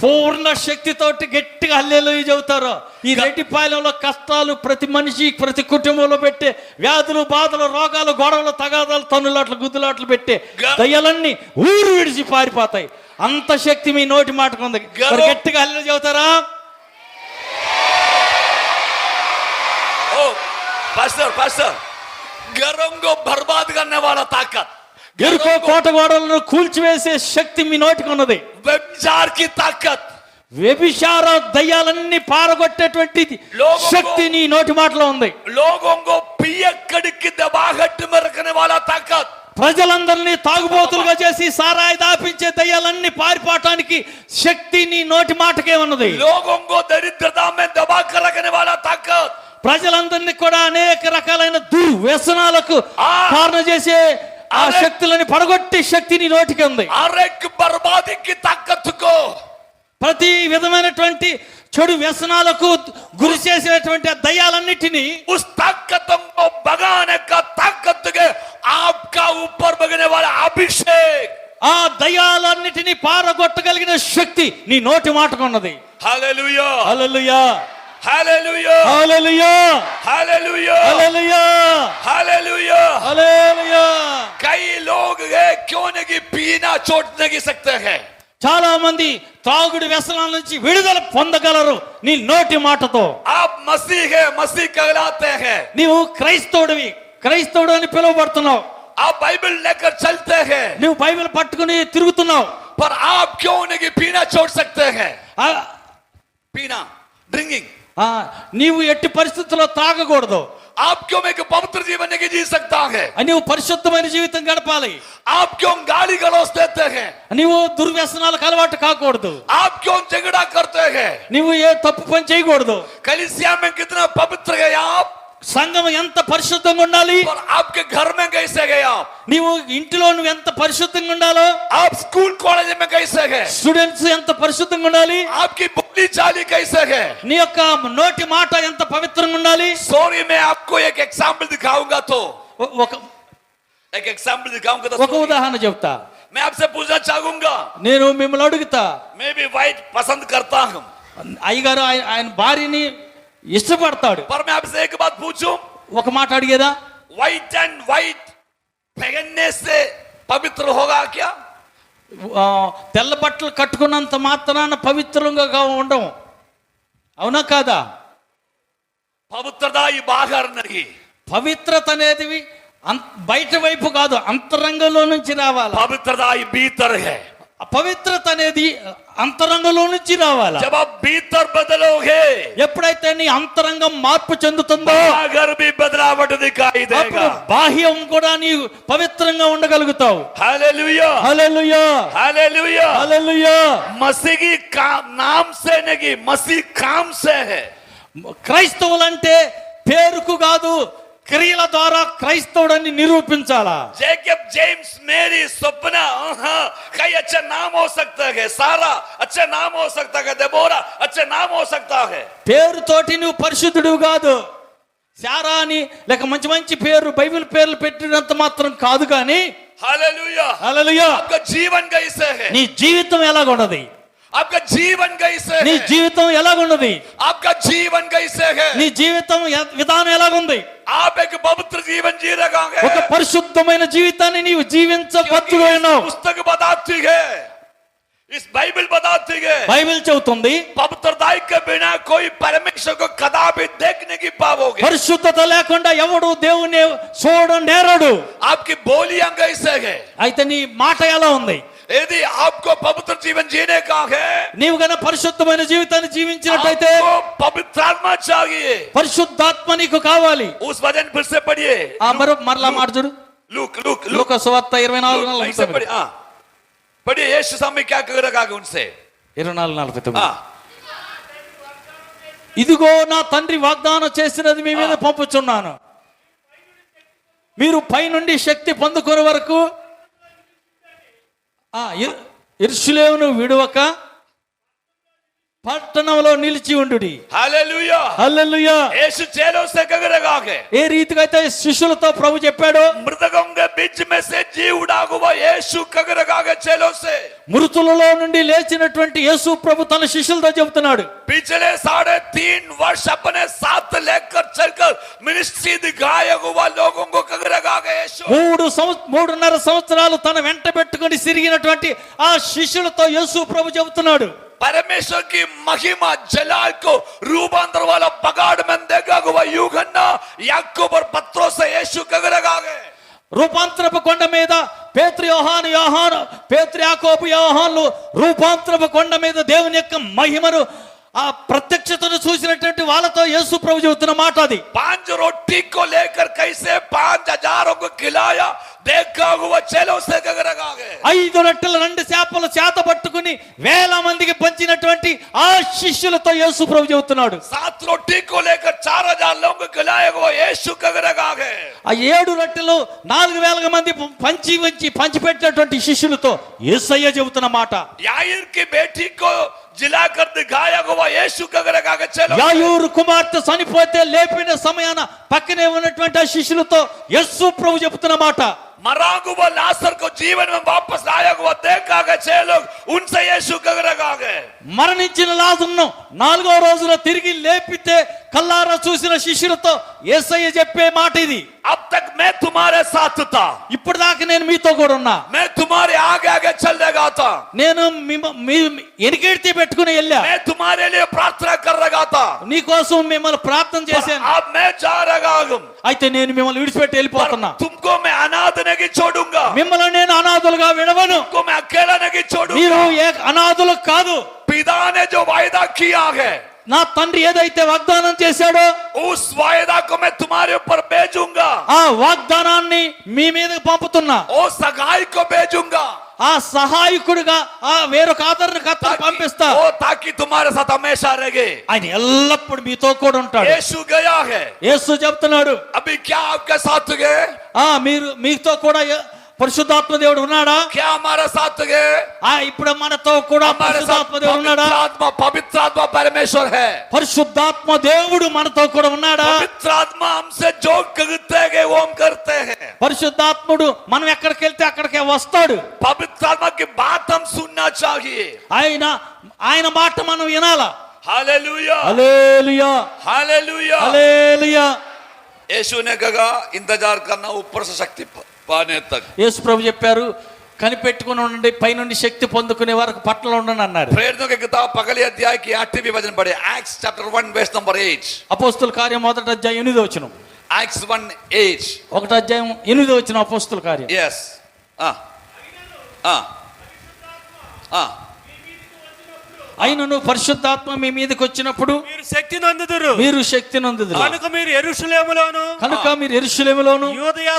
B: పూర్ణ శక్తితోటి గట్టిగా హల్లెలూయా చెబుతారో ఈ రెడ్డిపాలెంలో కష్టాలు ప్రతి మనిషి ప్రతి కుటుంబంలో పెట్టే వ్యాధులు బాధలు రోగాలు గొడవలు తగాదాలు తన్నులాట్లు గుద్దులాట్లు పెట్టే దయ్యాలన్నీ ఊరు విడిచి పారిపోతాయి. అంత శక్తి మీ నోటి మాటకు ఉంది. మరి గట్టిగా హల్లెలూయా చెబుతారా?
C: ओ पास्टर, पास्टर, घरों को बर्बाद करने वाला ताकत,
B: ఎరుకో కోట గోడలను కూల్చివేసే శక్తి మీ నోటికి ఉన్నది.
C: व्यभिचार की ताकत,
B: వ్యభిచార దయ్యాలన్నీ పారగొట్టేటువంటి
C: లోగోంగో-
B: శక్తి నీ నోటి మాటలో ఉంది.
C: लोगों को पियक्कड़ की दबाहट में रखने वाला ताकत,
B: ప్రజలందరినీ తాగుబోతులుగా చేసి సారాయి దాపించే దయ్యాలన్నీ పారిపోవటానికి శక్తి నీ నోటి మాటకే ఉన్నది.
C: लोगों को दरिद्रता में दबा कर रखने वाला ताकत,
B: ప్రజలందరినీ కూడా అనేక రకాలైన దుర్వ్యసనాలకు కారణ చేసే ఆ శక్తులని పడగొట్టే శక్తి నీ నోటికి ఉంది.
C: हर एक बर्बादी की ताकत को,
B: ప్రతి విధమైనటువంటి చెడు వ్యసనాలకు గురి చేసేటువంటి ఆ దయ్యాలన్నిటినీ
C: उस ताकतों को भगाने का ताकत के आपका ऊपर बगने वाला अभिषेक,
B: ఆ దయ్యాలన్నిటినీ పారగొట్టగలిగిన శక్తి నీ నోటి మాటకున్నది.
C: Hallelujah,
B: hallelujah,
C: hallelujah,
B: hallelujah,
C: hallelujah,
B: hallelujah,
C: hallelujah.
B: హల్లెలూయా.
C: कई लोग है क्यों नहीं पीना छोड़ नहीं सकते हैं,
B: చాలా మంది తాగుడు వ్యసనాల నుంచి విడుదల పొందగలరు నీ నోటి మాటతో.
C: आप मसीह है, मसीह कहलाते हैं,
B: నీవు క్రైస్తవుడివి, క్రైస్తవుడు అని పిలువబడుతున్నావు.
C: आप बाइबल लेकर चलते हैं,
B: నువ్వు బైబిల్ పట్టుకుని తిరుగుతున్నావు.
C: पर आप क्यों नहीं पीना छोड़ सकते हैं,
B: ఆ-
C: पीना ड्रिंकिंग,
B: నీవు ఎట్టి పరిస్థితుల్లో తాగకూడదు.
C: आप क्यों एक पवित्र जीवन नहीं जी सकता है,
B: నీవు పరిశుద్ధమైన జీవితం గడపాలి.
C: आप क्यों गाली गलौज देते हैं,
B: నీవు దుర్వ్యసనాలకు అలవాటు కాకూడదు.
C: आप क्यों झगड़ा करते हैं,
B: నీవు ఏ తప్పు పని చేయకూడదు.
C: कलीसिया में कितना पवित्र गए आप,
B: సంఘం ఎంత పరిశుద్ధంగా ఉండాలి,
C: और आपके घर में कैसे गए आप,
B: నీవు ఇంటిలో నువ్వు ఎంత పరిశుద్ధంగా ఉండాలో,
C: आप स्कूल कॉलेज में कैसे गए,
B: స్టూడెంట్స్ ఎంత పరిశుద్ధంగా ఉండాలి,
C: आपकी बोली चाली कैसे है।
B: నీ యొక్క నోటి మాట ఎంత పవిత్రంగా ఉండాలి.
C: सॉरी, मैं आपको एक एग्जाम्पल दिखाऊंगा, तो
B: ఒక
C: एक एग्जाम्पल दिखाऊंगा तो
B: ఒక ఉదాహరణ చెప్తా.
C: मैं आपसे पूछना चाहूंगा,
B: నేను మిమ్మల్ని అడుగుతా,
C: मैं भी व्हाइट पसंद करता हूं,
B: అయ్యగారు ఆయన భార్యని ఇష్టపడతాడు.
C: पर मैं आपसे एक बात पूछूं,
B: ఒక మాట అడిగేదా,
C: व्हाइट एंड व्हाइट पहनने से पवित्र होगा क्या,
B: తెల్ల బట్టలు కట్టుకున్నంత మాత్రాన పవిత్రంగా ఉండవు, అవునా కాదా?
C: पवित्रता ये बाहर नहीं,
B: పవిత్రత అనేది బయట వైపు కాదు, అంతరంగంలో నుంచి రావాలి.
C: पवित्रता ये भीतर है,
B: పవిత్రత అనేది అంతరంగంలో నుంచి రావాలి.
C: जब आप भीतर बदलोगे
B: ఎప్పుడైతే నీ అంతరంగం మార్పు చెందుతుందో
C: बाहर भी बदलावट दिखाई
B: అప్పుడు
C: देगा।
B: బాహ్యం కూడా నీ పవిత్రంగా ఉండగలుగుతావు.
C: Hallelujah,
B: hallelujah,
C: hallelujah.
B: హల్లెలూయా.
C: मसीह की नाम से नहीं, मसीह काम से है।
B: క్రైస్తవులంటే పేరుకు కాదు, క్రియల ద్వారా క్రైస్తవుడని నిరూపించాలా.
C: जैकब, जेम्स, मेरी, सपना, कई अच्छा नाम हो सकता है, सारा अच्छा नाम हो सकता है, देबोरा अच्छा नाम हो सकता है।
B: పేరుతోటి నువ్వు పరిశుద్ధుడు కాదు. శారా అని లేక మంచి మంచి పేరు బైబిల్ పేర్లు పెట్టినంత మాత్రం కాదు. కానీ
C: हालेलुया।
B: హల్లెలూయా,
C: आपका जीवन कैसे है,
B: నీ జీవితం ఎలాగున్నది,
C: आपका जीवन कैसे
B: నీ
C: है,
B: జీవితం ఎలాగున్నది,
C: आपका जीवन कैसे है,
B: నీ జీవితం విధానం ఎలాగుంది.
C: आप एक पवित्र जीवन जी रहे
B: ఒక
C: हैं,
B: పరిశుద్ధమైన జీవితాన్ని నీవు జీవించబద్దుడైనావు.
C: पुस्तक बताती है, इस बाइबल बताती है,
B: బైబిల్ చెబుతుంది
C: पवित्रता के बिना कोई परमेश्वर को कदापि देख नहीं पाओगे।
B: పరిశుద్ధత లేకుండా ఎవడు దేవుని చూడనేరడు.
C: आपकी बोलियां कैसे है,
B: అయితే నీ మాట ఎలా ఉంది?
C: यदि आपको पवित्र जीवन जीने का है,
B: నీవు గన పరిశుద్ధమైన జీవితాన్ని జీవించినట్లయితే
C: आपको पवित्र आत्मा चाहिए।
B: పరిశుద్ధాత్మ నీకు కావాలి.
C: उस वचन फिर से पढ़िए,
B: మరలా మాట చూడు,
C: लूक लूक लूक
B: లూకా సువార్త 24:49.
C: ऐसे पढ़िए, हाँ पढ़िए, यीशु सामने क्या कह रखा है उनसे,
B: 24:49.
C: हाँ
B: ఇదిగో నా తండ్రి వాగ్దానం చేసినది మీ మీద పంపుచున్నాను, మీరు పైనుండి శక్తి పొందుకునే వరకు యెరూషలేమును విడువక పట్టణంలో నిలిచి ఉండుడి.
C: हालेलुया।
B: హల్లెలూయా.
C: यीशु चेलों से कह रखा है,
B: ఏ రీతిగా అయితే శిష్యులతో ప్రభు చెప్పాడో,
C: मृतकों के बीच में से जी उड़ा हुआ यीशु कह रखा है चेलों से,
B: మృతులలో నుండి లేచినటువంటి యేసు ప్రభు తన శిష్యులతో చెబుతున్నాడు,
C: पिछले 3.5 वर्ष अपने साथ लेकर चलकर मिनिस्ट्री दिखाया हुआ लोगों को कह रखा है यीशु,
B: 3.5 సంవత్సరాలు తన వెంట పెట్టుకుని తిరిగినటువంటి ఆ శిష్యులతో యేసు ప్రభు చెబుతున్నాడు,
C: परमेश्वर की महिमा जलाल को रूपांतर वाला पगाड़ में देखा हुआ यूहन्ना, याकूब और पत्रोस से यीशु कह रखा है,
B: రూపాంతరపు కొండ మీద పేతురు యాకోబు యోహాన్లు రూపాంతరపు కొండ మీద దేవుని యొక్క మహిమను ఆ ప్రత్యక్షతను చూసినటువంటి వాళ్ళతో యేసు ప్రభు చెబుతున్న మాట అది.
C: 5 रोटी को लेकर कैसे 5,000 को खिलाया देखा हुआ चेलों से गगरगा गए.
B: 5 రొట్టెలు 2 చేపలు చేత పట్టుకుని వేల మందికి పంచినటువంటి ఆ శిష్యులతో యేసు ప్రభు చెబుతున్నాడు.
C: 7 रोटी को लेकर 4,000 लोगों को खिलाया हुआ यीशु गगरगा गए.
B: ఆ 7 రొట్టెలు 4,000 మంది పంచిపెట్టినటువంటి శిష్యులతో యేసయ్య చెబుతున్న మాట.
C: याईर की बेटी को जिलाकर दिखाया हुआ यीशु गगरगा गए. चलो
B: యాయూరు కుమార్తె చనిపోతే లేపిన సమయాన పక్కనే ఉన్నటువంటి ఆ శిష్యులతో యేసు ప్రభు చెబుతున్న మాట.
C: मरा हुआ लाजर को जीवन में वापस लाया हुआ देखा गए 6 लोग उनसे यीशु गगरगा गए.
B: మరణించిన లాజరును 4వ రోజున తిరిగి లేపితే కల్లారా చూసిన శిష్యులతో యేసయ్య చెప్పే మాట ఇది.
C: अब तक मैं तुम्हारे साथ था,
B: ఇప్పుడు దాకా నేను మీతో కూడా ఉన్నా,
C: मैं तुम्हारे आगे आगे चल रहा था,
B: నేను ఎనికెడితే పెట్టుకుని వెళ్ళా,
C: मैं तुम्हारे लिए प्रार्थना कर रहा था,
B: నీ కోసం మిమ్మల్ని ప్రార్థన చేశాను,
C: अब मैं जा रहा हूं,
B: అయితే నేను మిమ్మల్ని విడిచిపెట్టి వెళ్ళిపోతున్నా,
C: तुमको मैं अनाथ नहीं छोड़ूंगा,
B: మిమ్మల్ని నేను అనాథులుగా విడవను,
C: तुमको मैं अकेला नहीं छोड़ूंगा.
B: మీరు అనాథులు కాదు,
C: पिता ने जो वायदा किया है
B: నా తండ్రి ఏదైతే వాగ్దానం చేశాడో
C: उस वायदा को मैं तुम्हारे ऊपर भेजूंगा,
B: ఆ వాగ్దానాన్ని మీ మీదకి పంపుతున్నా,
C: और सगाई को भेजूंगा,
B: ఆ సహాయకుడిగా ఆ వేరొక ఆదరణకర్తను పంపిస్తా,
C: ताकि तुम्हारे साथ हमेशा रहे.
B: ఆయన ఎల్లప్పుడు మీతో కూడా ఉంటాడు.
C: यीशु गया है,
B: యేసు చెప్తున్నాడు,
C: अभी क्या आपके साथ गए,
B: మీతో కూడా పరిశుద్ధాత్మ దేవుడు ఉన్నాడా,
C: क्या हमारे साथ गए,
B: ఇప్పుడు మనతో కూడా పరిశుద్ధాత్మ దేవుడు ఉన్నాడా,
C: पवित्र आत्मा परमेश्वर है,
B: పరిశుద్ధాత్మ దేవుడు మనతో కూడా ఉన్నాడా,
C: पवित्र आत्मा हमसे जो कहते हैं वो हम करते हैं,
B: పరిశుద్ధాత్ముడు మనం ఎక్కడికి వెళ్తే అక్కడికే వస్తాడు,
C: पवित्र आत्मा की बात हम सुनना चाहिए.
B: ఆయన మాట మనం వినాలా.
C: Hallelujah,
B: hallelujah,
C: hallelujah.
B: హల్లెలూయా.
C: यीशु ने कहा इंतजार करना ऊपर से शक्ति पाने तक.
B: యేసు ప్రభు చెప్పారు, కనిపెట్టుకుని ఉండండి, పైనుండి శక్తి పొందుకునే వరకు పట్టలో ఉండండి అన్నారు.
C: प्रेरितों की किताब पहले अध्याय की 8वीं वचन पढ़े, Acts chapter 1 verse number 8.
B: అపోస్తుల కార్యం 1వ అధ్యాయం 8వ వచనం.
C: Acts 1:8.
B: 1వ అధ్యాయం 8వ వచనం అపోస్తుల కార్యం.
C: Yes.
B: అయినను పరిశుద్ధాత్మ మీ మీదకి వచ్చినప్పుడు
E: మీరు శక్తి నొందుదురు,
B: కనుక మీరు
E: యెరూషలేములోను యూదయ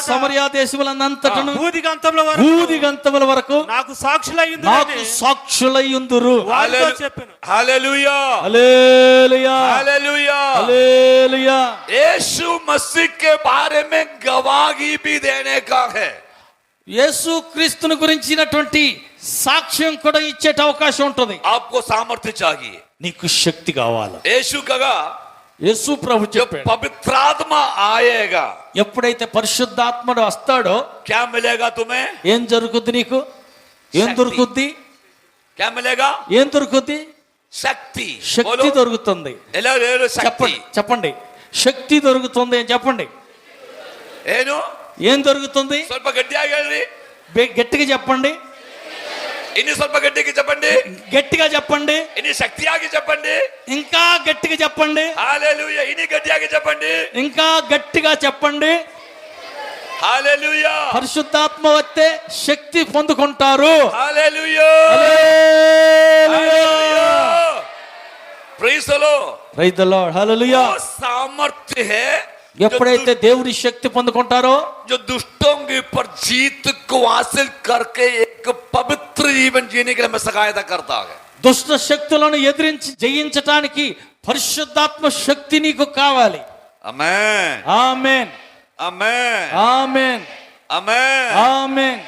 B: సమరయ దేశములంతటను
E: భూదిగంతముల
B: వరకు
E: నాకు
B: సాక్షులయ్యుందురు.
C: Hallelujah,
B: hallelujah,
C: hallelujah.
B: హల్లెలూయా.
C: यीशु मसीह के बारे में गवाही भी देने का है.
B: యేసు క్రీస్తుని గురించినటువంటి సాక్ష్యం కూడా ఇచ్చే అవకాశం ఉంటుంది.
C: आपको सामर्थ्य चाहिए,
B: నీకు శక్తి కావాలి.
C: यीशु कहा
B: యేసు ప్రభు
C: जब
B: చెప్పాడు,
C: पवित्र आत्मा आएगा
B: ఎప్పుడైతే పరిశుద్ధాత్ముడు వస్తాడో
C: क्या मिलेगा तुम्हें,
B: ఏం జరుగుద్ది, నీకు ఏం
C: శక్తి.
B: దొరుకుద్ది,
C: क्या मिलेगा,
B: ఏం దొరుకుద్ది,
C: शक्ति.
B: శక్తి దొరుకుతుంది.
C: शक्ति
B: చెప్పండి శక్తి దొరుకుతుంది అని చెప్పండి.
C: ಏನು
B: ఏం దొరుకుతుంది,
C: ಸ್ವಲ್ಪ ಗಟ್ಟಿಯಾಗಿ ಹೇಳ್ರಿ,
B: గట్టిగా చెప్పండి,
C: ಇನ್ನು ಸ್ವಲ್ಪ ಗಟ್ಟಿಗೆ చెప్పండి,
B: గట్టిగా చెప్పండి,
C: ಇನ್ನು ಶಕ್ತಿಯಾಗಿ చెప్పండి,
B: ఇంకా గట్టిగా చెప్పండి,
C: హల్లెలూయా, ఇన్ని గట్టియాಗಿ చెప్పండి,
B: ఇంకా గట్టిగా చెప్పండి.
C: హల్లెలూయా,
B: పరిశుద్ధాత్మ వస్తే శక్తి పొందుకుంటారు.
C: Hallelujah,
B: hallelujah.
C: Praise the Lord.
B: Praise the Lord. Hallelujah.
C: वो सामर्थ्य है
B: ఎప్పుడైతే దేవుడి శక్తి పొందుకుంటారో,
C: जो दुष्टों के ऊपर जीत को हासिल करके एक पवित्र जीवन जीने के लिए हमें सहायता करता है.
B: దుష్ట శక్తులను ఎదిరించి జయించటానికి పరిశుద్ధాత్మ శక్తి నీకు కావాలి.
C: Amen,
B: amen,
C: amen,
B: amen,
C: amen.
B: Amen.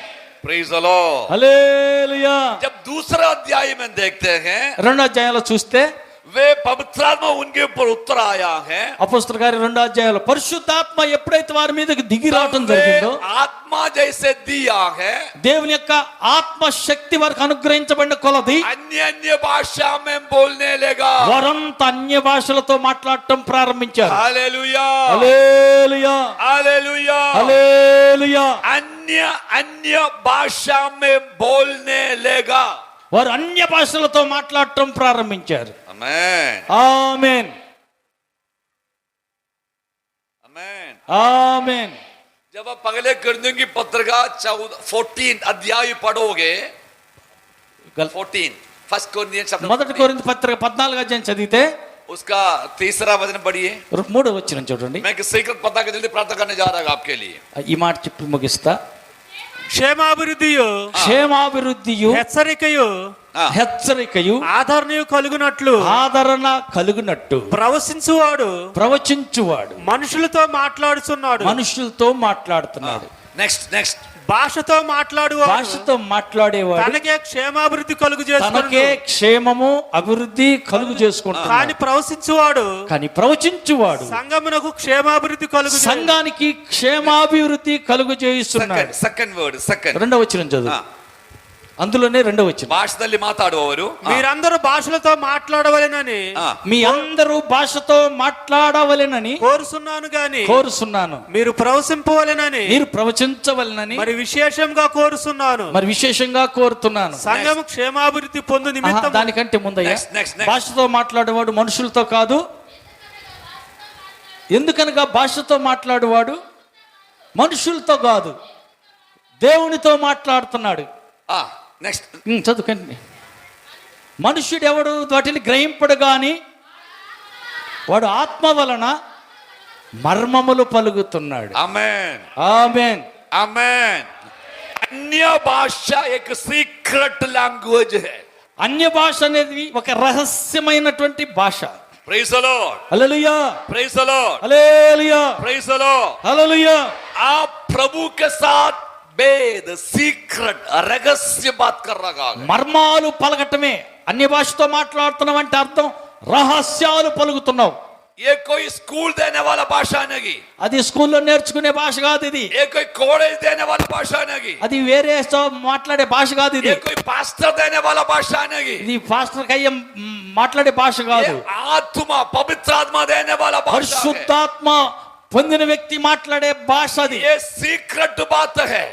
C: Praise the Lord.
B: Hallelujah.
C: जब दूसरा अध्याय में देखते हैं,
B: 2వ అధ్యాయంలో చూస్తే
C: वे पवित्र आत्मा उनके ऊपर उतर आया है,
B: అపోస్తలుల కార్యం 2వ అధ్యాయంలో పరిశుద్ధాత్మ ఎప్పుడైతే వారి మీదకి దిగి రావటం జరిగిందో,
C: आत्मा जैसे दिया है,
B: దేవుని యొక్క ఆత్మ శక్తి వారికి అనుగ్రహించబడిన కొలది
C: अन्य अन्य भाषा में बोलने लगा.
B: వారంతా అన్య భాషలతో మాట్లాడటం ప్రారంభించారు.
C: Hallelujah,
B: hallelujah,
C: hallelujah.
B: హల్లెలూయా.
C: अन्य अन्य भाषा में बोलने लगा.
B: వారు అన్య భాషలతో మాట్లాడటం ప్రారంభించారు.
C: आमेन,
B: ఆమేన్,
C: आमेन.
B: ఆమేన్.
C: जब आप पहले कुरिन्थियों की पत्रिका 14 अध्याय पढ़ोगे, 14 फर्स्ट कुरिन्थियंस चैप्टर,
B: మొదటి కొరింథీ పత్రిక 14వ అధ్యాయం చదివితే
C: उसका तीसरा वचन पढ़िए।
B: 3వ వచనం చూడండి.
C: मैं एक सीक्रेट पता के जल्दी प्रार्थना करने जा रहा हूं आपके लिए।
B: ఈ మాట చెప్పి ముగిస్తా.
E: క్షేమాభివృద్ధియు
B: క్షేమాభివృద్ధియు
E: హెచ్చరికయు
B: హెచ్చరికయు
E: ఆదరణయు కలుగునట్లు
B: ఆదరణ కలుగునట్టు
E: ప్రవశించువాడు
B: ప్రవచించువాడు
E: మనుషులతో మాట్లాడుతున్నాడు.
B: మనుషులతో మాట్లాడుతున్నాడు.
C: नेक्स्ट
E: భాషతో మాట్లాడువాడు
B: భాషతో మాట్లాడేవాడు
E: తనకే క్షేమాభివృద్ధి కలుగు
B: తనకే క్షేమము అభివృద్ధి కలుగు చేసుకుంటాడు.
E: కానీ ప్రవశించువాడు
B: కానీ ప్రవచించువాడు
E: సంఘమునకు క్షేమాభివృద్ధి కలుగు
B: సంఘానికి క్షేమాభివృద్ధి కలుగు చేయిస్తున్నాడు.
C: सेकंड वर्ड सेकंड
B: రెండవ వచనం చదువు. అందులోనే రెండవ వచనం.
C: భాషದಲ್ಲಿ మాట్లాಡುವವರು
E: మీరందరూ భాషలతో మాట్లాడవలెనని
B: మీ అందరూ భాషతో మాట్లాడవలెనని
E: కోరుచున్నాను గాని
B: కోరుచున్నాను.
E: మీరు ప్రవశింపవలెనని
B: మీరు ప్రవచించవలెనని
E: మరి విశేషంగా కోరుచున్నాను.
B: మరి విశేషంగా కోరుతున్నాను.
E: సంఘము క్షేమాభివృద్ధి పొందు నిమిత్తం
B: దానికంటే ముందయ్య
C: Next.
B: భాషతో మాట్లాడేవాడు మనుషులతో కాదు. ఎందుకనగా భాషతో మాట్లాడేవాడు మనుషులతో కాదు, దేవునితో మాట్లాడుతున్నాడు.
C: నెక్స్ట్
B: చదువుకండి. మనుష్యుడు ఎవడు వాటిని గ్రహింపడు గాని వాడు ఆత్మ వలన మర్మములు పలుకుతున్నాడు.
C: ఆమేన్
B: ఆమేన్
C: ఆమేన్. అన్య భాష एक सीक्रेट लैंग्वेज है.
B: అన్య భాష అనేది ఒక రహస్యమైనటువంటి భాష.
C: Praise the Lord,
B: hallelujah,
C: praise the Lord,
B: hallelujah,
C: praise the Lord.
B: Hallelujah.
C: आप प्रभु के साथ भेद सीक्रेट रहस्य बात कर रहा है.
B: మర్మాలు పలకటమే అన్య భాషతో మాట్లాడుతున్నావు అంటే అర్థం రహస్యాలు పలుకుతున్నావు.
C: ये कोई स्कूल देने वाला भाषा नहीं,
B: అది స్కూల్లో నేర్చుకునే భాష కాదు. ఇది
C: ये कोई कॉलेज देने वाला भाषा नहीं,
B: అది వేరే మాట్లాడే భాష కాదు. ఇది
C: ये कोई पास्टर देने वाला भाषा नहीं,
B: ఇది పాస్టర్ కయ్య మాట్లాడే భాష కాదు.
C: ये आत्मा पवित्र आत्मा देने वाला भाषा है.
B: పరిశుద్ధాత్మ పొందిన వ్యక్తి మాట్లాడే భాష అది.
C: ये सीक्रेट बात है.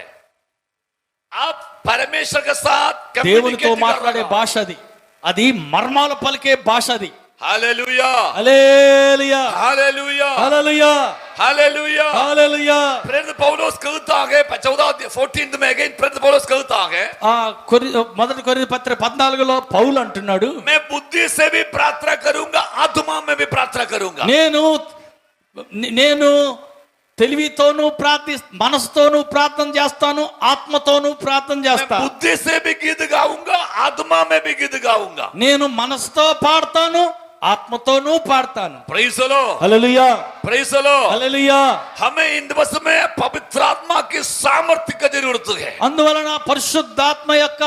C: आप परमेश्वर के साथ
B: దేవునితో
C: कम्युनिकेट
B: మాట్లాడే భాష అది. అది మర్మాలు పలికే భాష అది.
C: Hallelujah,
B: hallelujah,
C: hallelujah,
B: hallelujah,
C: hallelujah.
B: హల్లెలూయా.
C: प्रेरित पौलुस कहता है 14 में अगेन प्रेरित पौलुस कहता है,
B: మొదటి కొరింథీ పత్రిక 14లో పౌలు అంటున్నాడు,
C: मैं बुद्धि से भी प्रार्थना करूंगा, आत्मा में भी प्रार्थना करूंगा.
B: నేను తెలివితోనూ మనసుతోనూ ప్రార్థన చేస్తాను, ఆత్మతోనూ ప్రార్థన
C: मैं
B: చేస్తాను.
C: बुद्धि से भी गीत गाऊंगा, आत्मा में भी गीत गाऊंगा.
B: నేను మనసుతో పాడతాను, ఆత్మతోనూ పాడతాను.
C: Praise the Lord,
B: hallelujah,
C: praise the Lord.
B: Hallelujah.
C: हमें इन दिवस में पवित्र आत्मा की सामर्थ्य की जरूरत है.
B: అందువలన పరిశుద్ధాత్మ యొక్క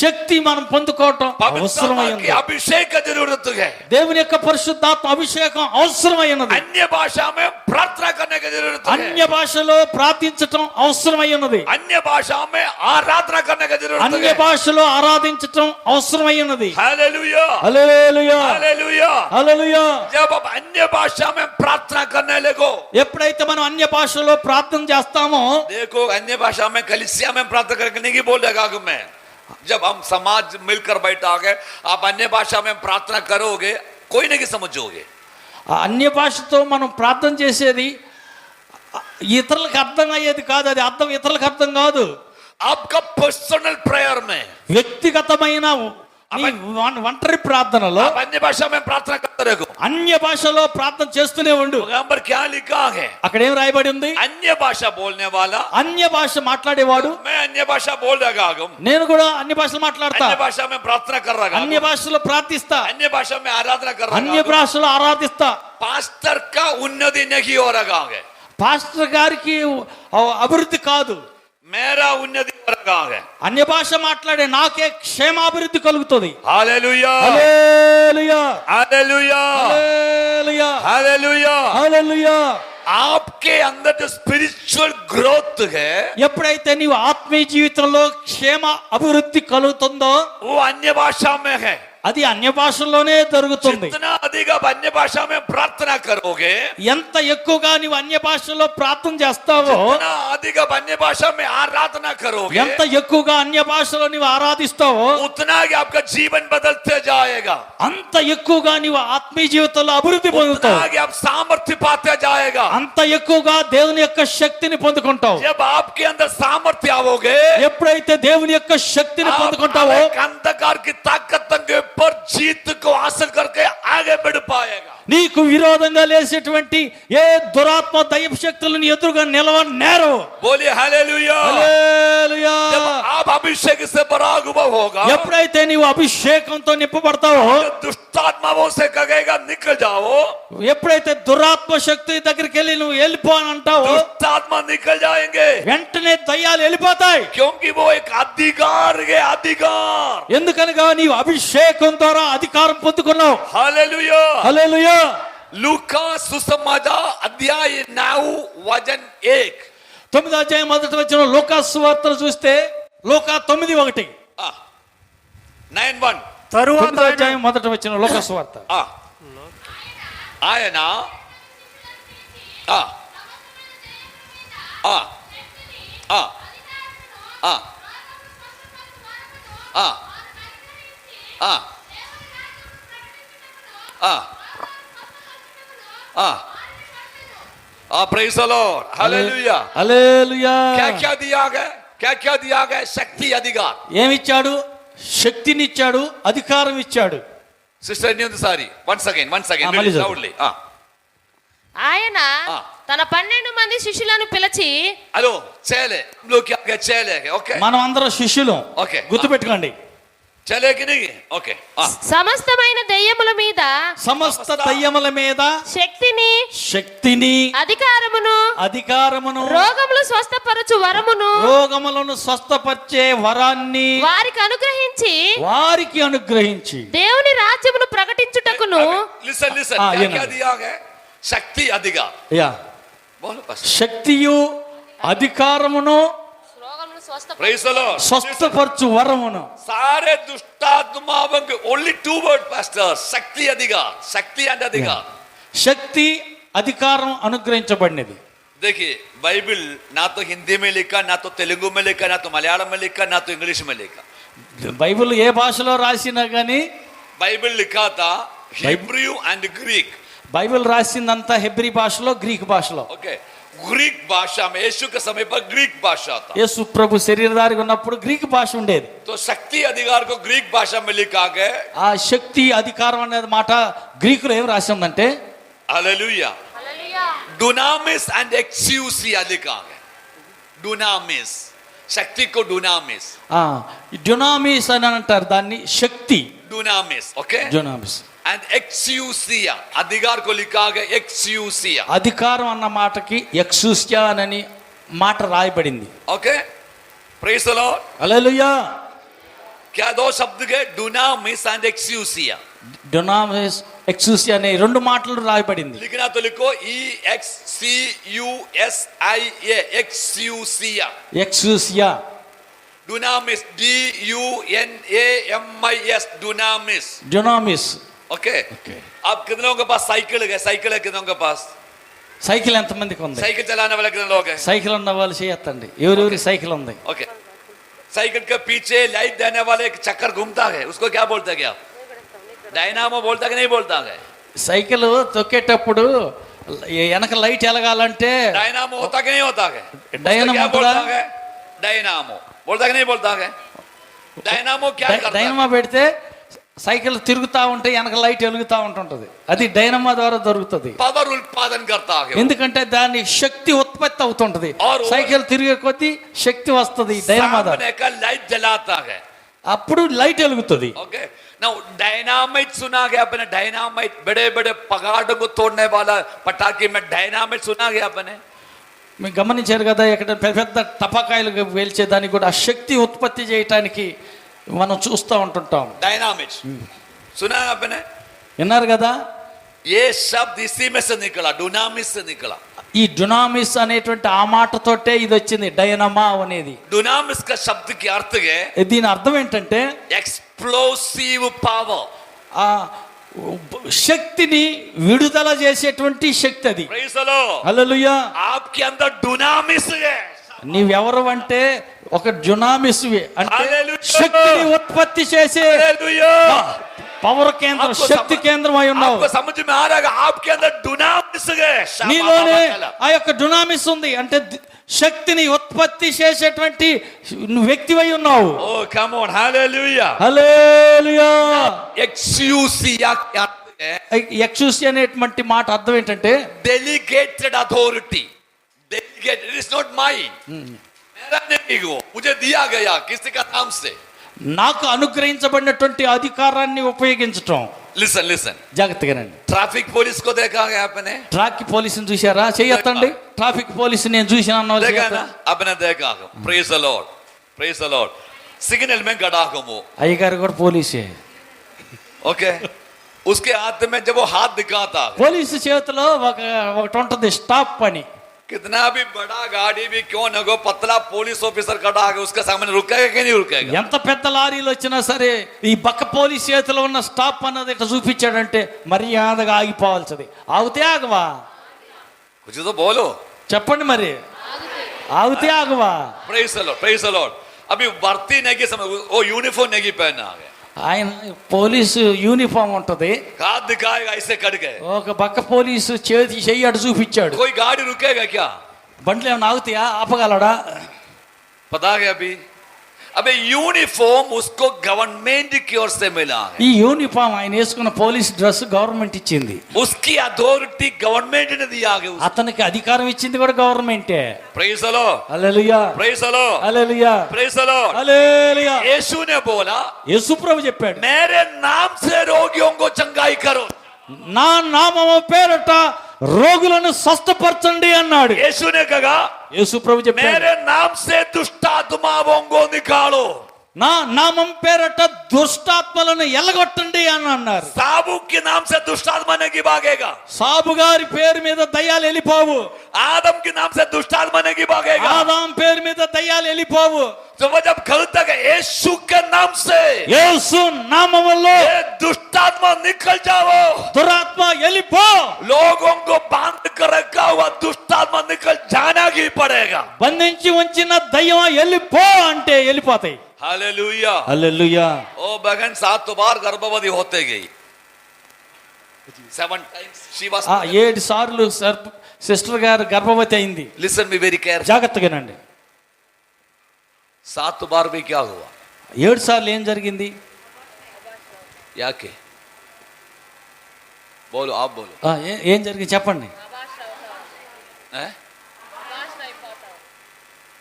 B: శక్తి మనం పొందుకోవటం
C: पवित्र आत्मा
B: అవసరమైనది.
C: की अभिषेक की जरूरत है.
B: దేవుని యొక్క పరిశుద్ధాత్మ అభిషేకం అవసరమైనది.
C: अन्य भाषा में प्रार्थना करने की जरूरत है.
B: అన్య భాషలో ప్రార్థించటం అవసరమైనది.
C: अन्य भाषा में आराधना करने की जरूरत
B: అన్య
C: है.
B: భాషలో ఆరాధించటం అవసరమైనది.
C: Hallelujah,
B: hallelujah,
C: hallelujah.
B: హల్లెలూయా.
C: जब आप अन्य भाषा में प्रार्थना करने लगो,
B: ఎప్పుడైతే మనం అన్య భాషలో ప్రార్థన చేస్తామో,
C: देखो अन्य भाषा में कलीसिया में प्रार्थना करके नहीं बोलेगा कि मैं, जब हम समाज मिलकर बैठोगे आप अन्य भाषा में प्रार्थना करोगे कोई नहीं समझोगे.
B: ఆ అన్య భాషతో మనం ప్రార్థన చేసేది ఇతరులకు అర్థం అయ్యేది కాదు. అది అర్థం ఇతరులకు అర్థం కాదు.
C: आपका पर्सनल प्रेयर में,
B: వ్యక్తిగతమైన నీ ఒంటరి ప్రార్థనలో
C: आप अन्य भाषा में प्रार्थना करते रहो.
B: అన్య భాషలో ప్రార్థన చేస్తూనే ఉండు.
C: यहाँ पर क्या लिखा है?
B: అక్కడ ఏం రాయబడి ఉంది?
C: अन्य भाषा बोलने वाला,
B: అన్య భాష మాట్లాడేవాడు.
C: मैं अन्य भाषा बोल रहा हूँ,
B: నేను కూడా అన్య భాషలు మాట్లాడతా,
C: अन्य भाषा में प्रार्थना कर रहा
B: అన్య
C: हूँ,
B: భాషలో ప్రార్థిస్తా,
C: अन्य भाषा में आराधना कर
B: అన్య
C: रहा हूँ.
B: భాషలో ఆరాధిస్తా.
C: पास्टर का उन्नति नहीं हो रहा है,
B: పాస్టర్ గారికి అభివృద్ధి కాదు,
C: मेरा उन्नति हो रहा है.
B: అన్య భాష మాట్లాడే నాకే క్షేమాభివృద్ధి కలుగుతుంది.
C: Hallelujah,
B: hallelujah,
C: hallelujah,
B: hallelujah,
C: hallelujah.
B: హల్లెలూయా.
C: आपके अंदर जो स्पिरिचुअल ग्रोथ है
B: ఎప్పుడైతే నీవు ఆత్మీయ జీవితంలో క్షేమ అభివృద్ధి కలుగుతుందో
C: वो अन्य भाषा में है.
B: అది అన్య భాషల్లోనే జరుగుతుంది.
C: जितना अधिक आप अन्य भाषा में प्रार्थना करोगे,
B: ఎంత ఎక్కువగా నీవు అన్య భాషల్లో ప్రార్థన చేస్తావో,
C: जितना अधिक आप अन्य भाषा में आराधना करोगे,
B: ఎంత ఎక్కువగా అన్య భాషలో నీవు ఆరాధిస్తావో
C: उतना ही आपका जीवन बदलते जाएगा,
B: అంత ఎక్కువగా నీవు ఆత్మీయ జీవితంలో అభివృద్ధి
C: उतना
B: పొందుతావు,
C: ही आप सामर्थ्य पाते जाएगा.
B: అంత ఎక్కువగా దేవుని యొక్క శక్తిని పొందుకుంటావు.
C: जब आपके अंदर सामर्थ्य आओगे,
B: ఎప్పుడైతే దేవుని యొక్క శక్తిని
C: आप
B: పొందుకుంటావో
C: एक अंधकार की ताकत के ऊपर जीत को हासिल करके आगे बढ़ पाएगा.
B: నీకు విరోధంగా లేసేటువంటి ఏ దురాత్మ దైవ శక్తులను ఎదురుగా నిలవనేరు.
C: बोलिए हालेलुया.
B: హల్లెలూయా.
C: जब आप अभिषेक से पराग होगा,
B: ఎప్పుడైతే నీవు అభిషేకంతో నింపబడతావో,
C: दुष्टात्माओं से कहेगा निकल जाओ,
B: ఎప్పుడైతే దురాత్మ శక్తి దగ్గరికి వెళ్ళి నువ్వు వెళ్ళిపో అని అంటావో,
C: दुष्टात्मा निकल जाएंगे,
B: వెంటనే దయ్యాలు వెళ్ళిపోతాయి.
C: क्योंकि वो एक अधिकार है, अधिकार.
B: ఎందుకనగా నీవు అభిషేకం ద్వారా అధికారం పొందుకున్నావు.
C: हालेलुया.
B: హల్లెలూయా.
C: लूका सुसमाचार अध्याय 9 वचन 1.
B: 9వ అధ్యాయం మొదటి వచనం లూకా సువార్తను చూస్తే లూకా 9:1.
C: 9:1.
E: తరువాత
B: 9వ అధ్యాయం మొదటి వచనం లూకా సువార్త.
C: ఆయన प्रेज़ द लॉर्ड. हालेलुया.
B: హల్లెలూయా.
C: क्या क्या दिया गया, क्या क्या दिया गया? शक्ति, अधिकार.
B: ఏమిచ్చాడు? శక్తినిచ్చాడు, అధికారం ఇచ్చాడు.
C: सिस्टर न्यूनसारी once again
B: మళ్ళీ చదువు.
C: loudly.
F: ఆయన తన 12 మంది శిష్యులను పిలిచి,
C: हेलो चले, हम लोग क्या क्या चले हैं? ओके,
B: మనం అందరం శిష్యులం.
C: ఓకే.
B: గుర్తుపెట్టుకోండి.
C: चले कि नहीं? ओके.
F: సమస్తమైన దెయ్యముల మీద
B: సమస్త దయ్యముల మీద
F: శక్తిని అధికారమును రోగములు స్వస్థపరచు వరమును
B: రోగములను స్వస్థపరిచే వరాన్ని వారికి అనుగ్రహించి
F: దేవుని రాజ్యమును ప్రకటించుటకును.
C: लिसन
B: हाँ,
C: क्या
B: ये
C: क्या
B: ना।
C: दिया गया? शक्ति, अधिकार.
B: యా
C: बोलो बस.
B: శక్తియు అధికారమును
F: రోగములు స్వస్థపరచు
C: Praise the Lord.
B: స్వస్థపరచు వరమును.
C: सारे दुष्टात्माओं के only two word pastor, शक्ति, अधिकार. शक्ति and अधिकार.
B: శక్తి అధికారం అనుగ్రహించబడినది.
C: देखिए बाइबल ना तो हिंदी में लिखा, ना तो तेलुगु में लिखा, ना तो मलयालम में लिखा, ना तो इंग्लिश में लिखा.
B: బైబిల్ ఏ భాషలో రాసినా కానీ
C: बाइबल लिखा था हिब्रू एंड ग्रीक.
B: బైబిల్ రాసిందంతా హెబ్రీ భాషలో, గ్రీక్ భాషలో.
C: ओके, ग्रीक भाषा में यीशु के समय पर ग्रीक भाषा था.
B: యేసు ప్రభు శరీరధారిగా ఉన్నప్పుడు గ్రీక్ భాష ఉండేది.
C: तो शक्ति अधिकार को ग्रीक भाषा में लिखा गया.
B: ఆ శక్తి అధికారం అనేది మాట గ్రీకులో ఏం రాసి ఉందంటే
C: हालेलुया. डुनामिस एंड एक्सियूसिया लिखा गया. डुनामिस, शक्ति को डुनामिस.
B: డ్యునామిస్ అని అంటారు దాన్ని, శక్తి.
C: डुनामिस. ओके,
B: డ్యునామిస్.
C: एंड एक्सियूसिया, अधिकार को लिखा गया एक्सियूसिया.
B: అధికారం అన్న మాటకి ఎక్సూసియా అని మాట రాయబడింది.
C: Okay, praise the Lord.
B: Hallelujah.
C: क्या दो शब्द के? डुनामिस एंड एक्सियूसिया.
B: డ్యునామిస్, ఎక్సూసియా అనే రెండు మాటలు రాయబడింది.
C: लिखना तो लिखो EXCUSIA, एक्सियूसिया.
B: ఎక్సూసియా.
C: डुनामिस, DUNAMIS, डुनामिस.
B: డ్యునామిస్.
C: ओके, अब कितने लोगों के पास साइकिल है? साइकिल है कितने लोगों के पास?
B: సైకిల్ ఎంతమందికి ఉంది?
C: साइकिल चलाने वाले कितने लोग हैं?
B: సైకిల్ ఉన్న వాళ్ళు చేయొద్దండి. ఎవరెవరి సైకిల్ ఉంది?
C: ओके, साइकिल के पीछे लाइट देने वाले एक चक्कर घूमता है, उसको क्या बोलते हैं? क्या डायनामो बोलता कि नहीं बोलता है?
B: సైకిల్ తొక్కేటప్పుడు వెనక లైట్ ఎలగాలంటే
C: डायनामो होता कि नहीं होता है?
B: डायनामो
C: क्या
B: होता
C: बोलता
B: है?
C: है? डायनामो बोलता कि नहीं बोलता है? डायनामो क्या करता है?
B: డైనమా పెడితే సైకిల్ తిరుగుతా ఉంటే వెనక లైట్ వెలుగుతా ఉంటుంటది. అది డైనమా ద్వారా దొరుకుతుంది.
C: पावर उत्पादन करता है.
B: ఎందుకంటే దాని శక్తి ఉత్పత్తి అవుతుంటది.
C: और-
B: సైకిల్ తిరిగే కొద్దీ శక్తి వస్తుంది డైనమా ద్వారా.
C: सामने का लाइट जलाता है.
B: అప్పుడు లైట్ వెలుగుతుంది.
C: ओके, नाउ डायनामाइट सुना गया आपने? डायनामाइट, बड़े बड़े पहाड़ों को तोड़ने वाला पटाखे में डायनामाइट सुना गया आपने?
B: మీరు గమనించారు కదా, ఇక్కడ పెద్ద పెద్ద టపాకాయలు వేల్చేదానికి కూడా ఆ శక్తి ఉత్పత్తి చేయటానికి మనం చూస్తూ ఉంటుంటాం.
C: डायनामिट सुना है आपने?
B: విన్నారు కదా,
C: ये शब्द इसी में से निकला, डुनामिस से निकला.
B: ఈ డునామిస్ అనేటువంటి ఆ మాటతోటే ఇది వచ్చింది, డైనమా అనేది.
C: डुनामिस का शब्द के अर्थ है
B: దీని అర్థం ఏంటంటే
C: explosive power.
B: ఆ శక్తిని విడుదల చేసేటువంటి శక్తి అది.
C: Praise the Lord.
B: హల్లెలూయా.
C: आपके अंदर दुनामिस है.
B: నీవెవరు అంటే ఒక జునామిస్వి అంటే
C: హల్లెలూయా.
B: శక్తిని ఉత్పత్తి చేసే
C: Hallelujah.
B: పవర్ కేంద్రం,
C: आपको
B: శక్తి కేంద్రం అయి ఉన్నావు.
C: आपको समझ में आ रहा है आपके अंदर दुनामिस है.
B: నీలోనే ఆ యొక్క డునామిస్ ఉంది అంటే శక్తిని ఉత్పత్తి చేసేటువంటి వ్యక్తివై ఉన్నావు.
C: Oh, come on. Hallelujah.
B: Hallelujah.
C: Exousia क्या है?
B: ఎక్సూసి అనేటువంటి మాట అర్థం ఏంటంటే
C: Delegated authority. Delegated. It is not mine. मेरा नहीं वो. मुझे दिया गया किसी का नाम से.
B: నాకు అనుగ్రహించబడినటువంటి అధికారాన్ని ఉపయోగించటం.
C: Listen.
B: జాగ్రత్తగానండి.
C: ट्रैफिक पुलिस को देखा है आपने?
B: ట్రాఫిక్ పోలీసుని చూసారా? చేయొద్దండి. ట్రాఫిక్ పోలీసు నేను చూసాను.
C: देखा ना? आपने देखा. Praise the Lord. Praise the Lord. Signal में खड़ा हूं वो.
B: అయ్యగారు కూడా పోలీసే.
C: ओके. उसके हाथ में जब वो हाथ दिखाता,
B: పోలీసు చేతిలో ఒకటి ఉంటుంది స్టాప్ అని.
C: कितना भी बड़ा गाड़ी भी क्यों न हो, पतला पुलिस ऑफिसर खड़ा है उसके सामने रुकेगा कि नहीं रुकेगा?
B: ఎంత పెద్ద లారీలు వచ్చినా సరే ఈ బక్క పోలీస్ చేతిలో ఉన్న స్టాప్ అన్నది ఇట్లా చూపించాడంటే మర్యాదగా ఆగిపోవాల్సింది. ఆగితే ఆగవా?
C: कुछ तो बोलो.
B: చెప్పండి మరి. ఆగితే ఆగవా?
C: Praise the Lord. Praise the Lord. अभी भर्ती नहीं की समय वो यूनिफॉर्म नहीं पहना है.
B: ఆయన పోలీసు యూనిఫామ్ ఉంటది.
C: हाथ दिखाएगा ऐसे कट गए.
B: ఒక బక్క పోలీసు చేతి చెయ్యి అటు చూపించాడు.
C: कोई गाड़ी रुकेगा क्या?
B: బండ్లు ఏమైనా ఆగుతాయా? ఆపగలడా?
C: पता है अबे यूनिफॉर्म उसको गवर्नमेंट की ओर से मिला है.
B: ఈ యూనిఫామ్ ఆయన వేసుకున్న పోలీస్ డ్రెస్ గవర్నమెంట్ ఇచ్చింది.
C: उसकी अथॉरिटी गवर्नमेंट ने दिया गया.
B: అతనికి అధికారం ఇచ్చింది కూడా గవర్నమెంటే.
C: Praise the Lord.
B: Hallelujah.
C: Praise the Lord.
B: Hallelujah.
C: Praise the Lord.
B: Hallelujah.
C: यीशु ने बोला
B: యేసు ప్రభు చెప్పాడు,
C: मेरे नाम से रोगियों को चंगाई करो.
B: నా నామము పేరట రోగులను స్వస్థపరచండి అన్నాడు.
C: यीशु ने कहा
B: యేసు ప్రభు చెప్పాడు,
C: मेरे नाम से दुष्ट आत्माओं को निकालो.
B: నా నామం పేరట దుష్టాత్మలను ఎల్లగొట్టండి అని అన్నారు.
C: साबु के नाम से दुष्ट आत्मा नहीं भागेगा.
B: సాబు గారి పేరు మీద దయ్యాలు వెళ్ళిపోవు.
C: आदम के नाम से दुष्ट आत्मा नहीं भागेगा.
B: ఆదాం పేరు మీద దయ్యాలు వెళ్ళిపోవు.
C: तो वो जब खलता है यीशु के नाम से
B: యేసు నామములో
C: ये दुष्ट आत्मा निकल जाओ.
B: దురాత్మ వెళ్ళిపో.
C: लोगों को बांध कर रखा हुआ दुष्ट आत्मा निकल जाना ही पड़ेगा.
B: బంధించి ఉంచిన దయ్యం వెళ్ళిపో అంటే వెళ్ళిపోతాయి.
C: हालेलुया.
B: హల్లెలూయా.
C: ओ बहन 7 बार गर्भवती होते गई. 7 times she was.
B: 7 సార్లు సిస్టర్ గారు గర్భవతి అయింది.
C: Listen me very carefully.
B: జాగ్రత్తగానండి.
C: 7 बार भी क्या हुआ?
B: 7 సార్లు ఏం జరిగింది?
C: याके बोलो, आप बोलो.
B: ఏం జరిగింది చెప్పండి.
C: हैं?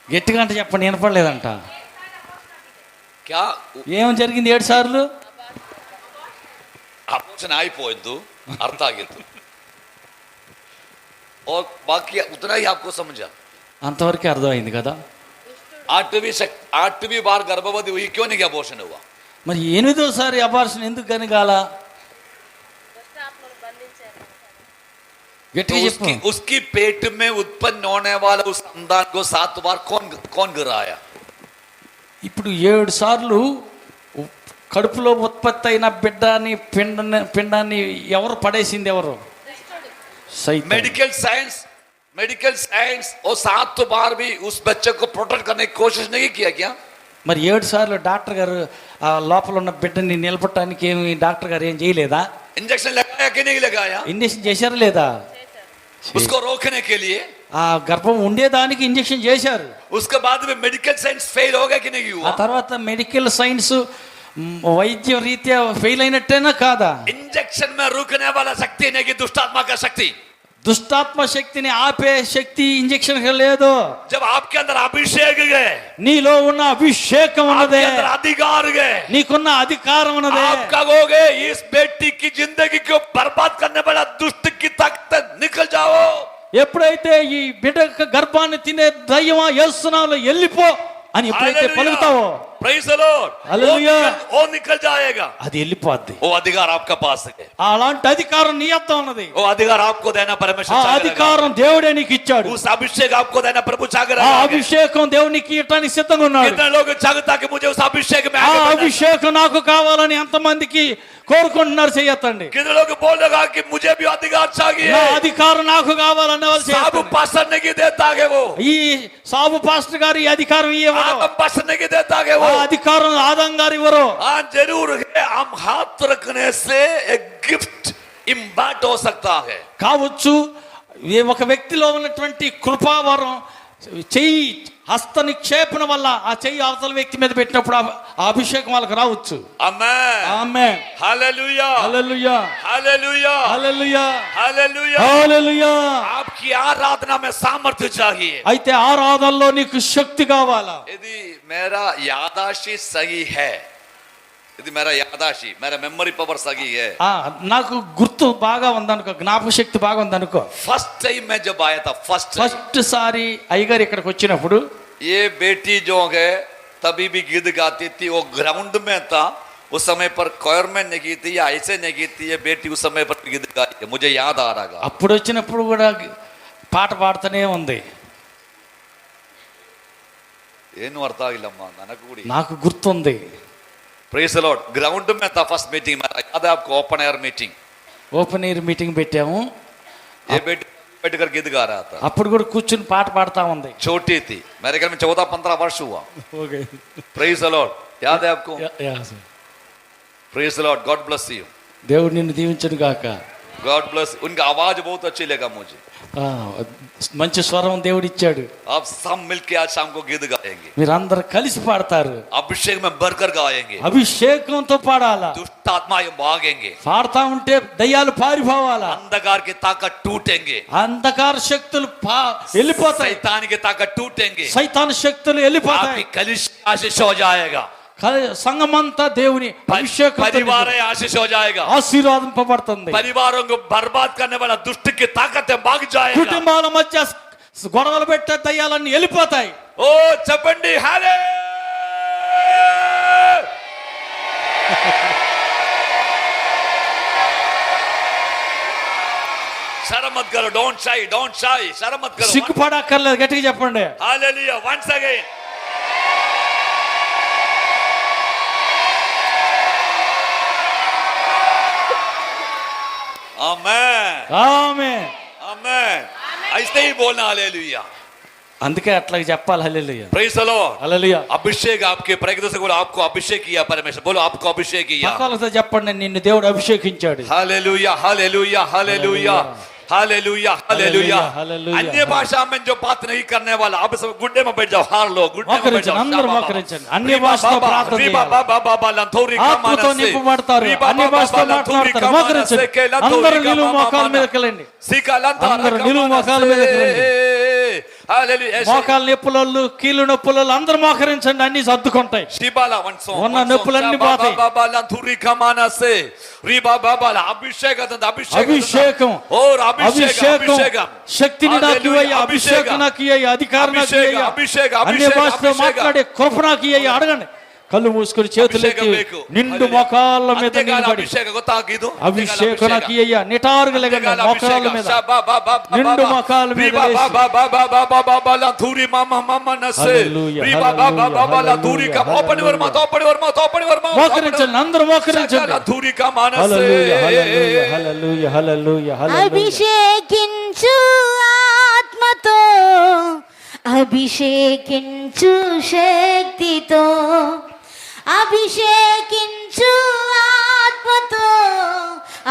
B: గట్టిగా అంటే చెప్పండి, వినపడలేదంట.
C: क्या
B: ఏం జరిగింది 7 సార్లు?
C: अपोषण आयिपोयिद्दु अर्थ आगिद्दु और बाकी उतना ही आपको समझा.
B: అంతవరకే అర్థమైంది కదా.
C: 8वीं बार गर्भवती हुई क्यों नहीं अपोषण हुआ?
B: మరి 8వ సారి అబార్షన్ ఎందుకు కనగాల? గట్టిగా
C: तो
B: చెప్పు.
C: उसकी पेट में उत्पन्न होने वाला उस संतान को 7 बार कौन गिराया?
B: ఇప్పుడు 7 సార్లు కడుపులో ఉత్పత్తి అయిన పిండాన్ని ఎవరు పడేసింది? ఎవరు? సైతాన్.
C: मेडिकल साइंस और 7 बार भी उस बच्चे को प्रोटेक्ट करने की कोशिश नहीं किया क्या?
B: మరి 7 సార్లు డాక్టర్ గారు ఆ లోపల ఉన్న బిడ్డని నిలపడానికి ఏమి డాక్టర్ గారు ఏం చేయలేదా?
C: इंजेक्शन लगाया कि नहीं लगाया?
B: ఇంజెక్షన్ చేశారు లేదా?
C: उसको रोकने के लिए.
B: ఆ గర్భం ఉండేదానికి ఇంజెక్షన్ చేశారు.
C: उसके बाद में मेडिकल साइंस फेल हो गया कि नहीं
B: ఆ
C: हुआ?
B: తర్వాత మెడికల్ సైన్స్ వైద్య రీత్యా ఫెయిల్ అయినట్టేనా కాదా?
C: इंजेक्शन में रुकने वाला शक्ति नहीं कि दुष्ट आत्मा का शक्ति.
B: దుష్టాత్మ శక్తిని ఆపే శక్తి ఇంజెక్షన్ లేదు.
C: जब आपके अंदर अभिषेक है,
B: నీలో ఉన్న అభిషేకం
C: आपके
B: ఉన్నదే,
C: अंदर अधिकार है,
B: నీకున్న అధికారం ఉన్నదే,
C: आप कहोगे इस बेटी की जिंदगी को बर्बाद करने वाला दुष्ट की ताकत निकल जाओ.
B: ఎప్పుడైతే ఈ బిడ్డ గర్భాన్ని తినే దయ్యమా యేసునామములో వెళ్ళిపో అని ఎప్పుడైతే
C: Hallelujah.
B: పలుకుతావో
C: Praise the Lord.
B: Hallelujah.
C: वो निकल जाएगा.
B: అది వెళ్ళిపోద్ది.
C: वो अधिकार आपका पास है.
B: అలాంటి అధికారం నీ యొద్ద ఉన్నది.
C: वो अधिकार आपको देना परमेश्वर
B: ఆ
C: चाहेगा.
B: అధికారం దేవుడే నీకు ఇచ్చాడు.
C: उस अभिषेक आपको देना प्रभु चाह
B: ఆ
C: रहा है.
B: అభిషేకం దేవునికి ఇవ్వడానికి సిద్ధంగా ఉన్నాడు.
C: कितने लोग चाहता कि मुझे उस अभिषेक में
B: ఆ
C: आगे बढ़ना है.
B: అభిషేకం నాకు కావాలని ఎంతమందికి కోరుకుంటున్నారు చెయ్యొద్దండి.
C: कितने लोग बोल रहा कि मुझे भी अधिकार चाहिए.
B: నా అధికారం నాకు కావాలనే వాళ్ళు
C: साबु
B: చెయ్యొద్దండి.
C: पास्टर नहीं देता है वो.
B: ఈ సాబు పాస్టర్ గారు ఈ అధికారం ఇవ్వరు.
C: आदम पास्टर नहीं देता है
B: ఆ
C: वो.
B: అధికారం ఆదం గారు ఇవ్వరు.
C: हाँ जरूर है. हम हाथ रखने से एक गिफ्ट इम्बार्ट हो सकता है.
B: కావచ్చు ఒక వ్యక్తిలో ఉన్నటువంటి కృపావరం చెయ్యి హస్త నిక్షేపణ వల్ల ఆ చెయ్యి అవతల వ్యక్తి మీద పెట్టినప్పుడు ఆ అభిషేకం వాళ్ళకి రావచ్చు.
C: आमेन.
B: ఆమేన్.
C: Hallelujah.
B: Hallelujah.
C: Hallelujah.
B: Hallelujah.
C: Hallelujah.
B: హల్లెలూయా.
C: आपकी आराधना में सामर्थ्य चाहिए.
B: అయితే ఆరాధనలో నీకు శక్తి కావాలా?
C: यदि मेरा यादाशी सही है, यदि मेरा यादाशी, मेरा मेमोरी पावर सही है,
B: నాకు గుర్తు బాగా ఉందనుకో, జ్ఞాపక శక్తి బాగా ఉందనుకో.
C: फर्स्ट टाइम मैं जब आया था,
B: ఫస్ట్ సారి అయ్యగారు ఇక్కడికి వచ్చినప్పుడు
C: ये बेटी जो है तभी भी गीत गाती थी. वो ग्राउंड में था उस समय पर, कोयर में नहीं की थी या ऐसे नहीं की थी. ये बेटी उस समय पर गीत गाती है. मुझे याद आ रहा.
B: అప్పుడు వచ్చినప్పుడు కూడా పాట పాడుతూనే ఉంది.
C: ಏನು ಅರ್ಥ ಆಗಿಲ್ಲಮ್ಮ ನನಗೂ ಕೂಡ.
B: నాకు గుర్తుంది.
C: Praise the Lord. ग्राउंड में था फर्स्ट मीटिंग में. याद है आपको? Open air meeting.
B: Open air meeting పెట్టాము.
C: ये बेटी बैठकर गीत गा रहा था.
B: అప్పుడు కూడా కూర్చుని పాట పాడుతా ఉంది.
C: छोटी थी, मेरे घर में 14-15 वर्ष हुआ. Praise the Lord. याद है आपको? Praise the Lord. God bless you.
B: దేవుడు నిన్ను దీవించును గాక.
C: God bless. उनका आवाज बहुत अच्छी लगा मुझे.
B: మంచి స్వరం దేవుడు ఇచ్చాడు.
C: आप सब मिलके आज शाम को गीत गाएंगे.
B: మీరందరూ కలిసి పాడతారు.
C: अभिषेक में भरकर गाएंगे.
B: అభిషేకంతో పాడాలా.
C: दुष्ट आत्माएं भागेंगे.
B: పాడుతా ఉంటే దయ్యాలు పారిపోవాలా.
C: अंधकार की ताकत टूटेंगे.
B: అంధకార శక్తులు వెళ్ళిపోతాయి.
C: शैतान की ताकत टूटेंगे.
B: సైతాన్ శక్తులు
C: आपकी
B: వెళ్ళిపోతాయి.
C: कलिसिया आशीष हो जाएगा.
B: సంఘమంతా దేవుని అభిషేకం
C: परिवार आशीष हो जाएगा.
B: ఆశీర్వాదింపబడుతుంది.
C: परिवारों को बर्बाद करने वाला दुष्ट की ताकतें भाग जाएगा.
B: కుటుంబాల మధ్య గొడవలు పెట్టే దయ్యాలన్నీ వెళ్ళిపోతాయి.
C: ओ चपंडी हाले. शर्म मत करो. Don't shy. Don't shy. शर्म मत करो.
B: సిగ్గుపడక్కర్లేదు. గట్టిగా చెప్పండి.
C: Hallelujah. Once again. Amen.
B: Amen.
C: Amen. ऐसे ही बोलना हालेलुया.
B: అందుకే అట్లా చెప్పాలి. Hallelujah.
C: Praise the Lord.
B: Hallelujah.
C: अभिषेक आपके प्रकृति से बोलो आपको अभिषेक किया परमेश्वर. बोलो आपको अभिषेक किया.
B: పక్కలతో చెప్పండి నిన్ను దేవుడు అభిషేకించాడు.
C: Hallelujah. Hallelujah. Hallelujah. Hallelujah. Hallelujah.
B: Hallelujah.
C: अन्य भाषा में जो बात नहीं करने वाला, आप सब गुड्डे में बैठ जाओ. हार लो. गुड्डे में बैठ जाओ.
B: అందరూ మోకరించండి. అన్ని భాషలో ప్రార్థన చేయాలి. ఆత్మతో నింపబడతారు. అన్ని భాషలో మాట్లాడతారు. మోకరించండి. అందరూ నిలువు మోకాళ్ళ మీదకి వెళ్ళండి. అందరూ నిలువు మోకాళ్ళ మీదకి రండి. మోకాళ్ళ నొప్పులు, కీళ్ళు నొప్పులు అందరూ మోకరించండి. అన్ని సర్దుకుంటాయి. ఉన్న నొప్పులన్నీ పోతాయి. అభిషేకం. అభిషేకం. శక్తిని నాకు ఇయ్య. అభిషేకం నాకు ఇయ్య. అధికారం నాకు ఇయ్య. అన్ని భాషలో మాట్లాడే కృప నాకు ఇయ్య. అడగండి. కళ్ళు మూసుకొని చేతులు ఎత్తి నిండు మోకాళ్ళ మీద నిలబడి అభిషేకం నాకు ఇయ్య. నిటారుగా లెగండి. మోకాళ్ళ మీద నిండు మోకాళ్ళ మీద మోకరించండి. అందరూ మోకరించండి. హల్లెలూయా. హల్లెలూయా. హల్లెలూయా. హల్లెలూయా. హల్లెలూయా.
A: అభిషేకించు ఆత్మతో, అభిషేకించు శక్తితో, అభిషేకించు ఆత్మతో,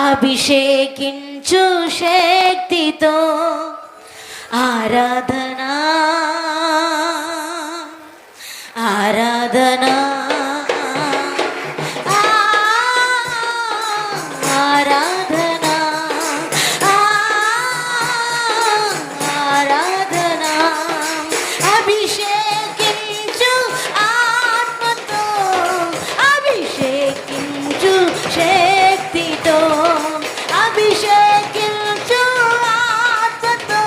A: అభిషేకించు శక్తితో. ఆరాధన ఆరాధన ఆరాధన ఆరాధన. అభిషేకించు ఆత్మతో, అభిషేకించు శక్తితో, అభిషేకించు ఆత్మతో,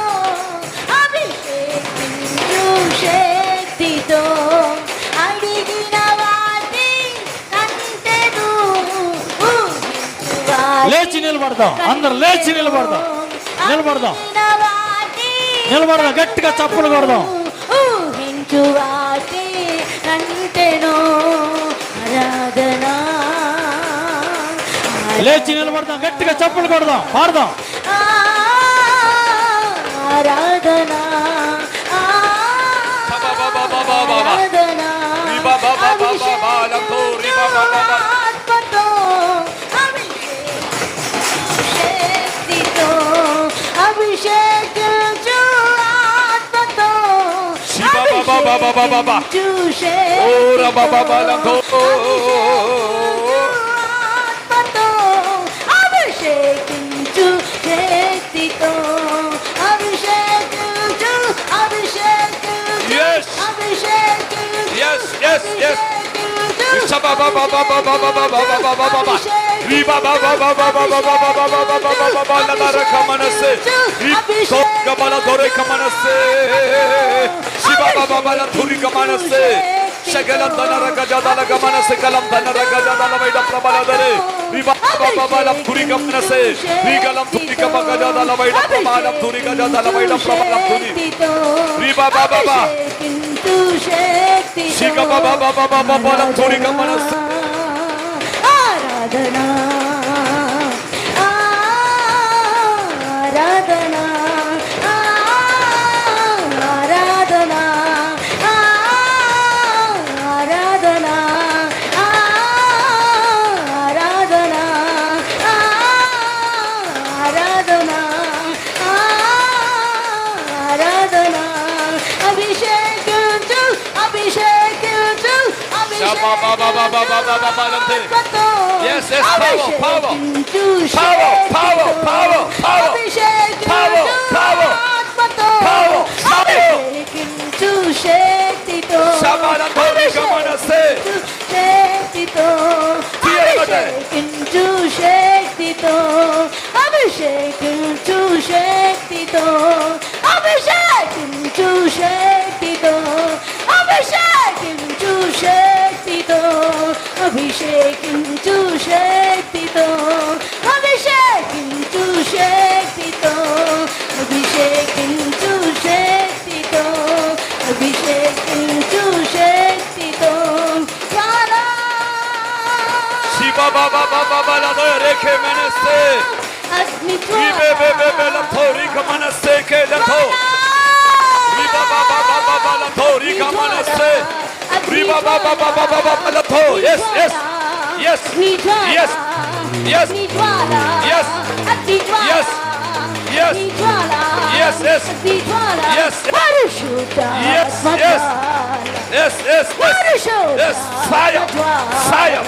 A: అభిషేకించు
B: లేచి నిలబడదాం, అందరు లేచి నిలబడదాం, నిలబడదాం, నిలబడదాం, గట్టిగా చప్పులు కొడదాం.
A: ఊహించు వాటి అంటేనో ఆరాధన.
B: లేచి నిలబడదాం, గట్టిగా చప్పులు కొడదాం, పాడదాం.
A: ఆరాధన ఆరాధన ఆత్మతో శక్తితో అభిషేకించు ఆత్మతో అభిషేకించు ఆత్మతో అభిషేకించు శక్తితో అభిషేకించు అభిషేకించు
C: Yes.
A: అభిషేకించు
C: Yes, yes, yes.
A: ఆరాధనా ఆరాధనా ఆరాధనా ఆరాధనా ఆరాధనా ఆరాధనా ఆరాధనా అభిషేకించు అభిషేకించు
C: Yes, yes, power, power, power, power, power, power, power, power, power,
A: అభిషేకించు శక్తితో శక్తితో అభిషేకించు శక్తితో అభిషేకించు శక్తితో అభిషేకించు శక్తితో అభిషేకించు శక్తితో అభిషేకించు శక్తితో అభిషేకించు శక్తితో అభిషేకించు శక్తితో అభిషేకించు శక్తితో
C: Shiba baba baba bala de reke meneste. Ribe bebe bela thori kamaneste ke latho. Riba baba baba bala thori kamaneste. Riba baba baba baba bala tho. Yes, yes, yes, yes, yes, yes, yes, yes, yes, yes, yes, yes, yes, yes, yes, fire, fire,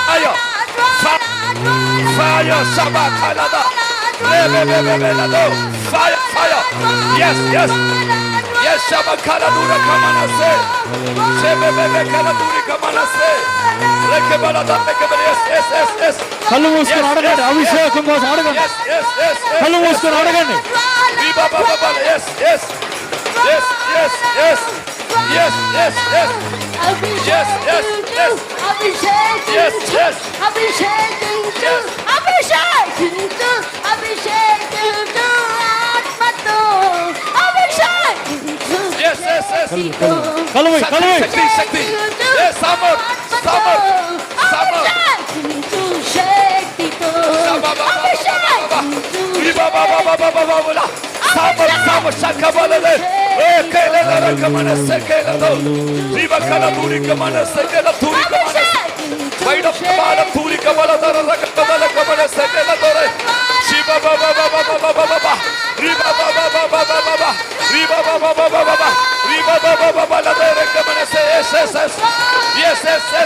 C: fire, fire, Shabbat Kalada, fire, fire, yes, yes, yes, Shabbat Kaladura Kamanase, Shebebe Kaladuri Kamanase, Rekebalada, yes, yes, yes, yes.
B: కళ్ళు మూసుకొని అడగండి, అభిషేకం కోసం అడగండి,
C: Yes, yes, yes, yes.
B: కళ్ళు మూసుకొని అడగండి.
C: Viva Baba Baba, yes, yes, yes, yes, yes, yes, yes, yes, yes, yes, yes, yes, yes,
A: అభిషేకించు అభిషేకించు అభిషేకించు ఆత్మతో అభిషేకించు
C: yes, yes, yes.
B: కలువై కలువై
C: Shakti, Shakti, yes, Samar, Samar, Samar.
A: అభిషేకించు శక్తితో
C: Baba Baba Baba,
A: అభిషేకించు
C: Viva Baba Baba Baba Baba, Samar, Samar, Shakabalale, Kele Kamanase, Kele Do, Viva Kaladuri Kamanase, Kele Turi Kamanase. Vaida Pamala Turi Kamala Rakadala Kamala Sekela Dore Shiva Baba Baba Baba Baba Riba Baba Baba Baba Riba Baba Baba Baba Riba Baba Baba La Dore Kamala Yes, yes, yes, yes, yes, yes, yes,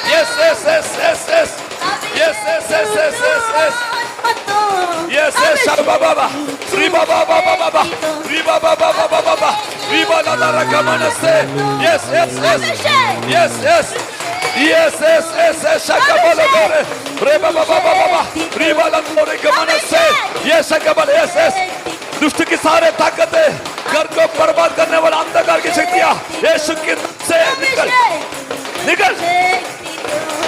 C: yes, yes, yes, yes, yes, yes, yes, yes, yes, yes, yes, yes. Yes, yes, Shabba Baba, Riba Baba Baba, Riba Baba Baba Baba, Riba La Dara Kamala Yes, yes, yes, yes, yes. Yes, yes, yes, yes, Shakabala Dore, Reba Baba Baba, Riba La Dore Kamala Yes, Shakabala, yes, yes. दुष्ट की सारे ताकतें घर को बर्बाद करने वाला अंधकार की शक्तियां यीशु के नाम से निकल निकल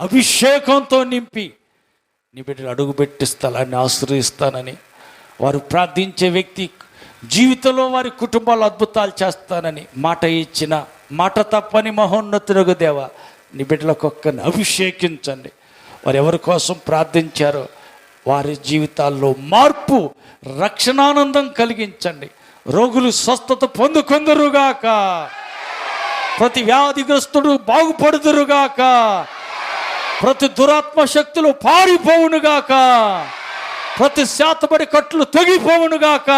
B: అభిషేకంతో నింపి నీ బిడ్డలు అడుగుపెట్టి స్థలాన్ని ఆశ్రయిస్తానని, వారు ప్రార్థించే వ్యక్తి జీవితంలో వారి కుటుంబాలు అద్భుతాలు చేస్తానని మాట ఇచ్చిన మాట తప్పని మహోన్నతులకు దేవ నీ బిడ్డలకు ఒక్కరిని అభిషేకించండి. వారు ఎవరి కోసం ప్రార్థించారో వారి జీవితాల్లో మార్పు, రక్షణానందం కలిగించండి. రోగులు స్వస్థత పొందుకొందురుగాక, ప్రతి వ్యాధిగ్రస్తుడు బాగుపడుదురుగాక, ప్రతి దురాత్మ శక్తులు పారిపోవునుగాక, ప్రతి శాతబడి కట్లు తెగిపోవునుగాక,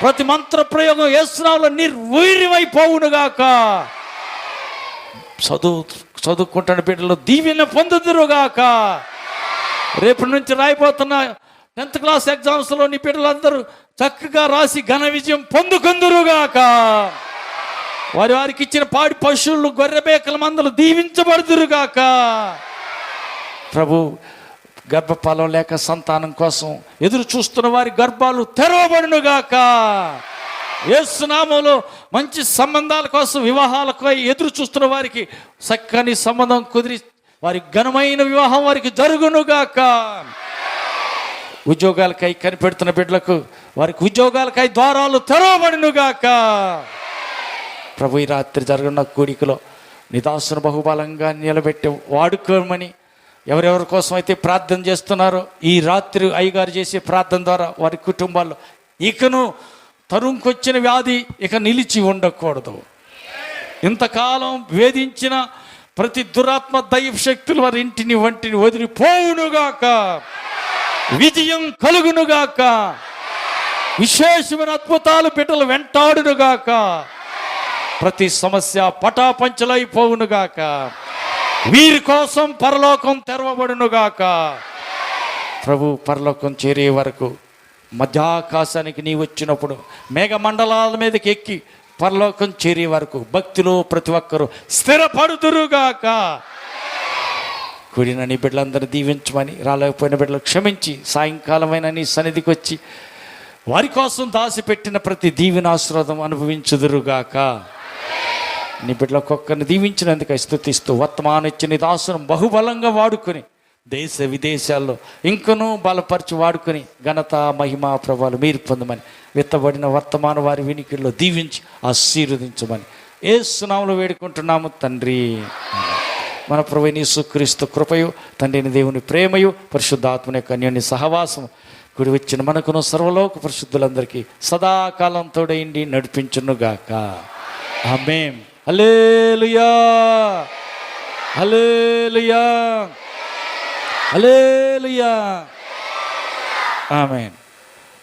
B: ప్రతి మంత్ర ప్రయోగం యేసునామములో నిర్వీర్యమైపోవునుగాక. చదువుకుంటున్న బిడ్డలు దీవెన పొందుదురుగాక. రేపటి నుంచి రాయిపోతున్న 10th క్లాస్ ఎగ్జామ్స్లో నీ బిడ్డలందరూ చక్కగా రాసి ఘన విజయం పొందుకుందురుగాక. వారికి ఇచ్చిన పాడి పశువులు, గొర్రె మేకల మందలు దీవించబడుదురుగాక. ప్రభు, గర్భఫలం లేక సంతానం కోసం ఎదురు చూస్తున్న వారి గర్భాలు తెరవబడునుగాక. యేసు నామములో మంచి సంబంధాల కోసం, వివాహాలకై ఎదురు చూస్తున్న వారికి చక్కని సంబంధం కుదిరి వారి ఘనమైన వివాహం వారికి జరుగునుగాక. ఉద్యోగాలకై కనిపెడుతున్న బిడ్డలకు వారికి ఉద్యోగాలకై ద్వారాలు తెరవబడునుగాక. ప్రభు, ఈ రాత్రి జరుగున్న కూడికలో నిదాసును బహుబలంగా నిలబెట్టి వాడుకోమని, ఎవరెవరి కోసం అయితే ప్రార్థన చేస్తున్నారో ఈ రాత్రి అయ్యగారు చేసే ప్రార్థన ద్వారా వారి కుటుంబాల్లో ఇకను తరుంకొచ్చిన వ్యాధి ఇక నిలిచి ఉండకూడదు. ఇంతకాలం వేధించిన ప్రతి దురాత్మ దైవ శక్తులు వారి ఇంటిని వంటిని వదిలిపోవునుగాక. విజయం కలుగునుగాక. విశేషమైన అద్భుతాలు బిడ్డలు వెంటాడునుగాక. ప్రతి సమస్య పటాపంచలైపోవునుగాక. వీరి కోసం పరలోకం తెరవబడునుగాక. ప్రభు, పరలోకం చేరే వరకు మధ్యాకాశానికి నీ వచ్చినప్పుడు మేఘమండలాల మీదకి ఎక్కి పరలోకం చేరే వరకు భక్తిలో ప్రతి ఒక్కరూ స్థిరపడుదురుగాక. కూడిన నీ బిడ్డలందరూ దీవించమని, రాలేకపోయిన బిడ్డలు క్షమించి సాయంకాలమైన నీ సన్నిధికి వచ్చి వారి కోసం దాచిపెట్టిన ప్రతి దీవెన ఆశీర్వాదం అనుభవించుదురుగాక. నీ బిడ్డలకు ఒక్కరిని దీవించినందుకు స్తుతిస్తూ వర్తమానం ఇచ్చిన నీ దాసును బహుబలంగా వాడుకొని దేశ విదేశాల్లో ఇంకనూ బలపరిచి వాడుకొని ఘనత, మహిమ, ప్రభావాలు మీరు పొందమని, విత్తబడిన వర్తమాన వారి వినికిల్లో దీవించి ఆశీర్వదించమని యేసు నామములో వేడుకుంటున్నాము తండ్రి. మన ప్రభువైన యేసుక్రీస్తు కృపయు, తండ్రిని దేవుని ప్రేమయు, పరిశుద్ధాత్మని యొక్క అన్యోన్య సహవాసము కూడి వచ్చిన మనకును సర్వలోక పరిశుద్ధులందరికీ సదాకాలం తోడైండి నడిపించునుగాక. ఆమేన్. హల్లెలూయా, హల్లెలూయా, హల్లెలూయా. ఆమేన్.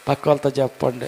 B: పక్క వాళ్ళతో చెప్పండి.